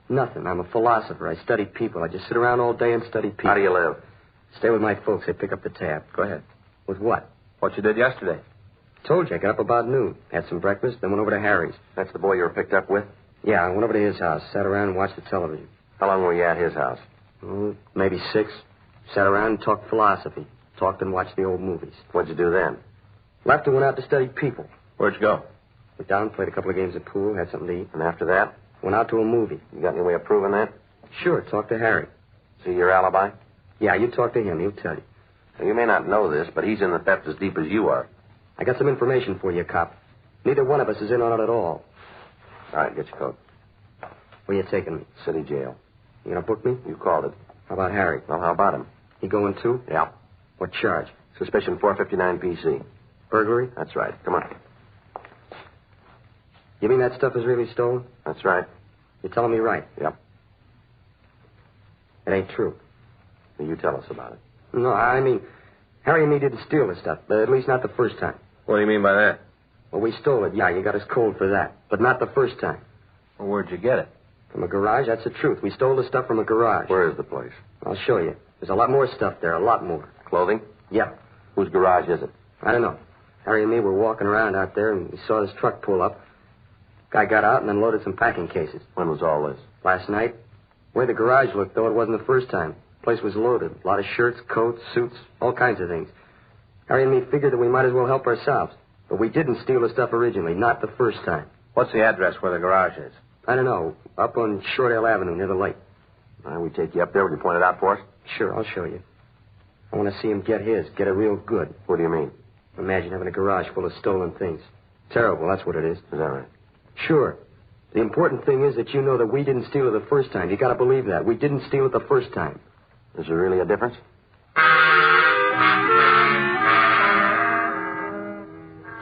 Nothing. I'm a philosopher. I study people. I just sit around all day and study people. How do you live? Stay with my folks. They pick up the tab. Go ahead. With what? What you did yesterday. Told you. I got up about noon. Had some breakfast, then went over to Harry's. That's the boy you were picked up with? Yeah, I went over to his house. Sat around and watched the television. How long were you at his house? Maybe 6. Sat around and talked philosophy. Talked and watched the old movies. What'd you do then? Left and went out to study people. Where'd you go? Went down, played a couple of games of pool, had something to eat. And after that? Went out to a movie. You got any way of proving that? Sure, talked to Harry. See your alibi? Yeah, you talk to him. He'll tell you. Now, you may not know this, but he's in the theft as deep as you are. I got some information for you, cop. Neither one of us is in on it at all. All right, get your coat. Where you taking me? City jail. You gonna book me? You called it. How about Harry? Well, how about him? He going too? Yeah. What charge? Suspicion 459 PC. Burglary? That's right. Come on. You mean that stuff is really stolen? That's right. You're telling me right? Yep. It ain't true. Well, you tell us about it. No, I mean, Harry and me didn't steal the stuff. At least not the first time. What do you mean by that? Well, we stole it. Yeah, you got us cold for that. But not the first time. Well, where'd you get it? From a garage? That's the truth. We stole the stuff from a garage. Where is the place? I'll show you. There's a lot more stuff there. A lot more. Clothing? Yeah. Whose garage is it? I don't know. Harry and me were walking around out there, and we saw this truck pull up. Guy got out and then loaded some packing cases. When was all this? Last night. The way the garage looked, though, it wasn't the first time. The place was loaded. A lot of shirts, coats, suits, all kinds of things. Harry and me figured that we might as well help ourselves. But we didn't steal the stuff originally, not the first time. What's the address where the garage is? I don't know. Up on Shortdale Avenue near the lake. All right, we take you up there. Will you point it out for us? Sure, I'll show you. I want to see him get his. Get it real good. What do you mean? Imagine having a garage full of stolen things. Terrible, that's what it is. Is that right? Sure. The important thing is that you know that we didn't steal it the first time. You got to believe that. We didn't steal it the first time. Is there really a difference?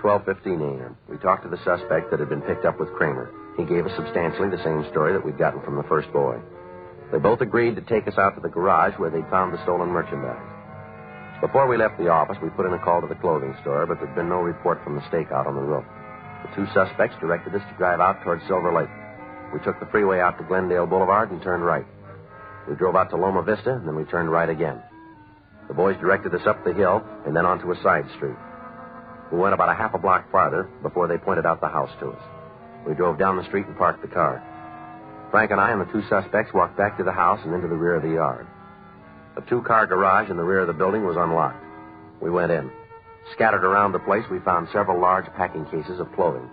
12:15 a.m. We talked to the suspect that had been picked up with Kramer. He gave us substantially the same story that we'd gotten from the first boy. They both agreed to take us out to the garage where they'd found the stolen merchandise. Before we left the office, we put in a call to the clothing store, but there'd been no report from the stakeout on the roof. The two suspects directed us to drive out toward Silver Lake. We took the freeway out to Glendale Boulevard and turned right. We drove out to Loma Vista, and then we turned right again. The boys directed us up the hill and then onto a side street. We went about a half a block farther before they pointed out the house to us. We drove down the street and parked the car. Frank and I and the two suspects walked back to the house and into the rear of the yard. The two-car garage in the rear of the building was unlocked. We went in. Scattered around the place, we found several large packing cases of clothing.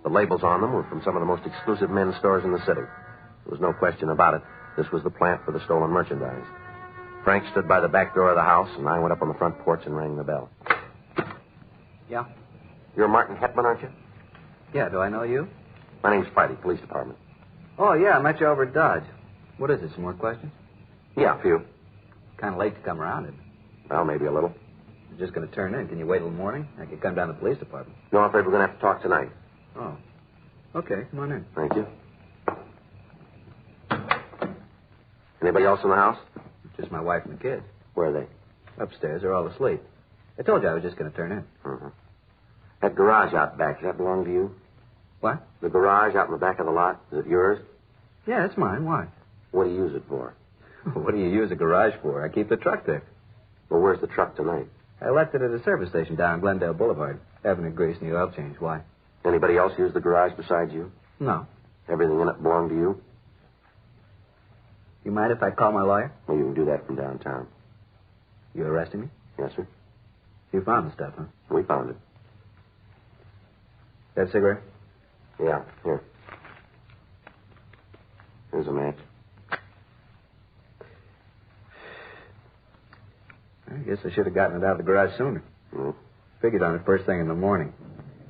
The labels on them were from some of the most exclusive men's stores in the city. There was no question about it. This was the plant for the stolen merchandise. Frank stood by the back door of the house, and I went up on the front porch and rang the bell. Yeah? You're Martin Hetman, aren't you? Yeah, do I know you? My name's Friday, police department. Oh, yeah, I met you over at Dodge. What is it, some more questions? Yeah, a few. Kind of late to come around it. Well, maybe a little. You're just going to turn in. Can you wait till the morning? I could come down to the police department. No, I'm afraid we're going to have to talk tonight. Oh. Okay, come on in. Thank you. Anybody else in the house? Just my wife and the kids. Where are they? Upstairs. They're all asleep. I told you I was just going to turn in. Mm-hmm. That garage out back, does that belong to you? What? The garage out in the back of the lot, is it yours? Yeah, it's mine. Why? What do you use it for? What do you use a garage for? I keep the truck there. Well, where's the truck tonight? I left it at a service station down Glendale Boulevard. Having a grease and the oil change. Why? Anybody else use the garage besides you? No. Everything in it belong to you? You mind if I call my lawyer? Well, you can do that from downtown. You arresting me? Yes, sir. You found the stuff, huh? We found it. That cigarette? Yeah, here. Here's a match. I guess I should have gotten it out of the garage sooner. Mm-hmm. Figured on it first thing in the morning.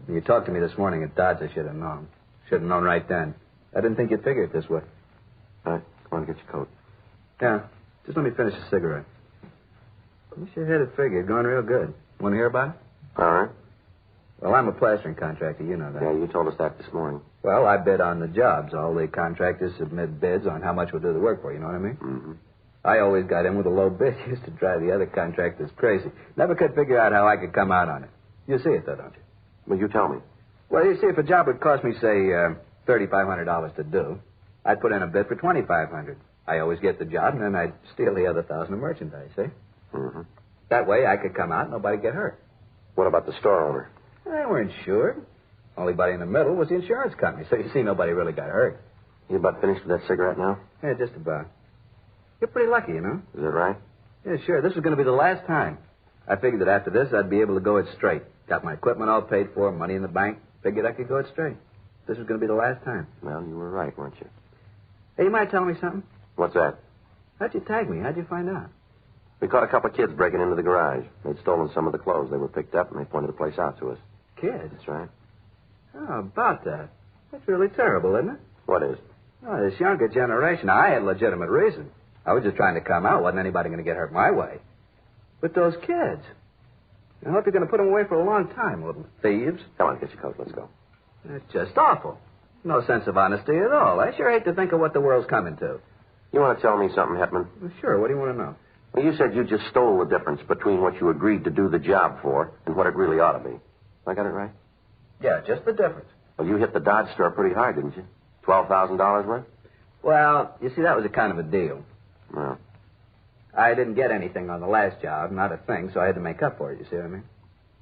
When you talked to me this morning at Dodge, I should have known. Should have known right then. I didn't think you'd figure it this way. All right, come on, get your coat. Yeah, just let me finish the cigarette. You sure had it figured. Going real good. Want to hear about it? All right. Well, I'm a plastering contractor. You know that. Yeah, you told us that this morning. Well, I bid on the jobs. All the contractors submit bids on how much we'll do the work for. You know what I mean? Mm-hmm. I always got in with a low bid. Used to drive the other contractors crazy. Never could figure out how I could come out on it. You see it, though, don't you? Well, you tell me. Well, you see, if a job would cost me, say, $3,500 to do, I'd put in a bid for $2,500. I always get the job, and then I'd steal the other $1,000 of merchandise, see? Mm-hmm. That way I could come out and nobody get hurt. What about the store owner? They weren't insured. Only body in the middle was the insurance company, so you see, nobody really got hurt. You about finished with that cigarette now? Yeah, just about. You're pretty lucky, you know? Is that right? Yeah, sure. This was going to be the last time. I figured that after this, I'd be able to go it straight. Got my equipment all paid for, money in the bank. Figured I could go it straight. This was going to be the last time. Well, you were right, weren't you? Hey, you might tell me something? What's that? How'd you tag me? How'd you find out? We caught a couple of kids breaking into the garage. They'd stolen some of the clothes. They were picked up, and they pointed the place out to us. Kids? That's right. Oh, about that. That's really terrible, isn't it? What is? Oh, this younger generation. Now, I had legitimate reason. I was just trying to come out. Wasn't anybody going to get hurt my way. But those kids. I hope you're going to put them away for a long time, little thieves. Come on, get your coat. Let's go. That's just awful. No sense of honesty at all. I sure hate to think of what the world's coming to. You want to tell me something, Hetman? Well, sure. What do you want to know? Well, you said you just stole the difference between what you agreed to do the job for and what it really ought to be. I got it right? Yeah, just the difference. Well, you hit the Dodge store pretty hard, didn't you? $12,000 worth? Well, you see, that was a kind of a deal. Well. I didn't get anything on the last job, not a thing, so I had to make up for it, you see what I mean?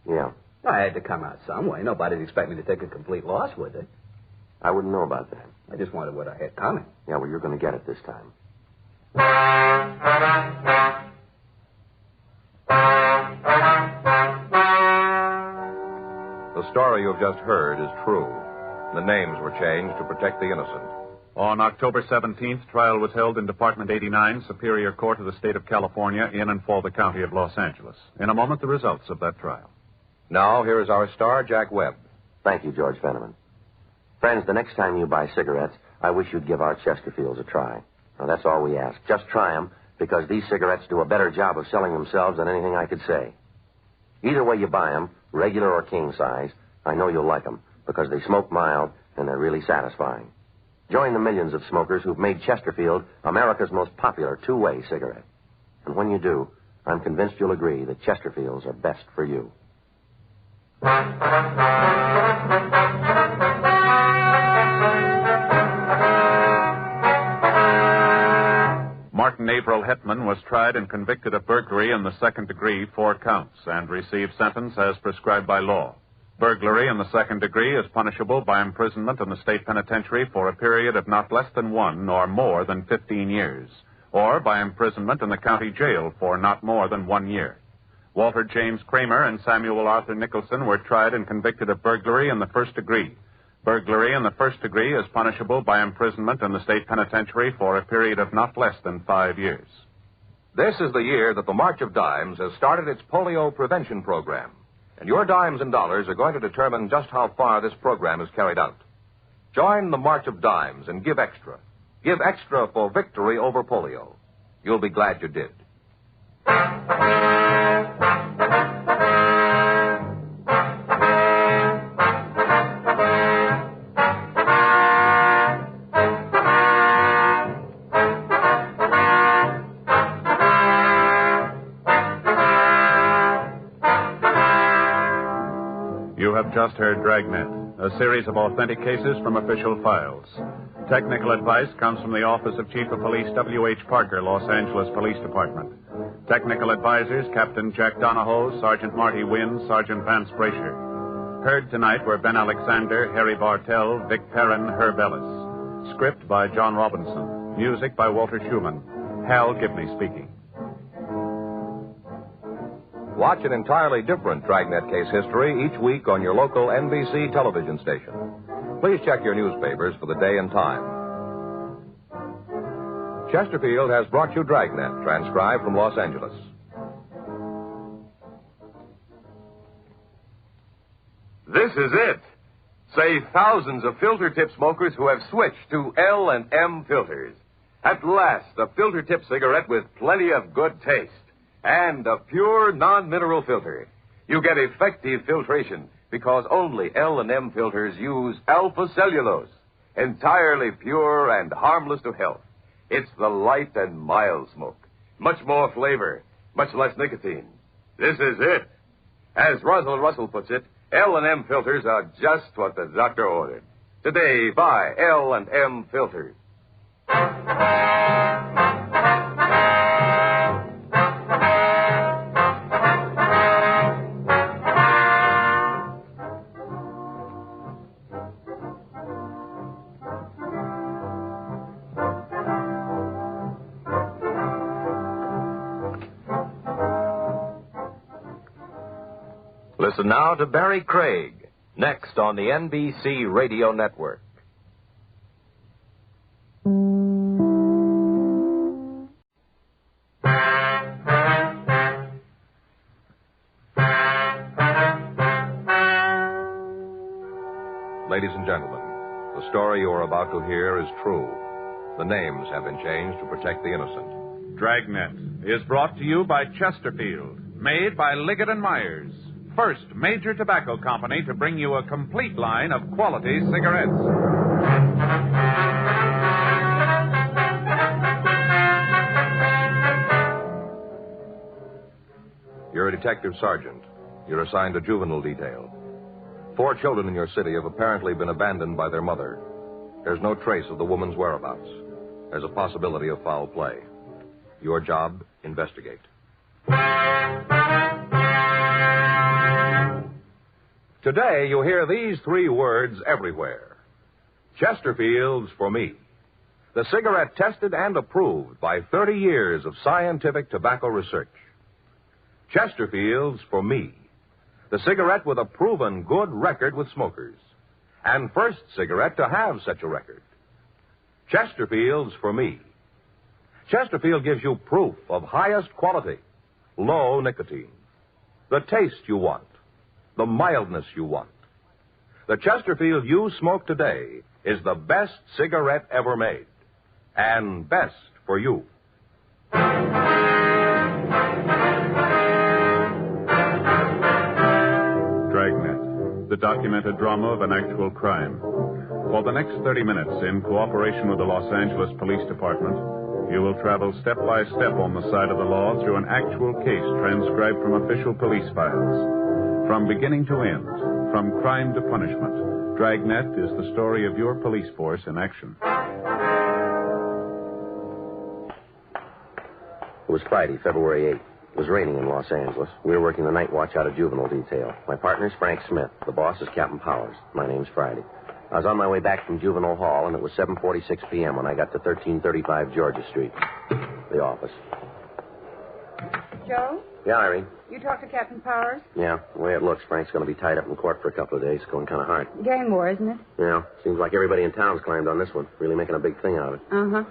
Yeah. I had to come out some way. Nobody'd expect me to take a complete loss, would they? I wouldn't know about that. I just wanted what I had coming. Yeah, well, you're going to get it this time. the story you've just heard is true. The names were changed to protect the innocent. On October 17th, trial was held in Department 89, Superior Court of the State of California, in and for the County of Los Angeles. In a moment, the results of that trial. Now, here is our star, Jack Webb. Thank you, George Fenneman. Friends, the next time you buy cigarettes, I wish you'd give our Chesterfields a try. Now, that's all we ask. Just try them, because these cigarettes do a better job of selling themselves than anything I could say. Either way you buy them, regular or king size, I know you'll like them, because they smoke mild and they're really satisfying. Join the millions of smokers who've made Chesterfield America's most popular two-way cigarette. And when you do, I'm convinced you'll agree that Chesterfields are best for you. Martin Averill Hetman was tried and convicted of burglary in the second degree, 4 counts, and received sentence as prescribed by law. Burglary in the second degree is punishable by imprisonment in the state penitentiary for a period of not less than 1 nor more than 15 years, or by imprisonment in the county jail for not more than 1 year. Walter James Kramer and Samuel Arthur Nicholson were tried and convicted of burglary in the first degree. Burglary in the first degree is punishable by imprisonment in the state penitentiary for a period of not less than 5 years. This is the year that the March of Dimes has started its polio prevention program. And your dimes and dollars are going to determine just how far this program is carried out. Join the March of Dimes and give extra. Give extra for victory over polio. You'll be glad you did. You have just heard Dragnet, a series of authentic cases from official files. Technical advice comes from the Office of Chief of Police W.H. Parker, Los Angeles Police Department. Technical advisors, Captain Jack Donahoe, Sergeant Marty Wynn, Sergeant Vance Brasher. Heard tonight were Ben Alexander, Harry Bartell, Vic Perrin, Herb Ellis. Script by John Robinson. Music by Walter Schumann. Hal Gibney speaking. Watch an entirely different Dragnet case history each week on your local NBC television station. Please check your newspapers for the day and time. Chesterfield has brought you Dragnet, transcribed from Los Angeles. This is it. Say thousands of filter tip smokers who have switched to L&M filters. At last, a filter tip cigarette with plenty of good taste. And a pure, non-mineral filter. You get effective filtration because only L&M filters use alpha cellulose, entirely pure and harmless to health. It's the light and mild smoke. Much more flavor, much less nicotine. This is it. As Roswell Russell puts it, L&M filters are just what the doctor ordered. Today, buy L&M filters. Listen now to Barry Craig, next on the NBC Radio Network. Ladies and gentlemen, the story you are about to hear is true. The names have been changed to protect the innocent. Dragnet is brought to you by Chesterfield, made by Liggett & Myers. First major tobacco company to bring you a complete line of quality cigarettes. You're a detective sergeant. You're assigned to juvenile detail. 4 children in your city have apparently been abandoned by their mother. There's no trace of the woman's whereabouts. There's a possibility of foul play. Your job, investigate. Today, you hear these 3 words everywhere. Chesterfield's for me. The cigarette tested and approved by 30 years of scientific tobacco research. Chesterfield's for me. the cigarette with a proven good record with smokers, and first cigarette to have such a record. Chesterfield's for me. Chesterfield gives you proof of highest quality, low nicotine, the taste you want, the mildness you want. The Chesterfield you smoke today is the best cigarette ever made, and best for you. Dragnet, the documented drama of an actual crime. For the next 30 minutes, in cooperation with the Los Angeles Police Department, you will travel step by step on the side of the law through an actual case transcribed from official police files. From beginning to end, from crime to punishment, Dragnet is the story of your police force in action. It was Friday, February 8th. It was raining in Los Angeles. We were working the night watch out of juvenile detail. My partner's Frank Smith. The boss is Captain Powers. My name's Friday. I was on my way back from juvenile hall, and it was 7:46 p.m. when I got to 1335 Georgia Street, the office. Joe? Yeah, Irene? You talked to Captain Powers? Yeah, the way it looks, Frank's going to be tied up in court for a couple of days. Going kind of hard. Gang war, isn't it? Yeah, seems like everybody in town's climbed on this one. Really making a big thing out of it. Uh-huh.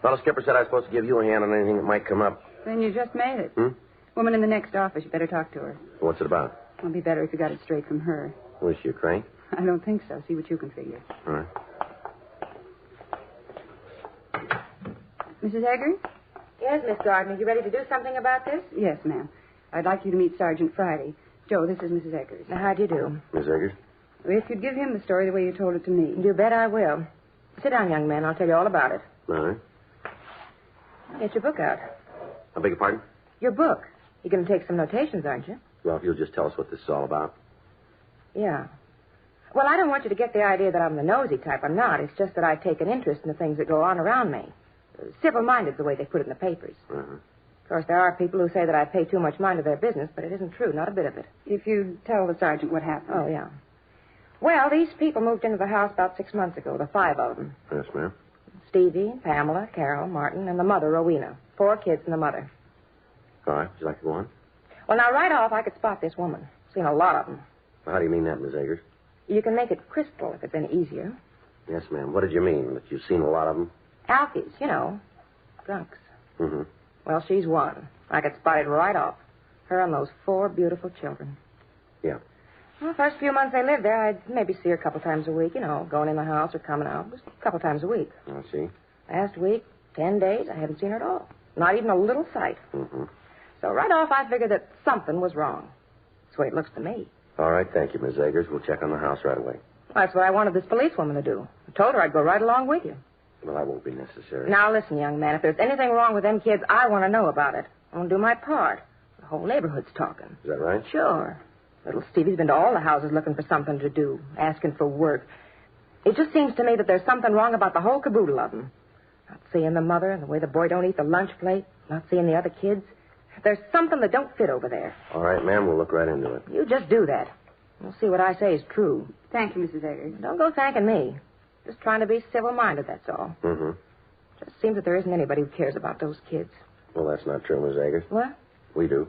Well, the skipper said I was supposed to give you a hand on anything that might come up. Then you just made it. Hmm? Woman in the next office. You better talk to her. What's it about? It'll be better if you got it straight from her. Was she a crank? I don't think so. See what you can figure. All right. Mrs. Eggers? Yes, Miss Gardner. You ready to do something about this? Yes, ma'am. I'd like you to meet Sergeant Friday. Joe, this is Mrs. Eggers. Now, how do you do? Miss Eggers? If you'd give him the story the way you told it to me. You bet I will. Sit down, young man. I'll tell you all about it. All right. Get your book out. I beg your pardon? Your book. You're going to take some notations, aren't you? Well, if you'll just tell us what this is all about. Yeah. Well, I don't want you to get the idea that I'm the nosy type. I'm not. It's just that I take an interest in the things that go on around me. Civil-minded's the way they put it in the papers. Uh-huh. Of course, there are people who say that I pay too much mind to their business, but it isn't true, not a bit of it. If you'd tell the sergeant what happened. Oh, yeah. Well, these people moved into the house about 6 months ago, the 5 of them. Yes, ma'am. Stevie, Pamela, Carol, Martin, and the mother, Rowena. 4 kids and the mother. All right. Would you like to go on? Well, now, right off, I could spot this woman. Seen a lot of them. Well, how do you mean that, Miss Eggers? You can make it crystal if it's any easier. Yes, ma'am. What did you mean? That you've seen a lot of them? Alkies, you know. Drunks. Mm-hmm. Well, she's one. I could spot it right off. Her and those 4 beautiful children. Yeah. Well, the first few months they lived there, I'd maybe see her a couple times a week, you know, going in the house or coming out. Just a couple times a week. I see. Last week, 10 days, I haven't seen her at all. Not even a little sight. Mm-hmm. So right off, I figured that something was wrong. That's the way it looks to me. All right, thank you, Miss Eggers. We'll check on the house right away. Well, that's what I wanted this policewoman to do. I told her I'd go right along with you. Well, that won't be necessary. Now, listen, young man, if there's anything wrong with them kids, I want to know about it. I want to do my part. The whole neighborhood's talking. Is that right? Sure. Little Stevie's been to all the houses looking for something to do, asking for work. It just seems to me that there's something wrong about the whole caboodle of them. Not seeing the mother and the way the boy don't eat the lunch plate, not seeing the other kids. There's something that don't fit over there. All right, ma'am, we'll look right into it. You just do that. We'll see what I say is true. Thank you, Mrs. Eggers. Don't go thanking me. Just trying to be civil-minded, that's all. Mm-hmm. Just seems that there isn't anybody who cares about those kids. Well, that's not true, Miss Eggers. What? We do.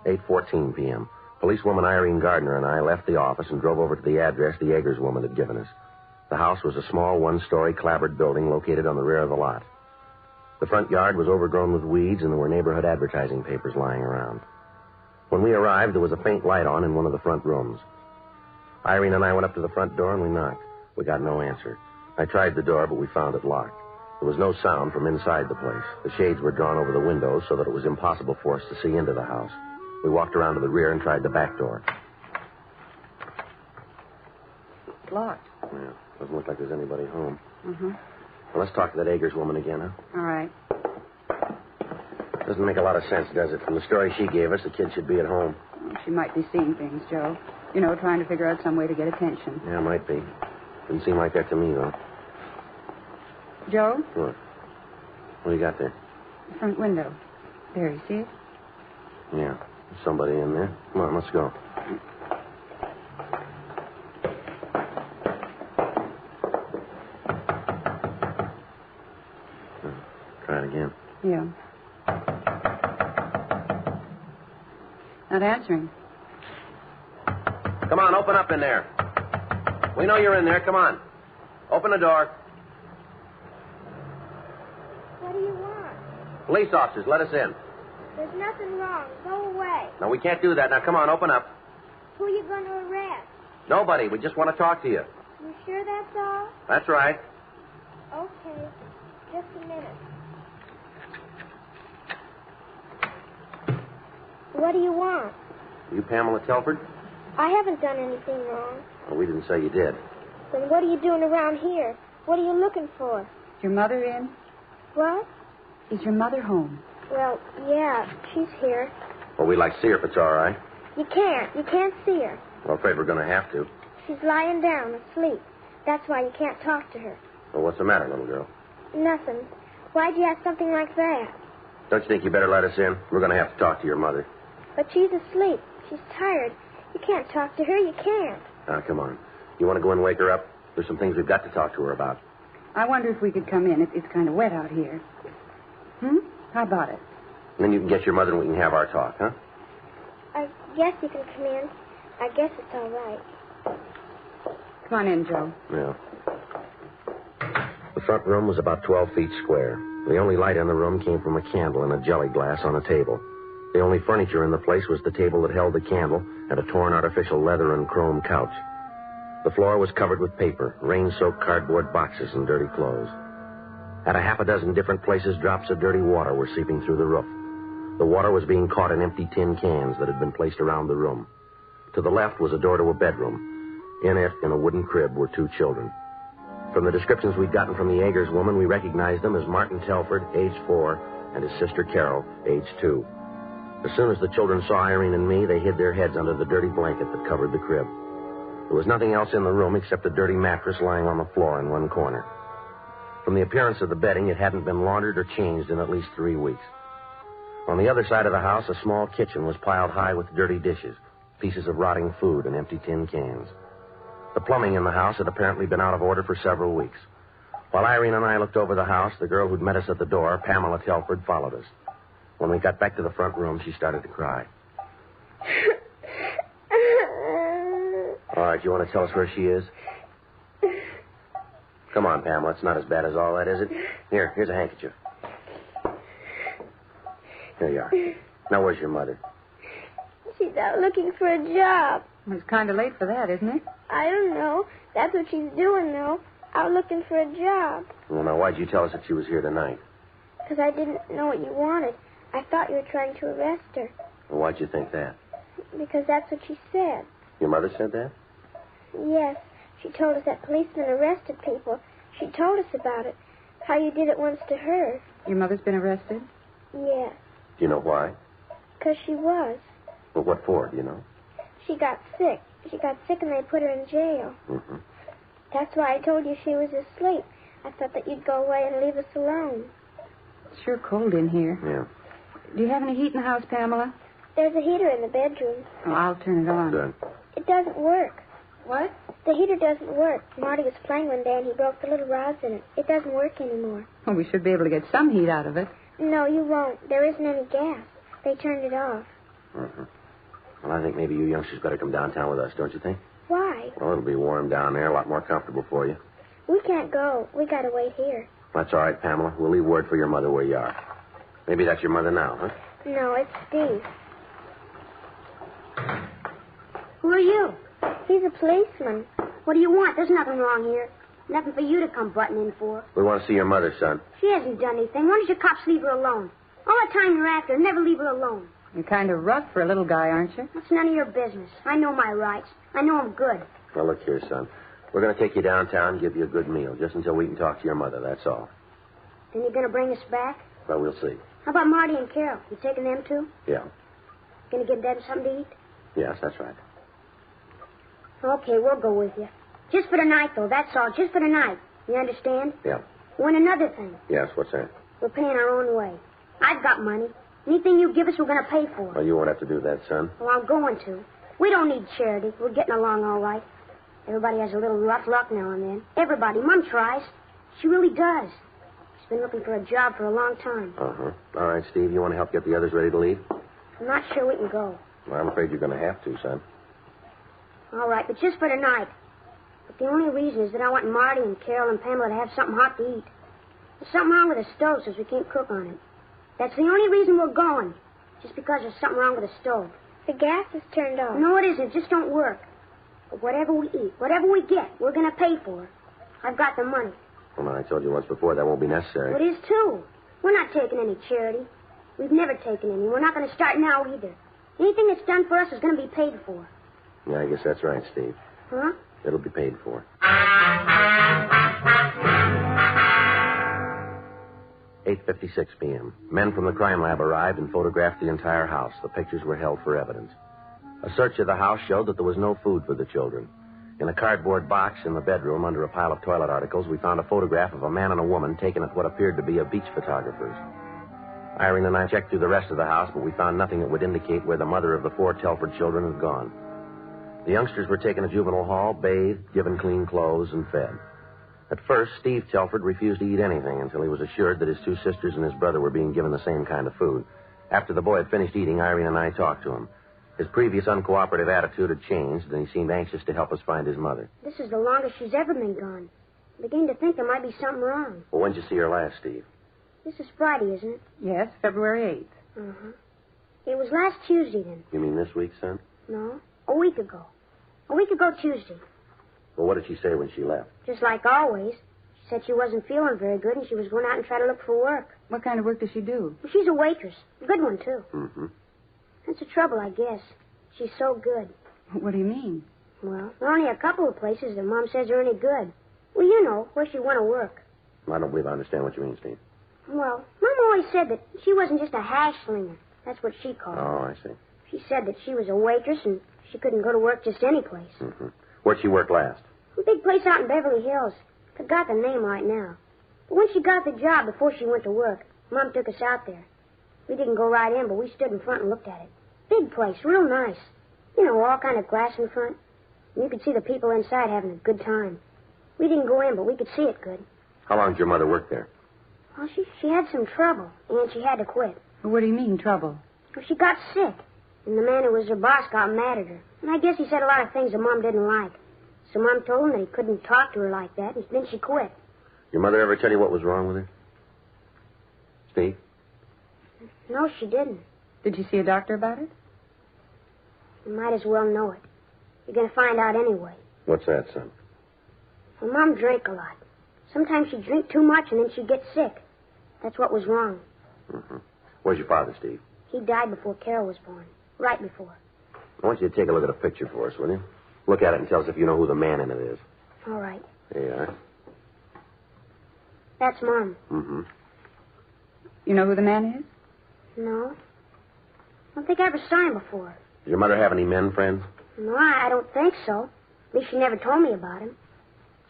8:14 p.m. Policewoman Irene Gardner and I left the office and drove over to the address the Eggers woman had given us. The house was a small one-story clapboard building located on the rear of the lot. The front yard was overgrown with weeds, and there were neighborhood advertising papers lying around. When we arrived, there was a faint light on in one of the front rooms. Irene and I went up to the front door, and we knocked. We got no answer. I tried the door, but we found it locked. There was no sound from inside the place. The shades were drawn over the windows so that it was impossible for us to see into the house. We walked around to the rear and tried the back door. It's locked. Yeah, doesn't look like there's anybody home. Mm-hmm. Well, let's talk to that Eggers woman again, huh? All right. Doesn't make a lot of sense, does it? From the story she gave us, the kid should be at home. Well, she might be seeing things, Joe. You know, trying to figure out some way to get attention. Yeah, might be. Didn't seem like that to me, though. Joe? What? What do you got there? The front window. There, you see it? Yeah, there's somebody in there. Come on, let's go. Try it again. Yeah. Not answering. Come on, open up in there. We know you're in there. Come on. Open the door. What do you want? Police officers, let us in. There's nothing wrong. Go away. No, we can't do that. Now, come on, open up. Who are you going to arrest? Nobody. We just want to talk to you. You sure that's all? That's right. Okay. Just a minute. What do you want? You Pamela Telford? I haven't done anything wrong. Well, we didn't say you did. Then what are you doing around here? What are you looking for? Is your mother in? What? Is your mother home? Well, yeah, she's here. Well, we'd like to see her if it's all right. You can't. You can't see her. Well, I'm afraid we're going to have to. She's lying down, asleep. That's why you can't talk to her. Well, what's the matter, little girl? Nothing. Why'd you ask something like that? Don't you think you better let us in? We're going to have to talk to your mother. But she's asleep. She's tired. You can't talk to her. You can't. Now, come on. You want to go and wake her up? There's some things we've got to talk to her about. I wonder if we could come in. It's kind of wet out here. How about it? And then you can get your mother and we can have our talk, huh? I guess you can come in. I guess it's all right. Come on in, Joe. Yeah. The front room was about 12 feet square. The only light in the room came from a candle in a jelly glass on a table. The only furniture in the place was the table that held the candle and a torn artificial leather and chrome couch. The floor was covered with paper, rain-soaked cardboard boxes, and dirty clothes. At a half a dozen different places, drops of dirty water were seeping through the roof. The water was being caught in empty tin cans that had been placed around the room. To the left was a door to a bedroom. In it, in a wooden crib, were 2 children. From the descriptions we'd gotten from the Agers woman, we recognized them as Martin Telford, age 4, and his sister Carol, age 2. As soon as the children saw Irene and me, they hid their heads under the dirty blanket that covered the crib. There was nothing else in the room except a dirty mattress lying on the floor in one corner. From the appearance of the bedding, it hadn't been laundered or changed in at least 3 weeks. On the other side of the house, a small kitchen was piled high with dirty dishes, pieces of rotting food, and empty tin cans. The plumbing in the house had apparently been out of order for several weeks. While Irene and I looked over the house, the girl who'd met us at the door, Pamela Telford, followed us. When we got back to the front room, she started to cry. All right, you want to tell us where she is? Come on, Pamela. It's not as bad as all that, is it? Here's a handkerchief. Here you are. Now, where's your mother? She's out looking for a job. It's kind of late for that, isn't it? I don't know. That's what she's doing, though. Out looking for a job. Well, now, why'd you tell us that she was here tonight? Because I didn't know what you wanted. I thought you were trying to arrest her. Well, why'd you think that? Because that's what she said. Your mother said that? Yes. She told us that policemen arrested people. She told us about it. How you did it once to her. Your mother's been arrested? Yes. Do you know why? Because she was. Well, what for, do you know? She got sick. She got sick and they put her in jail. Mm-hmm. That's why I told you she was asleep. I thought that you'd go away and leave us alone. It's sure cold in here. Yeah. Do you have any heat in the house, Pamela? There's a heater in the bedroom. Oh, I'll turn it on. Good. It doesn't work. What? The heater doesn't work. Marty was playing one day and he broke the little rods in it. It doesn't work anymore. Well, we should be able to get some heat out of it. No, you won't. There isn't any gas. They turned it off. Mm-hmm. Well, I think maybe you youngsters better come downtown with us, don't you think? Why? Well, it'll be warm down there, a lot more comfortable for you. We can't go. We gotta wait here. That's all right, Pamela. We'll leave word for your mother where you are. Maybe that's your mother now, huh? No, it's Steve. Who are you? He's a policeman. What do you want? There's nothing wrong here. Nothing for you to come butting in for. We want to see your mother, son. She hasn't done anything. Why don't you cops leave her alone? All the time you're after her, never leave her alone. You're kind of rough for a little guy, aren't you? That's none of your business. I know my rights. I know I'm good. Well, look here, son. We're going to take you downtown and give you a good meal, just until we can talk to your mother, that's all. Then you're going to bring us back? Well, we'll see. How about Marty and Carol? You taking them too? Yeah. Going to give them something to eat? Yes, that's right. Okay, we'll go with you. Just for tonight, though, that's all. Just for tonight. You understand? Yeah. Oh, and another thing. Yes, what's that? We're paying our own way. I've got money. Anything you give us, we're going to pay for. Well, you won't have to do that, son. Well, I'm going to. We don't need charity. We're getting along all right. Everybody has a little rough luck now and then. Everybody. Mom tries. She really does. She's been looking for a job for a long time. Uh-huh. All right, Steve, you want to help get the others ready to leave? I'm not sure we can go. Well, I'm afraid you're going to have to, son. All right, but just for tonight. But the only reason is that I want Marty and Carol and Pamela to have something hot to eat. There's something wrong with the stove, so we can't cook on it. That's the only reason we're going. Just because there's something wrong with the stove. The gas is turned off. No, it isn't. It just don't work. But whatever we eat, whatever we get, we're going to pay for it. I've got the money. Well, I told you once before that won't be necessary. It is, too. We're not taking any charity. We've never taken any. We're not going to start now either. Anything that's done for us is going to be paid for. Yeah, I guess that's right, Steve. Huh? It'll be paid for. 8:56 p.m. Men from the crime lab arrived and photographed the entire house. The pictures were held for evidence. A search of the house showed that there was no food for the children. In a cardboard box in the bedroom under a pile of toilet articles, we found a photograph of a man and a woman taken at what appeared to be a beach photographer's. Irene and I checked through the rest of the house, but we found nothing that would indicate where the mother of the 4 Telford children had gone. The youngsters were taken to juvenile hall, bathed, given clean clothes, and fed. At first, Steve Telford refused to eat anything until he was assured that his 2 sisters and his brother were being given the same kind of food. After the boy had finished eating, Irene and I talked to him. His previous uncooperative attitude had changed, and he seemed anxious to help us find his mother. This is the longest she's ever been gone. I'm beginning to think there might be something wrong. Well, when did you see her last, Steve? This is Friday, isn't it? Yes, February 8th. Uh-huh. It was last Tuesday, then. You mean this week, son? No, a week ago. A week ago Tuesday. Well, what did she say when she left? Just like always. She said she wasn't feeling very good and she was going out and try to look for work. What kind of work does she do? Well, she's a waitress. A good one, too. Mm-hmm. That's the trouble, I guess. She's so good. What do you mean? Well, there are only a couple of places that Mom says are any good. Well, you know, where she went to work. I don't believe I understand what you mean, Steve. Well, Mom always said that she wasn't just a hash slinger. That's what she called it. Oh, I see. She said that she was a waitress and she couldn't go to work just any place. Mm-hmm. Where'd she work last? A big place out in Beverly Hills. Forgot the name right now. But when she got the job before she went to work, Mom took us out there. We didn't go right in, but we stood in front and looked at it. Big place, real nice. You know, all kind of glass in front. And you could see the people inside having a good time. We didn't go in, but we could see it good. How long did your mother work there? Well, she had some trouble, and she had to quit. What do you mean, trouble? Well, she got sick, and the man who was her boss got mad at her. And I guess he said a lot of things that Mom didn't like. So Mom told him that he couldn't talk to her like that, and then she quit. Your mother ever tell you what was wrong with her? Steve? No, she didn't. Did you see a doctor about it? You might as well know it. You're going to find out anyway. What's that, son? Well, Mom drank a lot. Sometimes she'd drink too much, and then she'd get sick. That's what was wrong. Mm-hmm. Where's your father, Steve? He died before Carol was born. Right before. I want you to take a look at a picture for us, will you? Look at it and tell us if you know who the man in it is. All right. There you are. That's Mom. Mm-hmm. You know who the man is? No. I don't think I ever saw him before. Does your mother have any men friends? No, I don't think so. At least she never told me about him.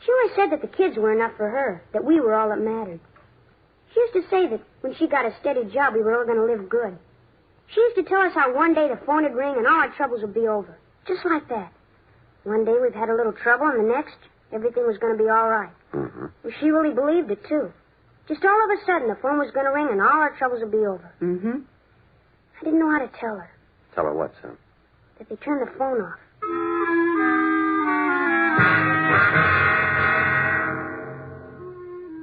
She always said that the kids were enough for her, that we were all that mattered. She used to say that when she got a steady job, we were all going to live good. She used to tell us how one day the phone would ring and all our troubles would be over. Just like that. One day we've had a little trouble, and the next, everything was going to be all right. Mm-hmm. Well, she really believed it, too. Just all of a sudden, the phone was going to ring and all our troubles would be over. Mm-hmm. I didn't know how to tell her. Tell her what, son? That they turned the phone off.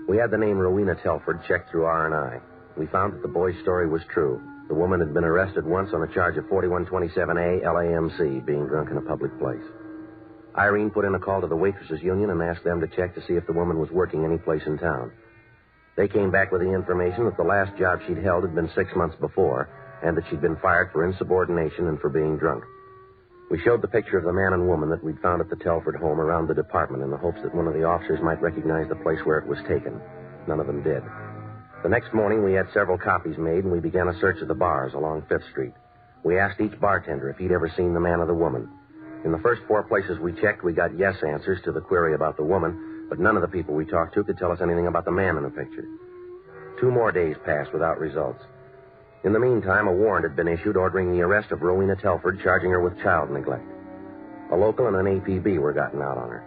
We had the name Rowena Telford checked through R&I. We found that the boy's story was true. The woman had been arrested once on a charge of 4127A LAMC, being drunk in a public place. Irene put in a call to the Waitresses Union and asked them to check to see if the woman was working any place in town. They came back with the information that the last job she'd held had been 6 months before, and that she'd been fired for insubordination and for being drunk. We showed the picture of the man and woman that we'd found at the Telford home around the department in the hopes that one of the officers might recognize the place where it was taken. None of them did. The next morning, we had several copies made, and we began a search of the bars along 5th Street. We asked each bartender if he'd ever seen the man or the woman. In the first 4 places we checked, we got yes answers to the query about the woman, but none of the people we talked to could tell us anything about the man in the picture. 2 more days passed without results. In the meantime, a warrant had been issued ordering the arrest of Rowena Telford, charging her with child neglect. A local and an APB were gotten out on her.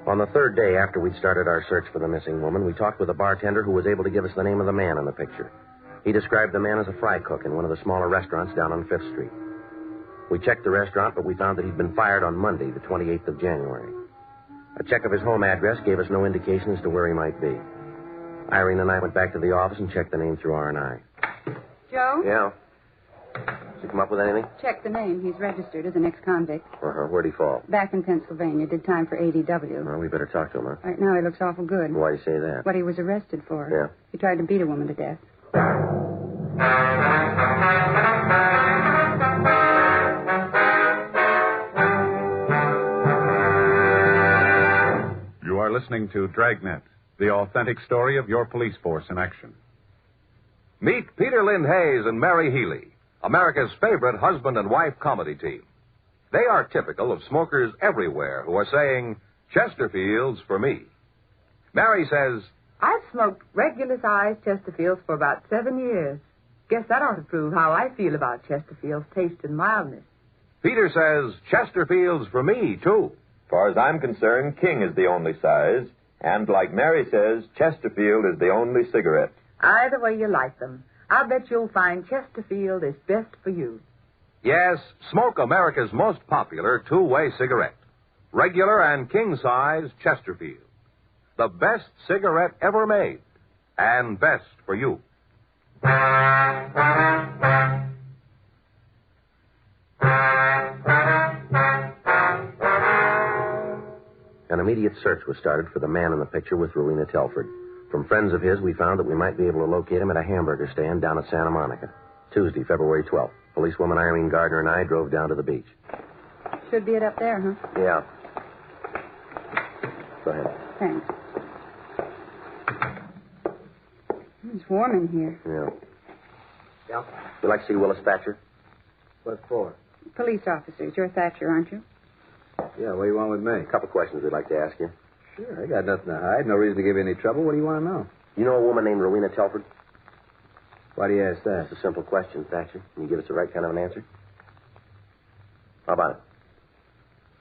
On the 3rd day after we'd started our search for the missing woman, we talked with a bartender who was able to give us the name of the man in the picture. He described the man as a fry cook in one of the smaller restaurants down on 5th Street. We checked the restaurant, but we found that he'd been fired on Monday, the 28th of January. A check of his home address gave us no indication as to where he might be. Irene and I went back to the office and checked the name through R&I. Joe? Yeah? Did you come up with anything? Check the name. He's registered as an ex-convict. Uh-huh. Where'd he fall? Back in Pennsylvania. Did time for ADW. Well, we better talk to him, huh? Right now he looks awful good. Why do you say that? What he was arrested for. Yeah. He tried to beat a woman to death. You are listening to Dragnet, the authentic story of your police force in action. Meet Peter Lynn Hayes and Mary Healy, America's favorite husband and wife comedy team. They are typical of smokers everywhere who are saying, Chesterfields for me. Mary says, I've smoked regular-sized Chesterfields for about 7 years. Guess that ought to prove how I feel about Chesterfield's taste and mildness. Peter says, Chesterfields for me, too. As far as I'm concerned, King is the only size. And like Mary says, Chesterfield is the only cigarette. Either way you like them, I'll bet you'll find Chesterfield is best for you. Yes, smoke America's most popular two-way cigarette. Regular and king-size Chesterfield. The best cigarette ever made. And best for you. An immediate search was started for the man in the picture with Rowena Telford. From friends of his, we found that we might be able to locate him at a hamburger stand down at Santa Monica. Tuesday, February 12th. Policewoman Irene Gardner and I drove down to the beach. Should be it up there, huh? Yeah. Go ahead. Thanks. It's warm in here. Yeah. Yeah? You like to see Willis Thatcher? What for? Police officers. You're Thatcher, aren't you? Yeah, what do you want with me? A couple questions we'd like to ask you. Sure, I got nothing to hide. No reason to give you any trouble. What do you want to know? You know a woman named Rowena Telford? Why do you ask that? It's a simple question, Thatcher. Can you give us the right kind of an answer? How about it?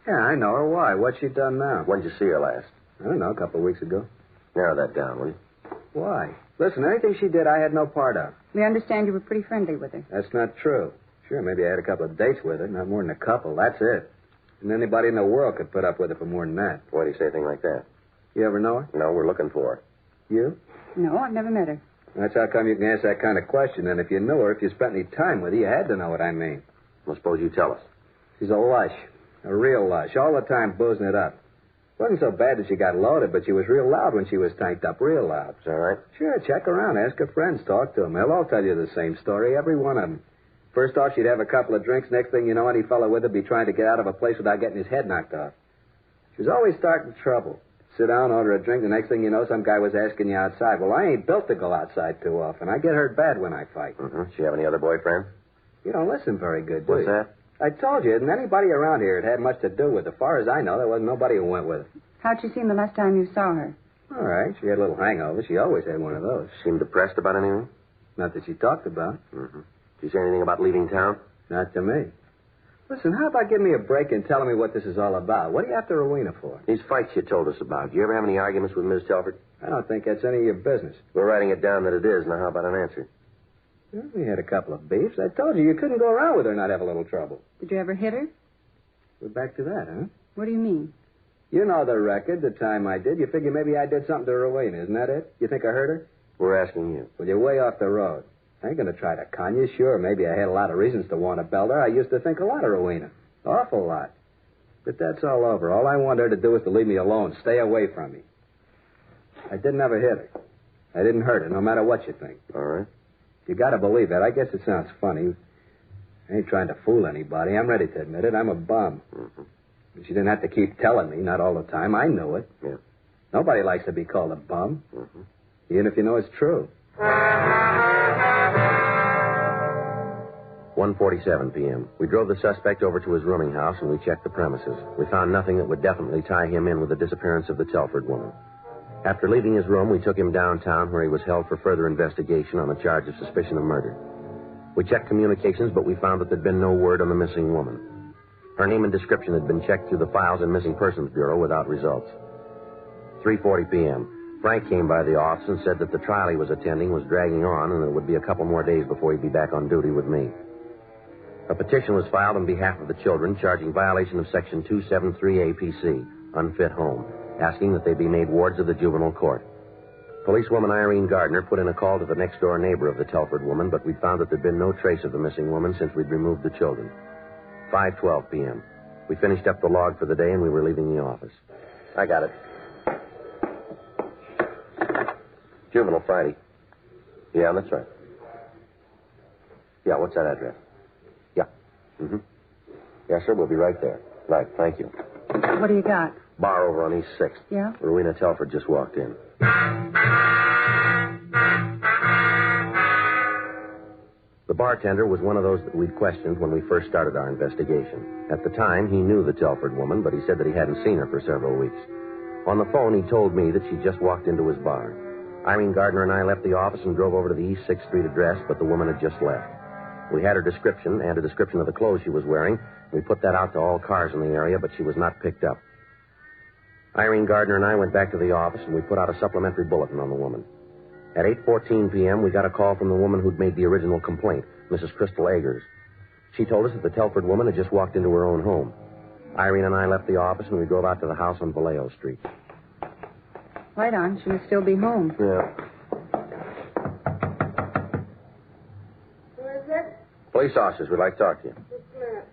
Yeah, I know her. Why? What's she done now? When did you see her last? I don't know, a couple of weeks ago. Narrow that down, will you? Why? Listen, anything she did, I had no part of. We understand you were pretty friendly with her. That's not true. Sure, maybe I had a couple of dates with her, not more than a couple. That's it. And anybody in the world could put up with her for more than that. Why do you say a thing like that? You ever know her? No, we're looking for her. You? No, I've never met her. That's how come you can ask that kind of question. And if you knew her, if you spent any time with her, you had to know what I mean. Well, suppose you tell us. She's a lush. A real lush. All the time boozing it up. Wasn't so bad that she got loaded, but she was real loud when she was tanked up. Real loud. Is that right? Sure, check around. Ask her friends. Talk to them. They'll all tell you the same story. Every one of them. First off, she'd have a couple of drinks. Next thing you know, any fellow with her be trying to get out of a place without getting his head knocked off. She was always starting trouble. Sit down, order a drink. The next thing you know, some guy was asking you outside. Well, I ain't built to go outside too often. I get hurt bad when I fight. Mm-hmm. She have any other boyfriend? You don't listen very good, do What's you? that? I told you, isn't anybody around here it had much to do with. As far as I know, there wasn't nobody who went with her. How'd she seem the last time you saw her? All right. She had a little hangover. She always had one of those. Seemed depressed about anything? Not that she talked about. Mm-hmm. Did you say anything about leaving town? Not to me. Listen, how about giving me a break and telling me what this is all about? What are you after Rowena for? These fights you told us about. Do you ever have any arguments with Miss Telford? I don't think that's any of your business. We're writing it down that it is. Now, how about an answer? Well, we had a couple of beefs. I told you couldn't go around with her and not have a little trouble. Did you ever hit her? We're back to that, huh? What do you mean? You know the record, the time I did. You figure maybe I did something to Rowena. Isn't that it? You think I hurt her? We're asking you. Well, you're way off the road. I ain't going to try to con you. Sure, maybe I had a lot of reasons to want to belt her. I used to think a lot of Rowena. Awful lot. But that's all over. All I want her to do is to leave me alone. Stay away from me. I didn't ever hit her. I didn't hurt her, no matter what you think. All right. You got to believe that. I guess it sounds funny. I ain't trying to fool anybody. I'm ready to admit it. I'm a bum. Mm-hmm. She didn't have to keep telling me, not all the time. I knew it. Yeah. Nobody likes to be called a bum. Mm-hmm. Even if you know it's true. 1:47 p.m. We drove the suspect over to his rooming house and we checked the premises. We found nothing that would definitely tie him in with the disappearance of the Telford woman. After leaving his room, we took him downtown where he was held for further investigation on a charge of suspicion of murder. We checked communications, but we found that there'd been no word on the missing woman. Her name and description had been checked through the files in Missing Persons Bureau without results. 3:40 p.m. Frank came by the office and said that the trial he was attending was dragging on and it would be a couple more days before he'd be back on duty with me. A petition was filed on behalf of the children charging violation of Section 273 APC, unfit home, asking that they be made wards of the juvenile court. Policewoman Irene Gardner put in a call to the next-door neighbor of the Telford woman, but we'd found that there'd been no trace of the missing woman since we'd removed the children. 5:12 p.m. We finished up the log for the day, and we were leaving the office. I got it. Juvenile Friday. Yeah, that's right. Yeah, what's that address? Yeah. Mm-hmm. Yes, sir, we'll be right there. Right, thank you. What do you got? Bar over on East 6th. Yeah? Rowena Telford just walked in. The bartender was one of those that we'd questioned when we first started our investigation. At the time, he knew the Telford woman, but he said that he hadn't seen her for several weeks. On the phone, he told me that she just walked into his bar. Irene Gardner and I left the office and drove over to the East 6th Street address, but the woman had just left. We had her description and a description of the clothes she was wearing. We put that out to all cars in the area, but she was not picked up. Irene Gardner and I went back to the office, and we put out a supplementary bulletin on the woman. At 8:14 p.m., we got a call from the woman who'd made the original complaint, Mrs. Crystal Eggers. She told us that the Telford woman had just walked into her own home. Irene and I left the office, and we drove out to the house on Vallejo Street. Right on. She must still be home. Yeah. Who is it? Police officers, we'd like to talk to you. Just a minute.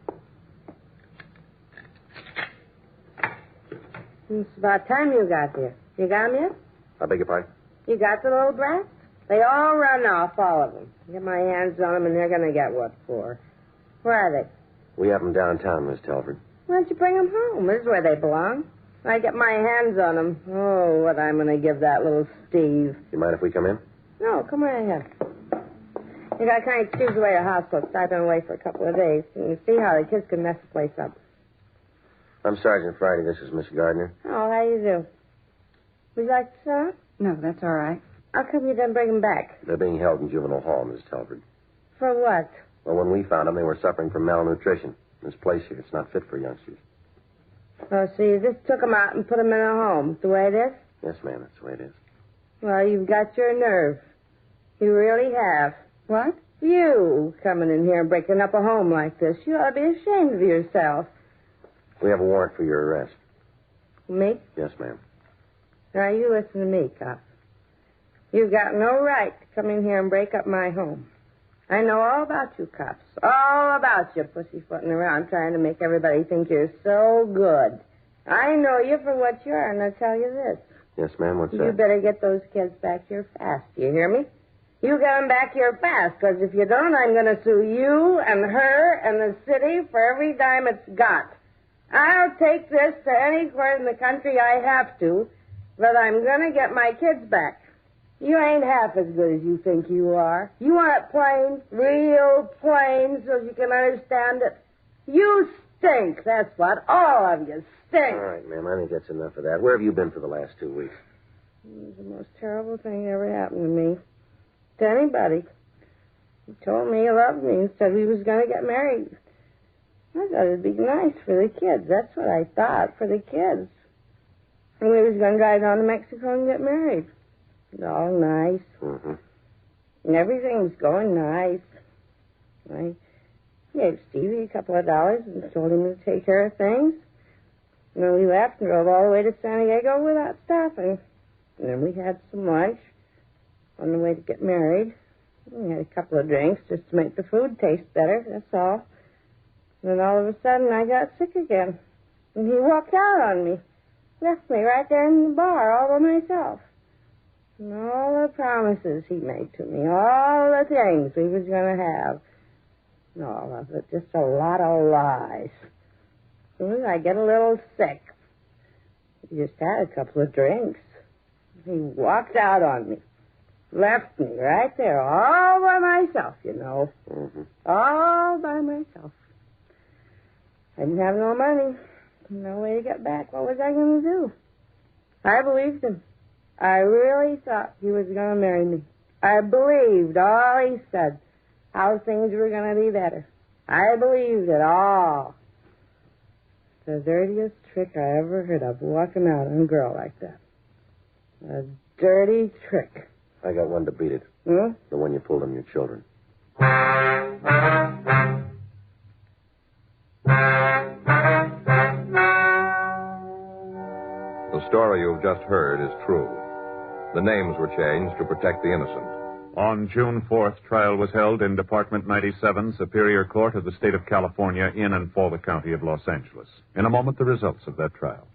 It's about time you got here. You got them yet? I beg your pardon? You got the little brats? They all run off, all of them. Get my hands on them, and they're going to get what for. Where are they? We have them downtown, Miss Telford. Why don't you bring them home? This is where they belong. I get my hands on them. Oh, what I'm going to give that little Steve. You mind if we come in? No, come right ahead. You got to kind of choose the way the house looks. I've been away for a couple of days. You can see how the kids can mess the place up. I'm Sergeant Friday. This is Miss Gardner. Oh, how you do? Would you like to sit down? No, that's all right. How come you didn't bring them back? They're being held in juvenile hall, Miss Telford. For what? Well, when we found them, they were suffering from malnutrition. This place here, it's not fit for youngsters. Oh, so you just took them out and put them in a home, the way it is? Yes, ma'am, that's the way it is. Well, you've got your nerve. You really have. What? You coming in here and breaking up a home like this. You ought to be ashamed of yourself. We have a warrant for your arrest. Me? Yes, ma'am. Now, you listen to me, cop. You've got no right to come in here and break up my home. I know all about you, cops. All about you pussyfooting around trying to make everybody think you're so good. I know you for what you are, and I'll tell you this. Yes, ma'am, what's that? You better get those kids back here fast. Do you hear me? You get them back here fast, because if you don't, I'm going to sue you and her and the city for every dime it's got. I'll take this to any court in the country I have to, but I'm going to get my kids back. You ain't half as good as you think you are. You want it plain, real plain, so you can understand it. You stink, that's what. All of you stink. All right, ma'am, I think that's enough of that. Where have you been for the last 2 weeks? It was the most terrible thing that ever happened to me. To anybody. He told me he loved me and said we was going to get married. I thought it'd be nice for the kids. That's what I thought, for the kids. And we was going to drive down to Mexico and get married. It was all nice. Mm-hmm. And everything was going nice. I gave Stevie a couple of dollars and told him to take care of things. And then we left and drove all the way to San Diego without stopping. And then we had some lunch on the way to get married. We had a couple of drinks just to make the food taste better, that's all. And then all of a sudden I got sick again. And he walked out on me. Left me right there in the bar all by myself. And all the promises he made to me, all the things we was going to have. And all of it, just a lot of lies. As soon as I get a little sick, he just had a couple of drinks. He walked out on me. Left me right there, all by myself, you know. Mm-hmm. All by myself. I didn't have no money. No way to get back. What was I going to do? I believed him. I really thought he was going to marry me. I believed all he said, how things were going to be better. I believed it all. The dirtiest trick I ever heard of, walking out on a girl like that. A dirty trick. I got one to beat it. Hmm? The one you pulled on your children. The story you've just heard is true. The names were changed to protect the innocent. On June 4th, trial was held in Department 97, Superior Court of the State of California, in and for the County of Los Angeles. In a moment, the results of that trial.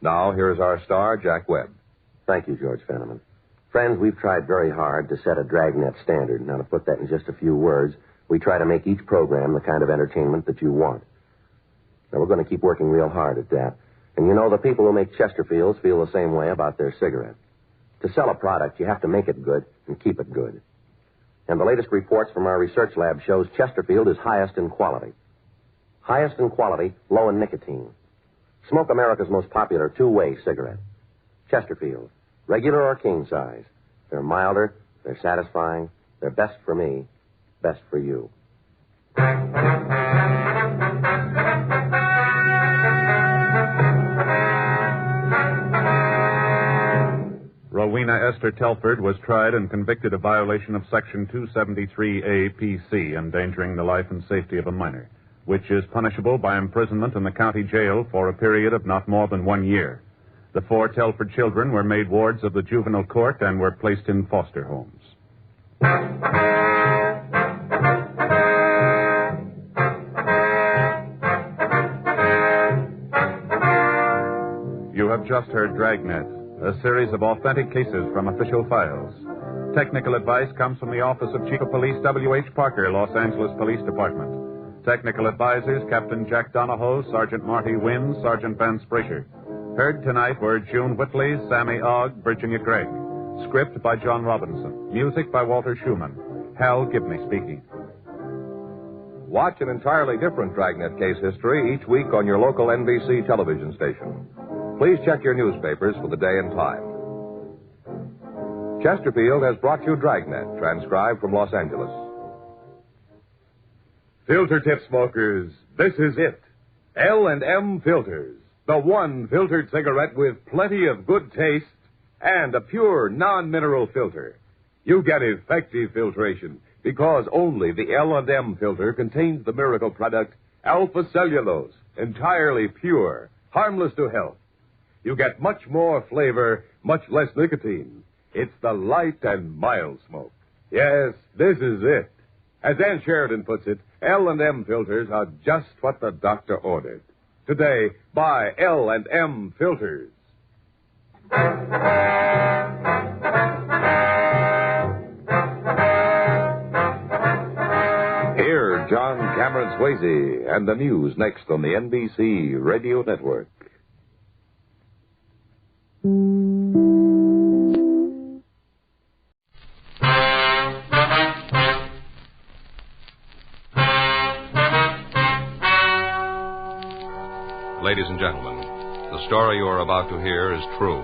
Now, here's our star, Jack Webb. Thank you, George Fenneman. Friends, we've tried very hard to set a Dragnet standard. Now, to put that in just a few words, we try to make each program the kind of entertainment that you want. Now, we're going to keep working real hard at that. And you know, the people who make Chesterfields feel the same way about their cigarette. To sell a product, you have to make it good and keep it good. And the latest reports from our research lab shows Chesterfield is highest in quality. Highest in quality, low in nicotine. Smoke America's most popular two-way cigarette. Chesterfield, regular or king size. They're milder, they're satisfying, they're best for me, best for you. Rowena Esther Telford was tried and convicted of violation of Section 273A PC, endangering the life and safety of a minor, which is punishable by imprisonment in the county jail for a period of not more than 1 year. The 4 Telford children were made wards of the juvenile court and were placed in foster homes. You have just heard Dragnet, a series of authentic cases from official files. Technical advice comes from the Office of Chief of Police W.H. Parker, Los Angeles Police Department. Technical advisors, Captain Jack Donahoe, Sergeant Marty Wynn, Sergeant Van Sprasher. Heard tonight were June Whitley, Sammy Ogg, Virginia Gregg. Script by John Robinson. Music by Walter Schumann. Hal Gibney speaking. Watch an entirely different Dragnet case history each week on your local NBC television station. Please check your newspapers for the day and time. Chesterfield has brought you Dragnet, transcribed from Los Angeles. Filter tip smokers, this is it. L&M Filters. The one filtered cigarette with plenty of good taste and a pure non-mineral filter. You get effective filtration because only the L&M filter contains the miracle product alpha cellulose, entirely pure, harmless to health. You get much more flavor, much less nicotine. It's the light and mild smoke. Yes, this is it. As Ann Sheridan puts it, L&M filters are just what the doctor ordered. Today, buy L&M filters. Hear John Cameron Swayze and the news next on the NBC Radio Network. Ladies and gentlemen, the story you are about to hear is true.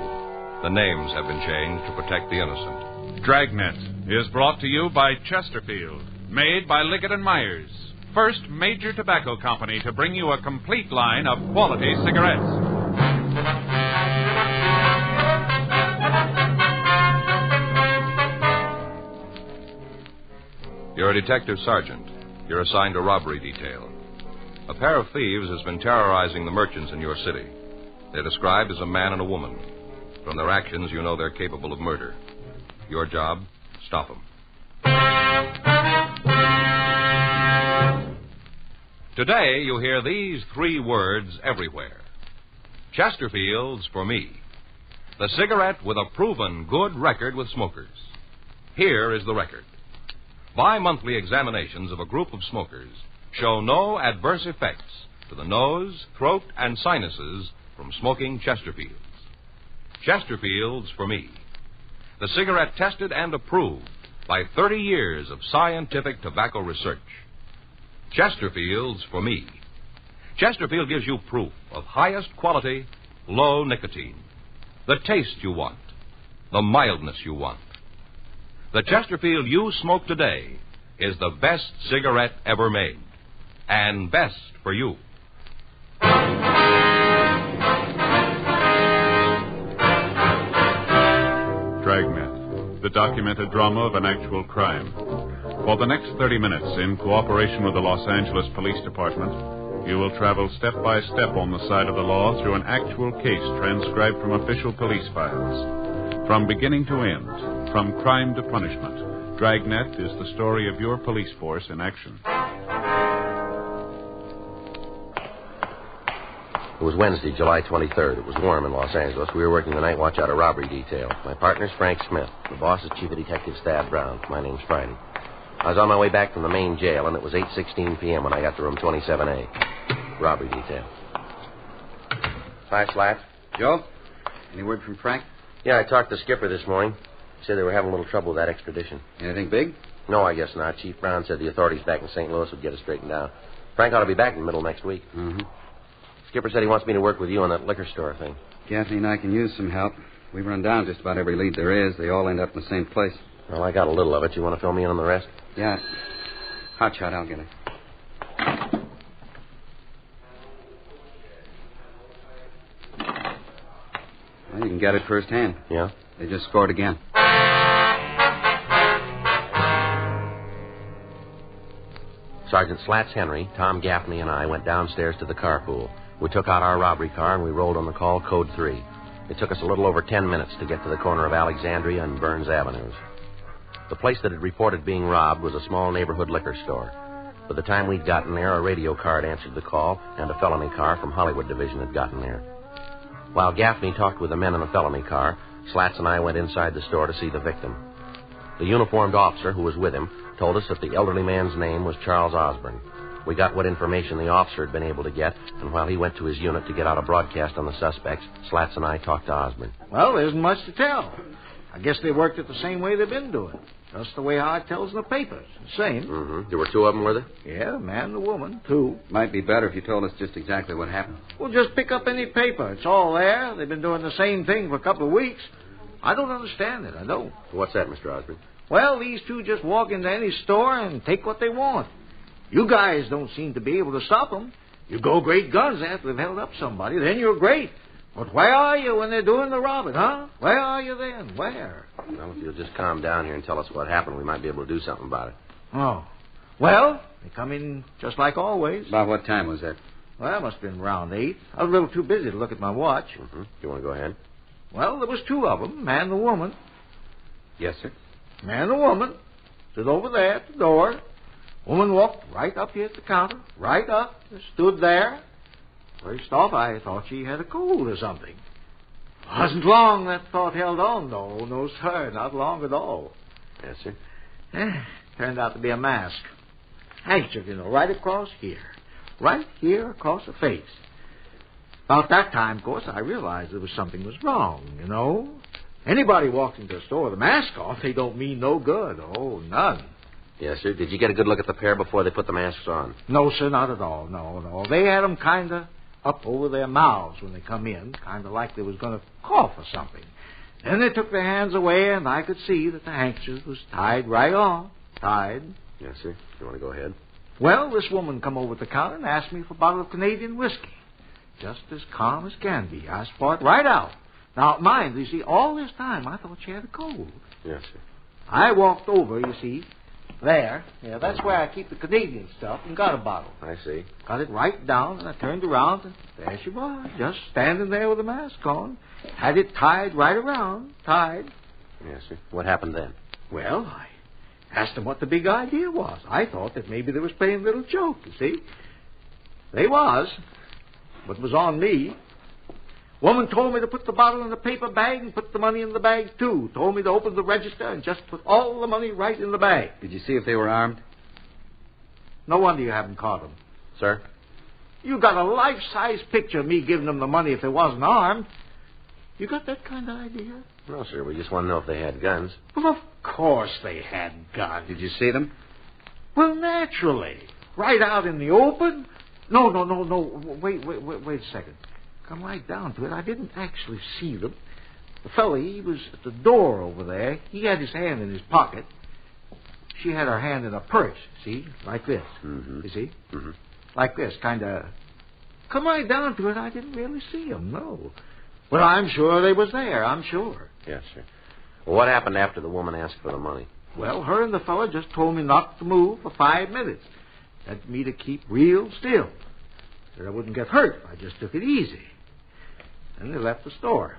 The names have been changed to protect the innocent. Dragnet is brought to you by Chesterfield, made by Liggett & Myers, first major tobacco company to bring you a complete line of quality cigarettes. You're a detective sergeant. You're assigned to robbery detail. A pair of thieves has been terrorizing the merchants in your city. They're described as a man and a woman. From their actions, you know they're capable of murder. Your job, stop them. Today, you hear these 3 words everywhere. Chesterfield's for me. The cigarette with a proven good record with smokers. Here is the record. Bi-monthly examinations of a group of smokers show no adverse effects to the nose, throat, and sinuses from smoking Chesterfields. Chesterfields for me. The cigarette tested and approved by 30 years of scientific tobacco research. Chesterfields for me. Chesterfield gives you proof of highest quality, low nicotine. The taste you want. The mildness you want. The Chesterfield you smoke today is the best cigarette ever made. And best for you. Dragnet, the documented drama of an actual crime. For the next 30 minutes, in cooperation with the Los Angeles Police Department, You will travel step by step on the side of the law through an actual case transcribed from official police files. From beginning to end, from crime to punishment, Dragnet is the story of your police force in action. It was Wednesday, July 23rd. It was warm in Los Angeles. We were working the night watch out of robbery detail. My partner's Frank Smith. The boss is Chief of Detectives Thad Brown. My name's Friday. I was on my way back from the main jail, and it was 8:16 p.m. when I got to room 27A. Robbery detail. Hi, Slats. Joe? Any word from Frank? Yeah, I talked to Skipper this morning. He said they were having a little trouble with that extradition. Anything big? No, I guess not. Chief Brown said the authorities back in St. Louis would get it straightened out. Frank ought to be back in the middle of next week. Mm-hmm. Skipper said he wants me to work with you on that liquor store thing. Gaffney and I can use some help. We've run down just about every lead there is. They all end up in the same place. Well, I got a little of it. You want to fill me in on the rest? Yeah. Hot shot, I'll get it. Well, you can get it firsthand. Yeah? They just scored again. Sergeant Slats Henry, Tom Gaffney, and I went downstairs to the carpool. We took out our robbery car and we rolled on the call code 3. It took us a little over 10 minutes to get to the corner of Alexandria and Burns Avenues. The place that had reported being robbed was a small neighborhood liquor store. By the time we'd gotten there, a radio car had answered the call, and a felony car from Hollywood Division had gotten there. While Gaffney talked with the men in the felony car, Slats and I went inside the store to see the victim. The uniformed officer who was with him told us that the elderly man's name was Charles Osborne. We got what information the officer had been able to get, and while he went to his unit to get out a broadcast on the suspects, Slats and I talked to Osborne. Well, there isn't much to tell. I guess they worked it the same way they've been doing. Just the way how it tells in the papers. The same. Mm-hmm. There were 2 of them, were there? Yeah, the man and the woman, 2. Might be better if you told us just exactly what happened. Well, just pick up any paper. It's all there. They've been doing the same thing for a couple of weeks. I don't understand it. I don't. What's that, Mr. Osborne? Well, these 2 just walk into any store and take what they want. You guys don't seem to be able to stop them. You go great guns after they've held up somebody, then you're great. But where are you when they're doing the robbing, huh? Where are you then? Where? Well, if you'll just calm down here and tell us what happened, we might be able to do something about it. Oh. Well, they come in just like always. About what time was that? Well, it must have been around 8. I was a little too busy to look at my watch. Mm-hmm. You want to go ahead? Well, there was 2 of them, man and the woman. Yes, sir. Man and the woman stood over there at the door. Woman walked right up here at the counter, right up, and stood there. First off, I thought she had a cold or something. Wasn't long that thought held on, though. No, sir, not long at all. Yes, sir. Turned out to be a mask. Handkerchief, right across here. Right here across the face. About that time, of course, I realized there was something was wrong, Anybody walks into a store with a mask on, they don't mean no good. Oh, none. Yes, sir. Did you get a good look at the pair before they put the masks on? No, sir, not at all. No. They had them kind of up over their mouths when they come in, kind of like they was going to cough or something. Then they took their hands away, and I could see that the handkerchief was tied right on. Tied. Yes, sir. You want to go ahead? Well, this woman come over to the counter and asked me for a bottle of Canadian whiskey. Just as calm as can be. I sparked right out. Now, mind, you see, all this time I thought she had a cold. Yes, sir. I walked over, you see, there. Yeah, that's where I keep the Canadian stuff, and got a bottle. I see. Got it right down, and I turned around, and there she was, just standing there with a mask on. Had it tied right around, tied. Yes, sir. What happened then? Well, I asked them what the big idea was. I thought that maybe they was playing a little joke, you see. They was, but it was on me. Woman told me to put the bottle in the paper bag and put the money in the bag, too. Told me to open the register and just put all the money right in the bag. Did you see if they were armed? No wonder you haven't caught them. Sir? You got a life-size picture of me giving them the money if they wasn't armed. You got that kind of idea? No, sir. We just want to know if they had guns. Well, of course they had guns. Did you see them? Well, naturally. Right out in the open. No. Wait a second. Come right down to it. I didn't actually see them. The fellow, he was at the door over there. He had his hand in his pocket. She had her hand in a purse, see? Like this. Mm-hmm. You see? Mm-hmm. Like this, kind of. Come right down to it, I didn't really see them, no. But I'm sure they was there, I'm sure. Yes, sir. Well, what happened after the woman asked for the money? Well, her and the fellow just told me not to move for 5 minutes. Told me to keep real still. Said I wouldn't get hurt if I just took it easy. And they left the store.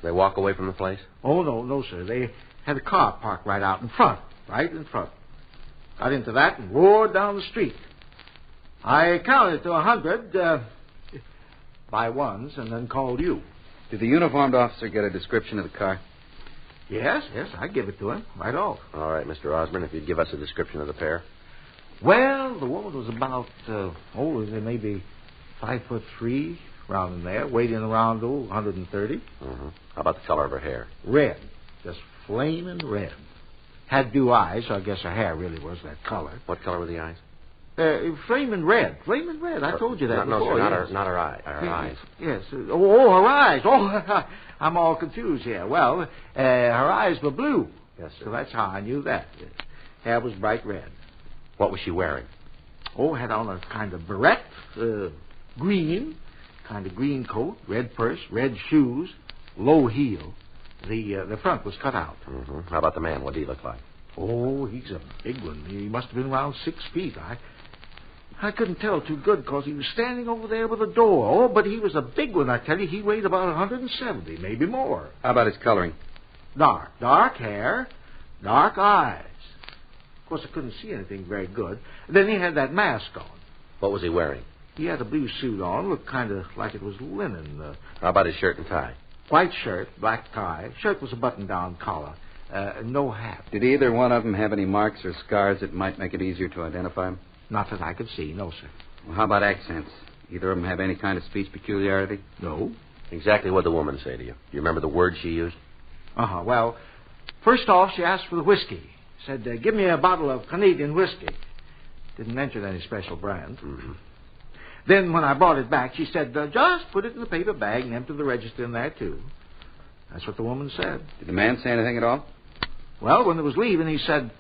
They walk away from the place? Oh, no, sir. They had a car parked right out in front. Right in front. Got into that and roared down the street. I counted to 100 by ones and then called you. Did the uniformed officer get a description of the car? Yes, I give it to him right off. All right, Mr. Osborne, if you'd give us a description of the pair. Well, the woman was about, maybe 5'3", around in there, weighing around 130. Mm-hmm. How about the color of her hair? Red, just flaming red. Had blue eyes, so I guess her hair really was that color. What color were the eyes? Flaming red. I told you that before. No, sir, yes. not her eyes. Yes. Oh, her eyes. Oh, I'm all confused here. Well, her eyes were blue. Yes, sir. So that's how I knew that. Hair was bright red. What was she wearing? Oh, had on a kind of beret, green coat, red purse, red shoes, low heel. The front was cut out. Mm-hmm. How about the man? What did he look like? Oh, he's a big one. He must have been around 6 feet. I couldn't tell too good because he was standing over there with a door. Oh, but he was a big one, I tell you. He weighed about 170, maybe more. How about his coloring? Dark hair, dark eyes. Of course, I couldn't see anything very good. Then he had that mask on. What was he wearing? He had a blue suit on, looked kind of like it was linen. How about his shirt and tie? White shirt, black tie. Shirt was a button-down collar. No hat. Did either one of them have any marks or scars that might make it easier to identify them? Not that I could see, no, sir. Well, how about accents? Either of them have any kind of speech peculiarity? No. Exactly what the woman say to you? You remember the words she used? Well, first off, she asked for the whiskey. Said, give me a bottle of Canadian whiskey. Didn't mention any special brand. Mm-hmm. Then when I brought it back, she said, just put it in the paper bag and empty the register in there, too. That's what the woman said. Did the man say anything at all? Well, when they was leaving, he said,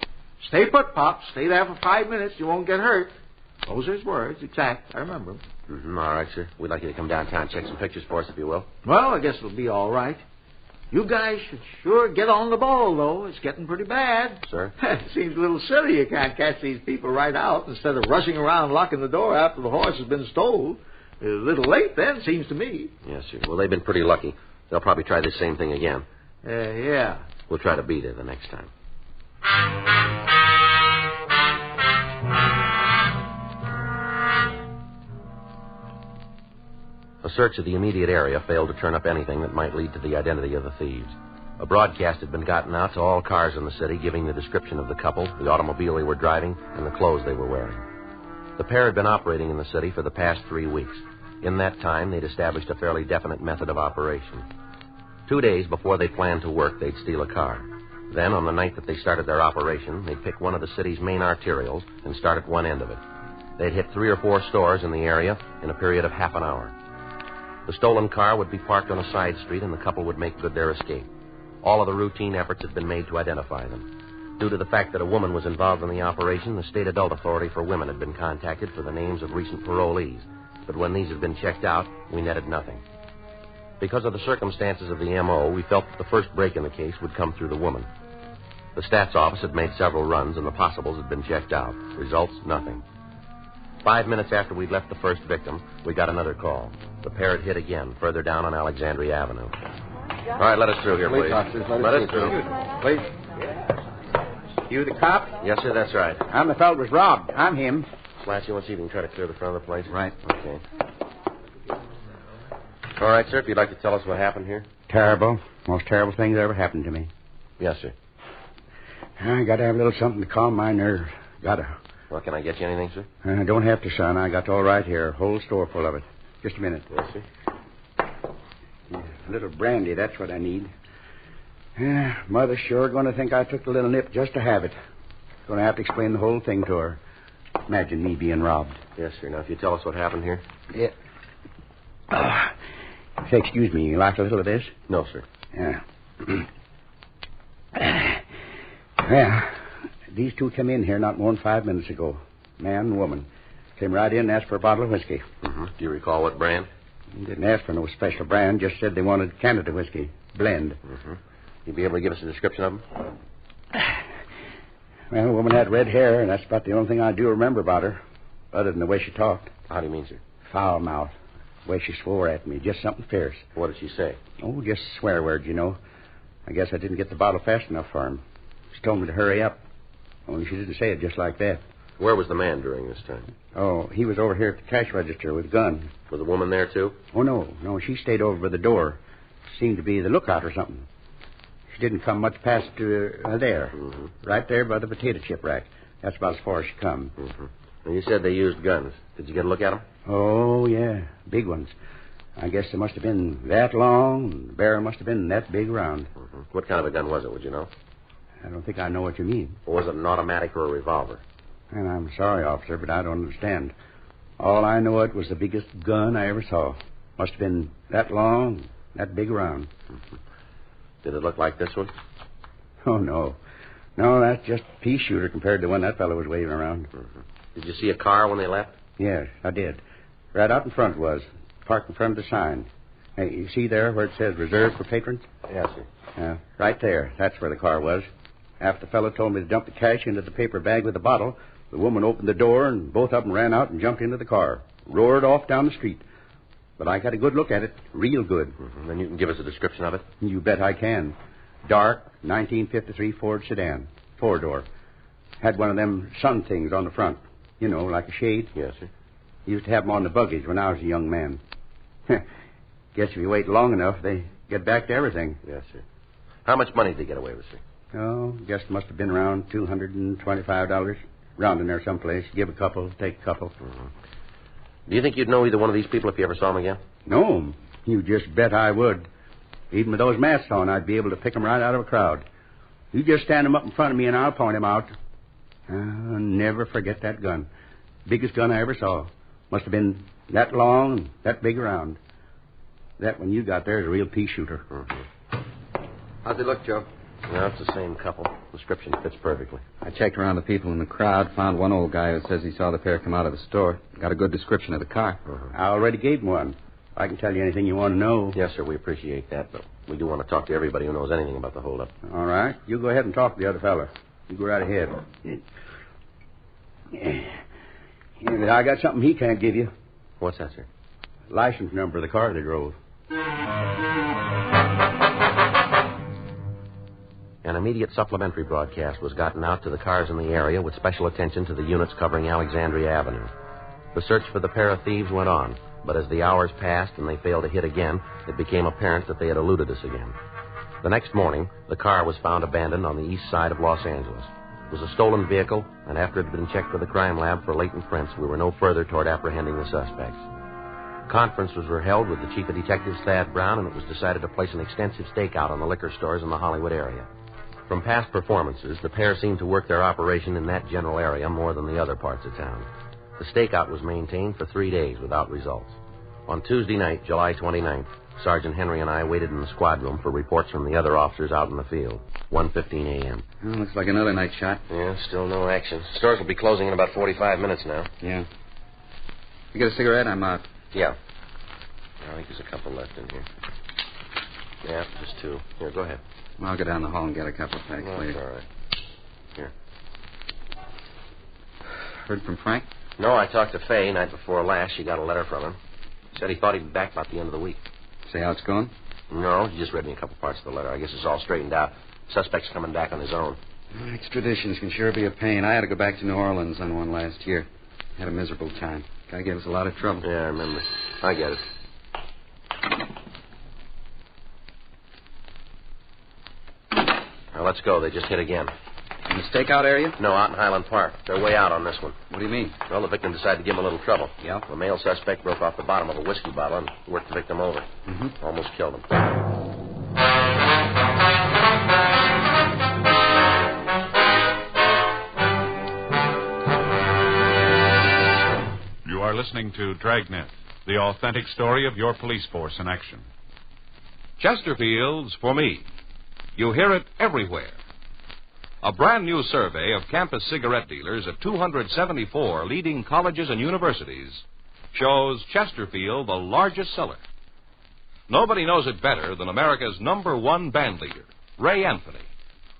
stay put, Pop. Stay there for 5 minutes. You won't get hurt. Those are his words, exact. I remember them. Mm-hmm. All right, sir. We'd like you to come downtown and check some pictures for us, if you will. Well, I guess it'll be all right. You guys should sure get on the ball, though. It's getting pretty bad. Sir? It seems a little silly you can't catch these people right out instead of rushing around locking the door after the horse has been stole. A little late then, seems to me. Yes, sir. Well, they've been pretty lucky. They'll probably try the same thing again. Yeah. We'll try to be there the next time. A search of the immediate area failed to turn up anything that might lead to the identity of the thieves. A broadcast had been gotten out to all cars in the city giving the description of the couple, the automobile they were driving, and the clothes they were wearing. The pair had been operating in the city for the past 3 weeks. In that time, they'd established a fairly definite method of operation. 2 days before they planned to work, they'd steal a car. Then, on the night that they started their operation, they'd pick one of the city's main arterials and start at one end of it. They'd hit 3 or 4 stores in the area in a period of half an hour. The stolen car would be parked on a side street, and the couple would make good their escape. All of the routine efforts had been made to identify them. Due to the fact that a woman was involved in the operation, the State Adult Authority for Women had been contacted for the names of recent parolees. But when these had been checked out, we netted nothing. Because of the circumstances of the M.O., we felt that the first break in the case would come through the woman. The stats office had made several runs, and the possibles had been checked out. Results, nothing. 5 minutes after we'd left the first victim, we got another call. The pair had hit again, further down on Alexandria Avenue. All right, let us through here, please. Officers, let us through. Please. You the cop? Yes, sir, that's right. I'm the fellow who was robbed. I'm him. Slash, you want to see if you can try to clear the front of the place? Right. Okay. All right, sir, if you'd like to tell us what happened here. Terrible. Most terrible thing that ever happened to me. Yes, sir. I got to have a little something to calm my nerves. Gotta. Well, can I get you anything, sir? I don't have to, son. I got all right here. Whole store full of it. Just a minute. Yes, sir. A little brandy, that's what I need. Mother's sure going to think I took the little nip just to have it. Going to have to explain the whole thing to her. Imagine me being robbed. Yes, sir. Now, if you tell us what happened here. Yeah. Say, excuse me, you like a little of this? No, sir. Yeah. Well, these two came in here not more than 5 minutes ago. Man and woman. Came right in and asked for a bottle of whiskey. Mm-hmm. Do you recall what brand? Didn't ask for no special brand. Just said they wanted Canada whiskey. Blend. Mm-hmm. You'd be able to give us a description of them? Well, the woman had red hair, and that's about the only thing I do remember about her, other than the way she talked. How do you mean, sir? Foul mouth. The way she swore at me, just something fierce. What did she say? Oh, just swear words, you know. I guess I didn't get the bottle fast enough for him. She told me to hurry up. Only she didn't say it just like that. Where was the man during this time? Oh, he was over here at the cash register with a gun. Was the woman there, too? Oh, no. No, she stayed over by the door. Seemed to be the lookout or something. She didn't come much past there. Mm-hmm. Right there by the potato chip rack. That's about as far as she come. Mm-hmm. And you said they used guns. Did you get a look at them? Oh, yeah. Big ones. I guess they must have been that long, and the barrel must have been that big around. Mm-hmm. What kind of a gun was it, would you know? I don't think I know what you mean. Or was it an automatic or a revolver? And I'm sorry, officer, but I don't understand. All I know, it was the biggest gun I ever saw. Must have been that long, that big around. Mm-hmm. Did it look like this one? Oh, no. No, that's just a pea shooter compared to the one that fellow was waving around. Mm-hmm. Did you see a car when they left? Yes, I did. Right out in front was. Parked in front of the sign. Hey, you see there where it says reserved for patrons? Yes, sir. Right there. That's where the car was. After the fellow told me to dump the cash into the paper bag with the bottle, the woman opened the door and both of them ran out and jumped into the car. Roared off down the street. But I got a good look at it. Real good. Mm-hmm. Then you can give us a description of it? You bet I can. Dark, 1953 Ford sedan. 4-door. Had one of them sun things on the front. You know, like a shade. Yes, sir. Used to have them on the buggies when I was a young man. Guess if you wait long enough, they get back to everything. Yes, sir. How much money did they get away with, sir? Oh, guess it must have been around $225. Round in there someplace. Give a couple, take a couple. Mm-hmm. Do you think you'd know either one of these people if you ever saw them again? No. You just bet I would. Even with those masks on, I'd be able to pick them right out of a crowd. You just stand them up in front of me and I'll point them out. I'll never forget that gun. Biggest gun I ever saw. Must have been that long, that big around. That one you got there is a real pea shooter. Mm-hmm. How's it look, Joe? No, it's the same couple. Description fits perfectly. I checked around the people in the crowd, found one old guy who says he saw the pair come out of the store. Got a good description of the car. Mm-hmm. I already gave him one. I can tell you anything you want to know. Yes, sir, we appreciate that, but we do want to talk to everybody who knows anything about the holdup. All right. You go ahead and talk to the other fella. You go right ahead. Yeah, I got something he can't give you. What's that, sir? License number of the car they drove. An immediate supplementary broadcast was gotten out to the cars in the area with special attention to the units covering Alexandria Avenue. The search for the pair of thieves went on, but as the hours passed and they failed to hit again, it became apparent that they had eluded us again. The next morning, the car was found abandoned on the east side of Los Angeles. It was a stolen vehicle, and after it had been checked with the crime lab for latent prints, we were no further toward apprehending the suspects. Conferences were held with the chief of detectives, Thad Brown, and it was decided to place an extensive stakeout on the liquor stores in the Hollywood area. From past performances, the pair seemed to work their operation in that general area more than the other parts of town. The stakeout was maintained for 3 days without results. On Tuesday night, July 29th, Sergeant Henry and I waited in the squad room for reports from the other officers out in the field. 1:15 a.m. Well, looks like another night shot. Yeah, still no action. Stores will be closing in about 45 minutes now. Yeah. You get a cigarette? I'm out. Yeah. I think there's a couple left in here. Yeah, just 2. Here, go ahead. Well, I'll go down the hall and get a couple packs No, later. that's all right. Here. Heard from Frank? No, I talked to Fay night before last. She got a letter from him. Said he thought he'd be back about the end of the week. Say how it's going? No, he just read me a couple parts of the letter. I guess it's all straightened out. Suspect's coming back on his own. Extraditions can sure be a pain. I had to go back to New Orleans on one last year. Had a miserable time. Guy gave us a lot of trouble. Yeah, I remember. I get it. Now, let's go. They just hit again. In the stakeout area? No, out in Highland Park. They're way out on this one. What do you mean? Well, the victim decided to give him a little trouble. Yeah? The male suspect broke off the bottom of a whiskey bottle and worked the victim over. Mm-hmm. Almost killed him. You are listening to Dragnet, the authentic story of your police force in action. Chesterfield's for me. You hear it everywhere. A brand new survey of campus cigarette dealers at 274 leading colleges and universities shows Chesterfield the largest seller. Nobody knows it better than America's #1 band leader, Ray Anthony,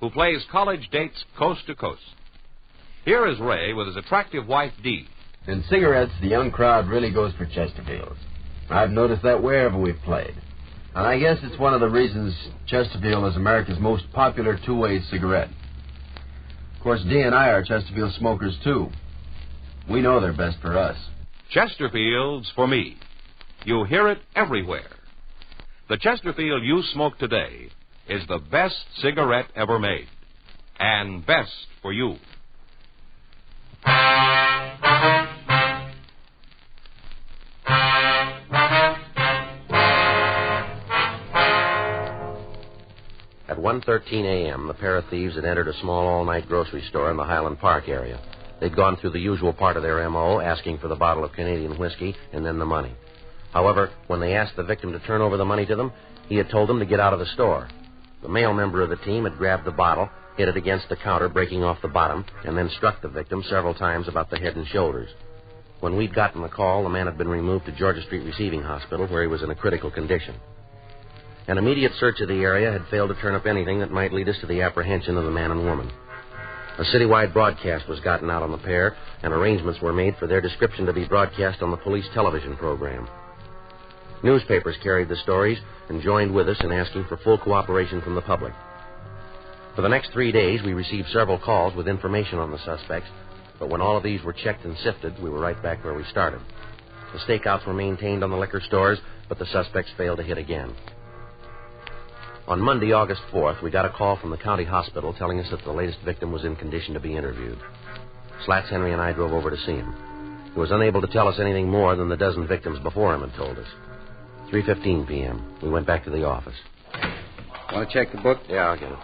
who plays college dates coast to coast. Here is Ray with his attractive wife, Dee, In cigarettes, the young crowd really goes for Chesterfields. I've noticed that wherever we've played. And I guess it's one of the reasons Chesterfield is America's most popular two-way cigarette. Of course, Dee and I are Chesterfield smokers, too. We know they're best for us. Chesterfield's for me. You hear it everywhere. The Chesterfield you smoke today is the best cigarette ever made. And best for you. At 1:13 a.m., the pair of thieves had entered a small all-night grocery store in the Highland Park area. They'd gone through the usual part of their M.O., asking for the bottle of Canadian whiskey and then the money. However, when they asked the victim to turn over the money to them, he had told them to get out of the store. The male member of the team had grabbed the bottle, hit it against the counter, breaking off the bottom, and then struck the victim several times about the head and shoulders. When we'd gotten the call, the man had been removed to Georgia Street Receiving Hospital, where he was in a critical condition. An immediate search of the area had failed to turn up anything that might lead us to the apprehension of the man and woman. A citywide broadcast was gotten out on the pair, and arrangements were made for their description to be broadcast on the police television program. Newspapers carried the stories and joined with us in asking for full cooperation from the public. For the next 3 days, we received several calls with information on the suspects, but when all of these were checked and sifted, we were right back where we started. The stakeouts were maintained on the liquor stores, but the suspects failed to hit again. On Monday, August 4th, we got a call from the county hospital telling us that the latest victim was in condition to be interviewed. Slats Henry and I drove over to see him. He was unable to tell us anything more than the dozen victims before him had told us. 3:15 p.m. We went back to the office. Want to check the book? Yeah, I'll get it.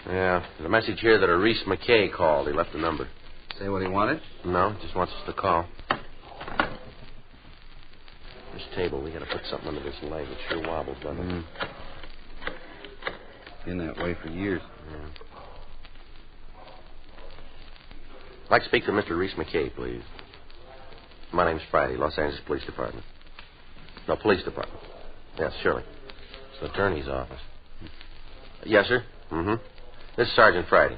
Yeah, there's a message here that a Reese McKay called. He left a number. Say what he wanted? No, just wants us to call. This table, we got to put something under this leg. It sure wobbles, doesn't it? Been that way for years. Yeah. I'd like to speak to Mr. Reese McKay, please. My name's Friday, Los Angeles Police Department. No, Police Department. Yes, surely. It's the attorney's office. Yes, sir? Mm-hmm. This is Sergeant Friday.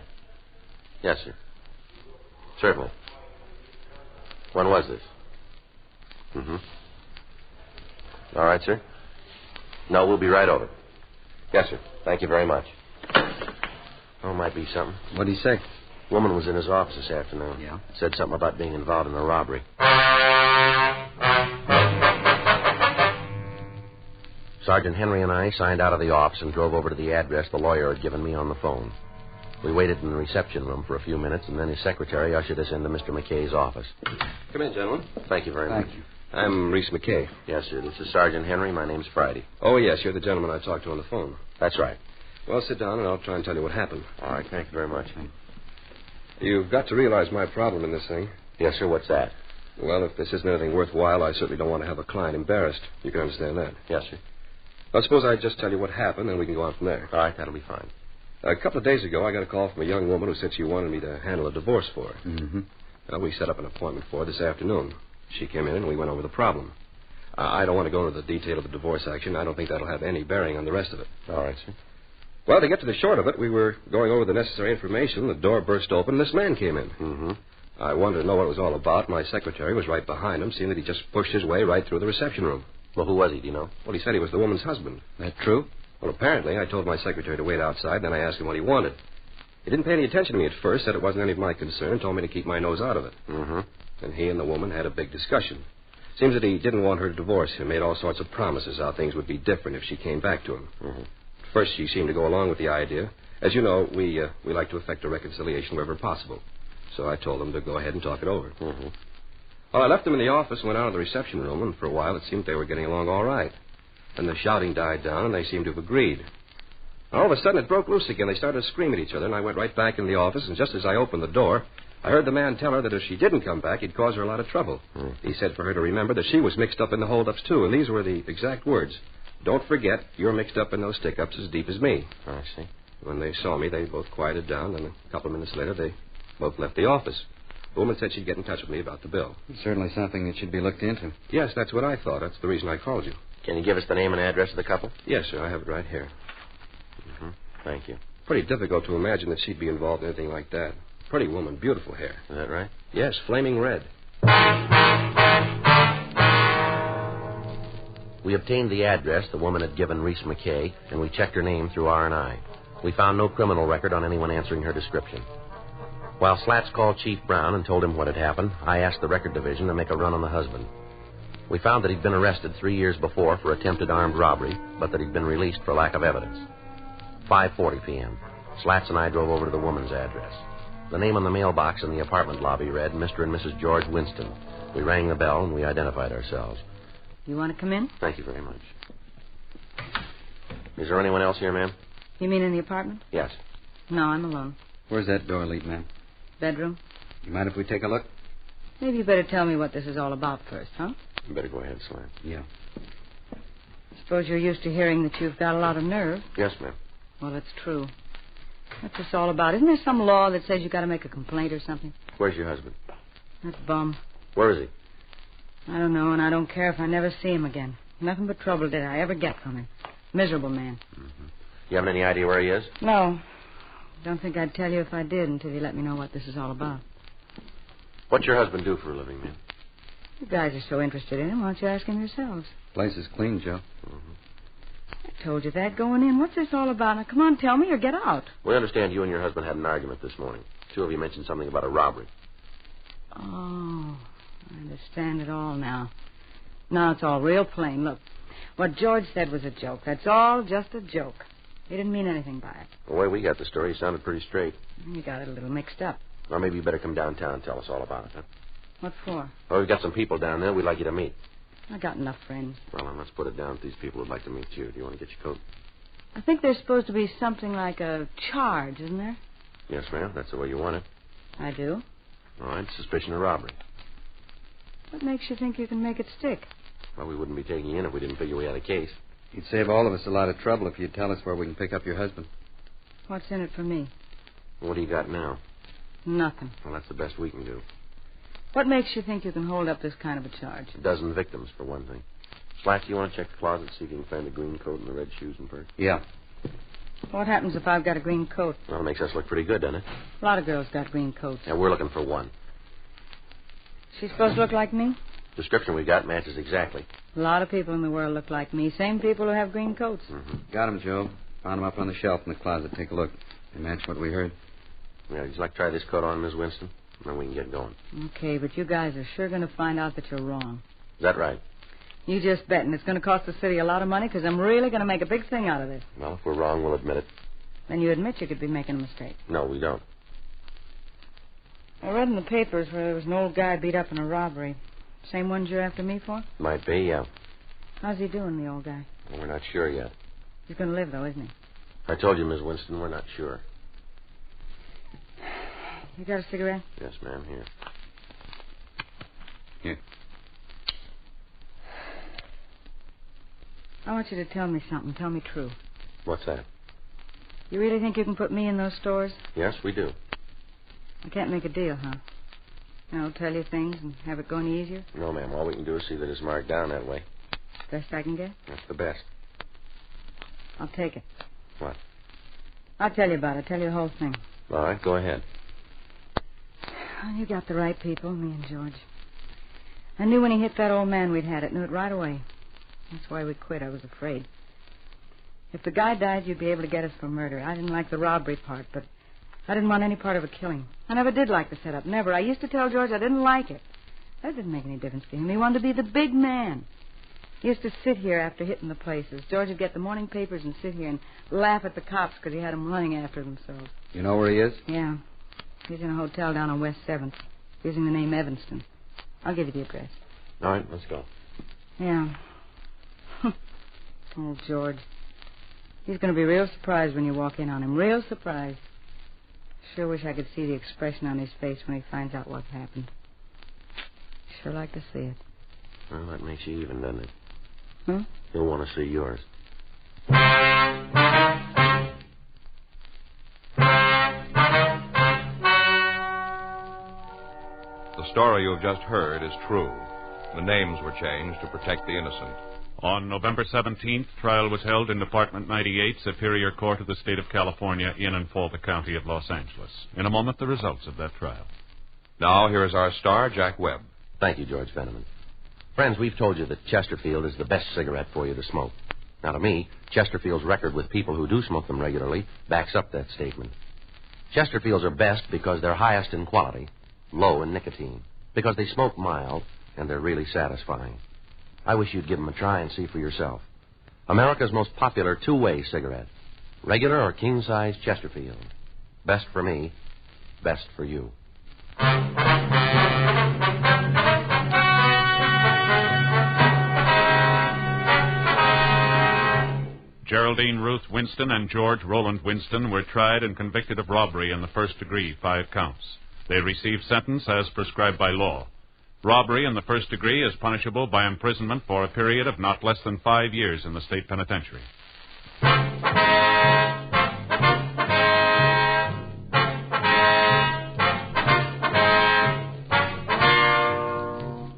Yes, sir. Certainly. When was this? Mm-hmm. All right, sir. No, we'll be right over. Yes, sir. Thank you very much. Oh, might be something. What'd he say? Woman was in his office this afternoon. Yeah? Said something about being involved in a robbery. Sergeant Henry and I signed out of the office and drove over to the address the lawyer had given me on the phone. We waited in the reception room for a few minutes, and then his secretary ushered us into Mr. McKay's office. Come in, gentlemen. Thank you very much. Thank you. I'm Reese McKay. Yes, sir. This is Sergeant Henry. My name's Friday. Oh, yes, you're the gentleman I talked to on the phone. That's right. Well, sit down, and I'll try and tell you what happened. All right. Thank you very much. You've got to realize my problem in this thing. Yes, sir. What's that? Well, if this isn't anything worthwhile, I certainly don't want to have a client embarrassed. You can understand that. Yes, sir. I suppose I just tell you what happened, and we can go on from there. All right. That'll be fine. A couple of days ago, I got a call from a young woman who said she wanted me to handle a divorce for her. Mm-hmm. We set up an appointment for her this afternoon. She came in, and we went over the problem. I don't want to go into the detail of the divorce action. I don't think that'll have any bearing on the rest of it. All right, sir. Well, to get to the short of it, we were going over the necessary information. The door burst open, and this man came in. Mm-hmm. I wanted to know what it was all about. My secretary was right behind him, seeing that he just pushed his way right through the reception room. Well, who was he, do you know? Well, he said he was the woman's husband. That true? Well, apparently, I told my secretary to wait outside, then I asked him what he wanted. He didn't pay any attention to me at first, said it wasn't any of my concern, told me to keep my nose out of it. Mm-hmm. And he and the woman had a big discussion. Seems that he didn't want her to divorce him, made all sorts of promises how things would be different if she came back to him. Mm-hmm. First, she seemed to go along with the idea. As you know, we like to effect a reconciliation wherever possible. So I told them to go ahead and talk it over. Mm-hmm. Well, I left them in the office and went out of the reception room, and for a while it seemed they were getting along all right. Then the shouting died down, and they seemed to have agreed. All of a sudden, it broke loose again. They started to scream at each other, and I went right back in the office, and just as I opened the door, I heard the man tell her that if she didn't come back, he'd cause her a lot of trouble. Mm. He said for her to remember that she was mixed up in the holdups, too, and these were the exact words. Don't forget, you're mixed up in those stick-ups as deep as me. I see. When they saw me, they both quieted down, and a couple of minutes later, they both left the office. The woman said she'd get in touch with me about the bill. It's certainly something that should be looked into. Yes, that's what I thought. That's the reason I called you. Can you give us the name and address of the couple? Yes, sir. I have it right here. Mm-hmm. Thank you. Pretty difficult to imagine that she'd be involved in anything like that. Pretty woman, beautiful hair. Is that right? Yes, flaming red. We obtained the address the woman had given Reese McKay, and we checked her name through R&I. We found no criminal record on anyone answering her description. While Slats called Chief Brown and told him what had happened, I asked the record division to make a run on the husband. We found that he'd been arrested 3 years before for attempted armed robbery, but that he'd been released for lack of evidence. 5:40 p.m. Slats and I drove over to the woman's address. The name on the mailbox in the apartment lobby read Mr. and Mrs. George Winston. We rang the bell and we identified ourselves. You want to come in? Thank you very much. Is there anyone else here, ma'am? You mean in the apartment? Yes. No, I'm alone. Where's that door lead, ma'am? Bedroom? You mind if we take a look? Maybe you better tell me what this is all about first, huh? You better go ahead, Slats. Yeah. Suppose you're used to hearing that you've got a lot of nerve. Yes, ma'am. Well, it's true. What's this all about? Isn't there some law that says you got to make a complaint or something? Where's your husband? That bum. Where is he? I don't know, and I don't care if I never see him again. Nothing but trouble did I ever get from him. Miserable man. Mm-hmm. You haven't any idea where he is? No. Don't think I'd tell you if I did until you let me know what this is all about. What's your husband do for a living, ma'am? You guys are so interested in him, why don't you ask him yourselves? Place is clean, Joe. Mm-hmm. I told you that going in. What's this all about? Now, come on, tell me or get out. We understand you and your husband had an argument this morning. Two of you mentioned something about a robbery. Oh, I understand it all now. Now it's all real plain. Look, what George said was a joke. That's all just a joke. He didn't mean anything by it. The way we got the story sounded pretty straight. You got it a little mixed up. Well, maybe you better come downtown and tell us all about it, huh? What for? Well, we've got some people down there we'd like you to meet. I got enough friends. Well, then let's put it down that these people would like to meet you. Do you want to get your coat? I think there's supposed to be something like a charge, isn't there? Yes, ma'am. That's the way you want it. I do. All right. Suspicion of robbery. What makes you think you can make it stick? Well, we wouldn't be taking you in if we didn't figure we had a case. You'd save all of us a lot of trouble if you'd tell us where we can pick up your husband. What's in it for me? What do you got now? Nothing. Well, that's the best we can do. What makes you think you can hold up this kind of a charge? A dozen victims, for one thing. Slack, you want to check the closet, see if you can find the green coat and the red shoes and purse? Yeah. What happens if I've got a green coat? Well, it makes us look pretty good, doesn't it? A lot of girls got green coats. Yeah, we're looking for one. She's supposed to look like me? Description we got matches exactly. A lot of people in the world look like me. Same people who have green coats. Mm-hmm. Got 'em, Joe. Found 'em up on the shelf in the closet. Take a look. They match what we heard. Yeah, would you like to try this coat on, Miss Winston? Then we can get going. Okay, but you guys are sure going to find out that you're wrong. Is that right? You just bet, and it's going to cost the city a lot of money because I'm really going to make a big thing out of this. Well, if we're wrong, we'll admit it. Then you admit you could be making a mistake. No, we don't. I read in the papers where there was an old guy beat up in a robbery. Same ones you're after me for? Might be, yeah. How's he doing, the old guy? Well, we're not sure yet. He's going to live, though, isn't he? I told you, Miss Winston, we're not sure. You got a cigarette? Yes, ma'am, here. Here. I want you to tell me something. Tell me true. What's that? You really think you can put me in those stores? Yes, we do. I can't make a deal, huh? I'll tell you things and have it go any easier? No, ma'am. All we can do is see that it's marked down that way. Best I can get? That's the best. I'll take it. What? I'll tell you about it. I'll tell you the whole thing. All right, go ahead. Well, you got the right people, me and George. I knew when he hit that old man we'd had it. Knew it right away. That's why we quit. I was afraid. If the guy died, you'd be able to get us for murder. I didn't like the robbery part, but I didn't want any part of a killing. I never did like the setup. Never. I used to tell George I didn't like it. That didn't make any difference to him. He wanted to be the big man. He used to sit here after hitting the places. George would get the morning papers and sit here and laugh at the cops because he had them running after themselves. You know where he is? Yeah. He's in a hotel down on West 7th, using the name Evanston. I'll give you the address. All right, let's go. Yeah. Oh, George. He's going to be real surprised when you walk in on him. Real surprised. Sure wish I could see the expression on his face when he finds out what happened. Sure like to see it. Well, that makes you even, doesn't it? Huh? He'll want to see yours. The story you have just heard is true. The names were changed to protect the innocent. On November 17th, trial was held in Department 98, Superior Court of the State of California, in and for the County of Los Angeles. In a moment, the results of that trial. Now, here is our star, Jack Webb. Thank you, George Fenneman. Friends, we've told you that Chesterfield is the best cigarette for you to smoke. Now, to me, Chesterfield's record with people who do smoke them regularly backs up that statement. Chesterfields are best because they're highest in quality, low in nicotine, because they smoke mild, and they're really satisfying. I wish you'd give them a try and see for yourself. America's most popular two-way cigarette. Regular or king-size Chesterfield. Best for me, best for you. Geraldine Ruth Winston and George Roland Winston were tried and convicted of robbery in the first degree, 5 counts. They received sentence as prescribed by law. Robbery in the first degree is punishable by imprisonment for a period of not less than 5 years in the state penitentiary.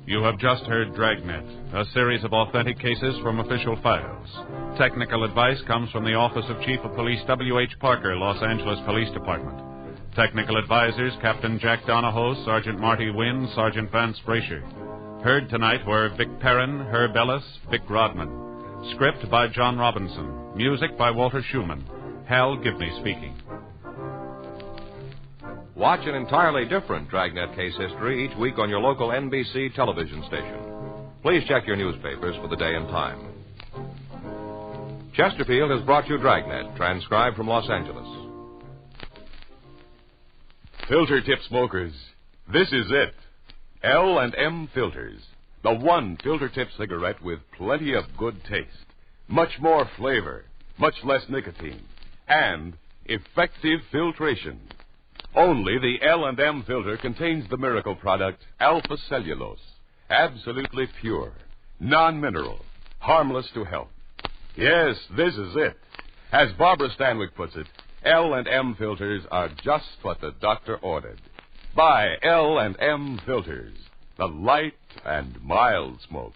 You have just heard Dragnet, a series of authentic cases from official files. Technical advice comes from the Office of Chief of Police W.H. Parker, Los Angeles Police Department. Technical advisors, Captain Jack Donahoe, Sergeant Marty Wynn, Sergeant Vance Brasher. Heard tonight were Vic Perrin, Herb Ellis, Vic Rodman. Script by John Robinson. Music by Walter Schumann. Hal Gibney speaking. Watch an entirely different Dragnet case history each week on your local NBC television station. Please check your newspapers for the day and time. Chesterfield has brought you Dragnet, transcribed from Los Angeles. Filter tip smokers, this is it. L&M Filters. The one filter tip cigarette with plenty of good taste, much more flavor, much less nicotine, and effective filtration. Only the L&M filter contains the miracle product alpha cellulose, absolutely pure, non-mineral, harmless to health. Yes, this is it. As Barbara Stanwyck puts it, L&M filters are just what the doctor ordered. Buy L&M filters, the light and mild smoke.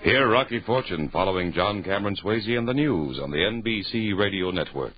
Hear Rocky Fortune following John Cameron Swayze in the news on the NBC Radio Network.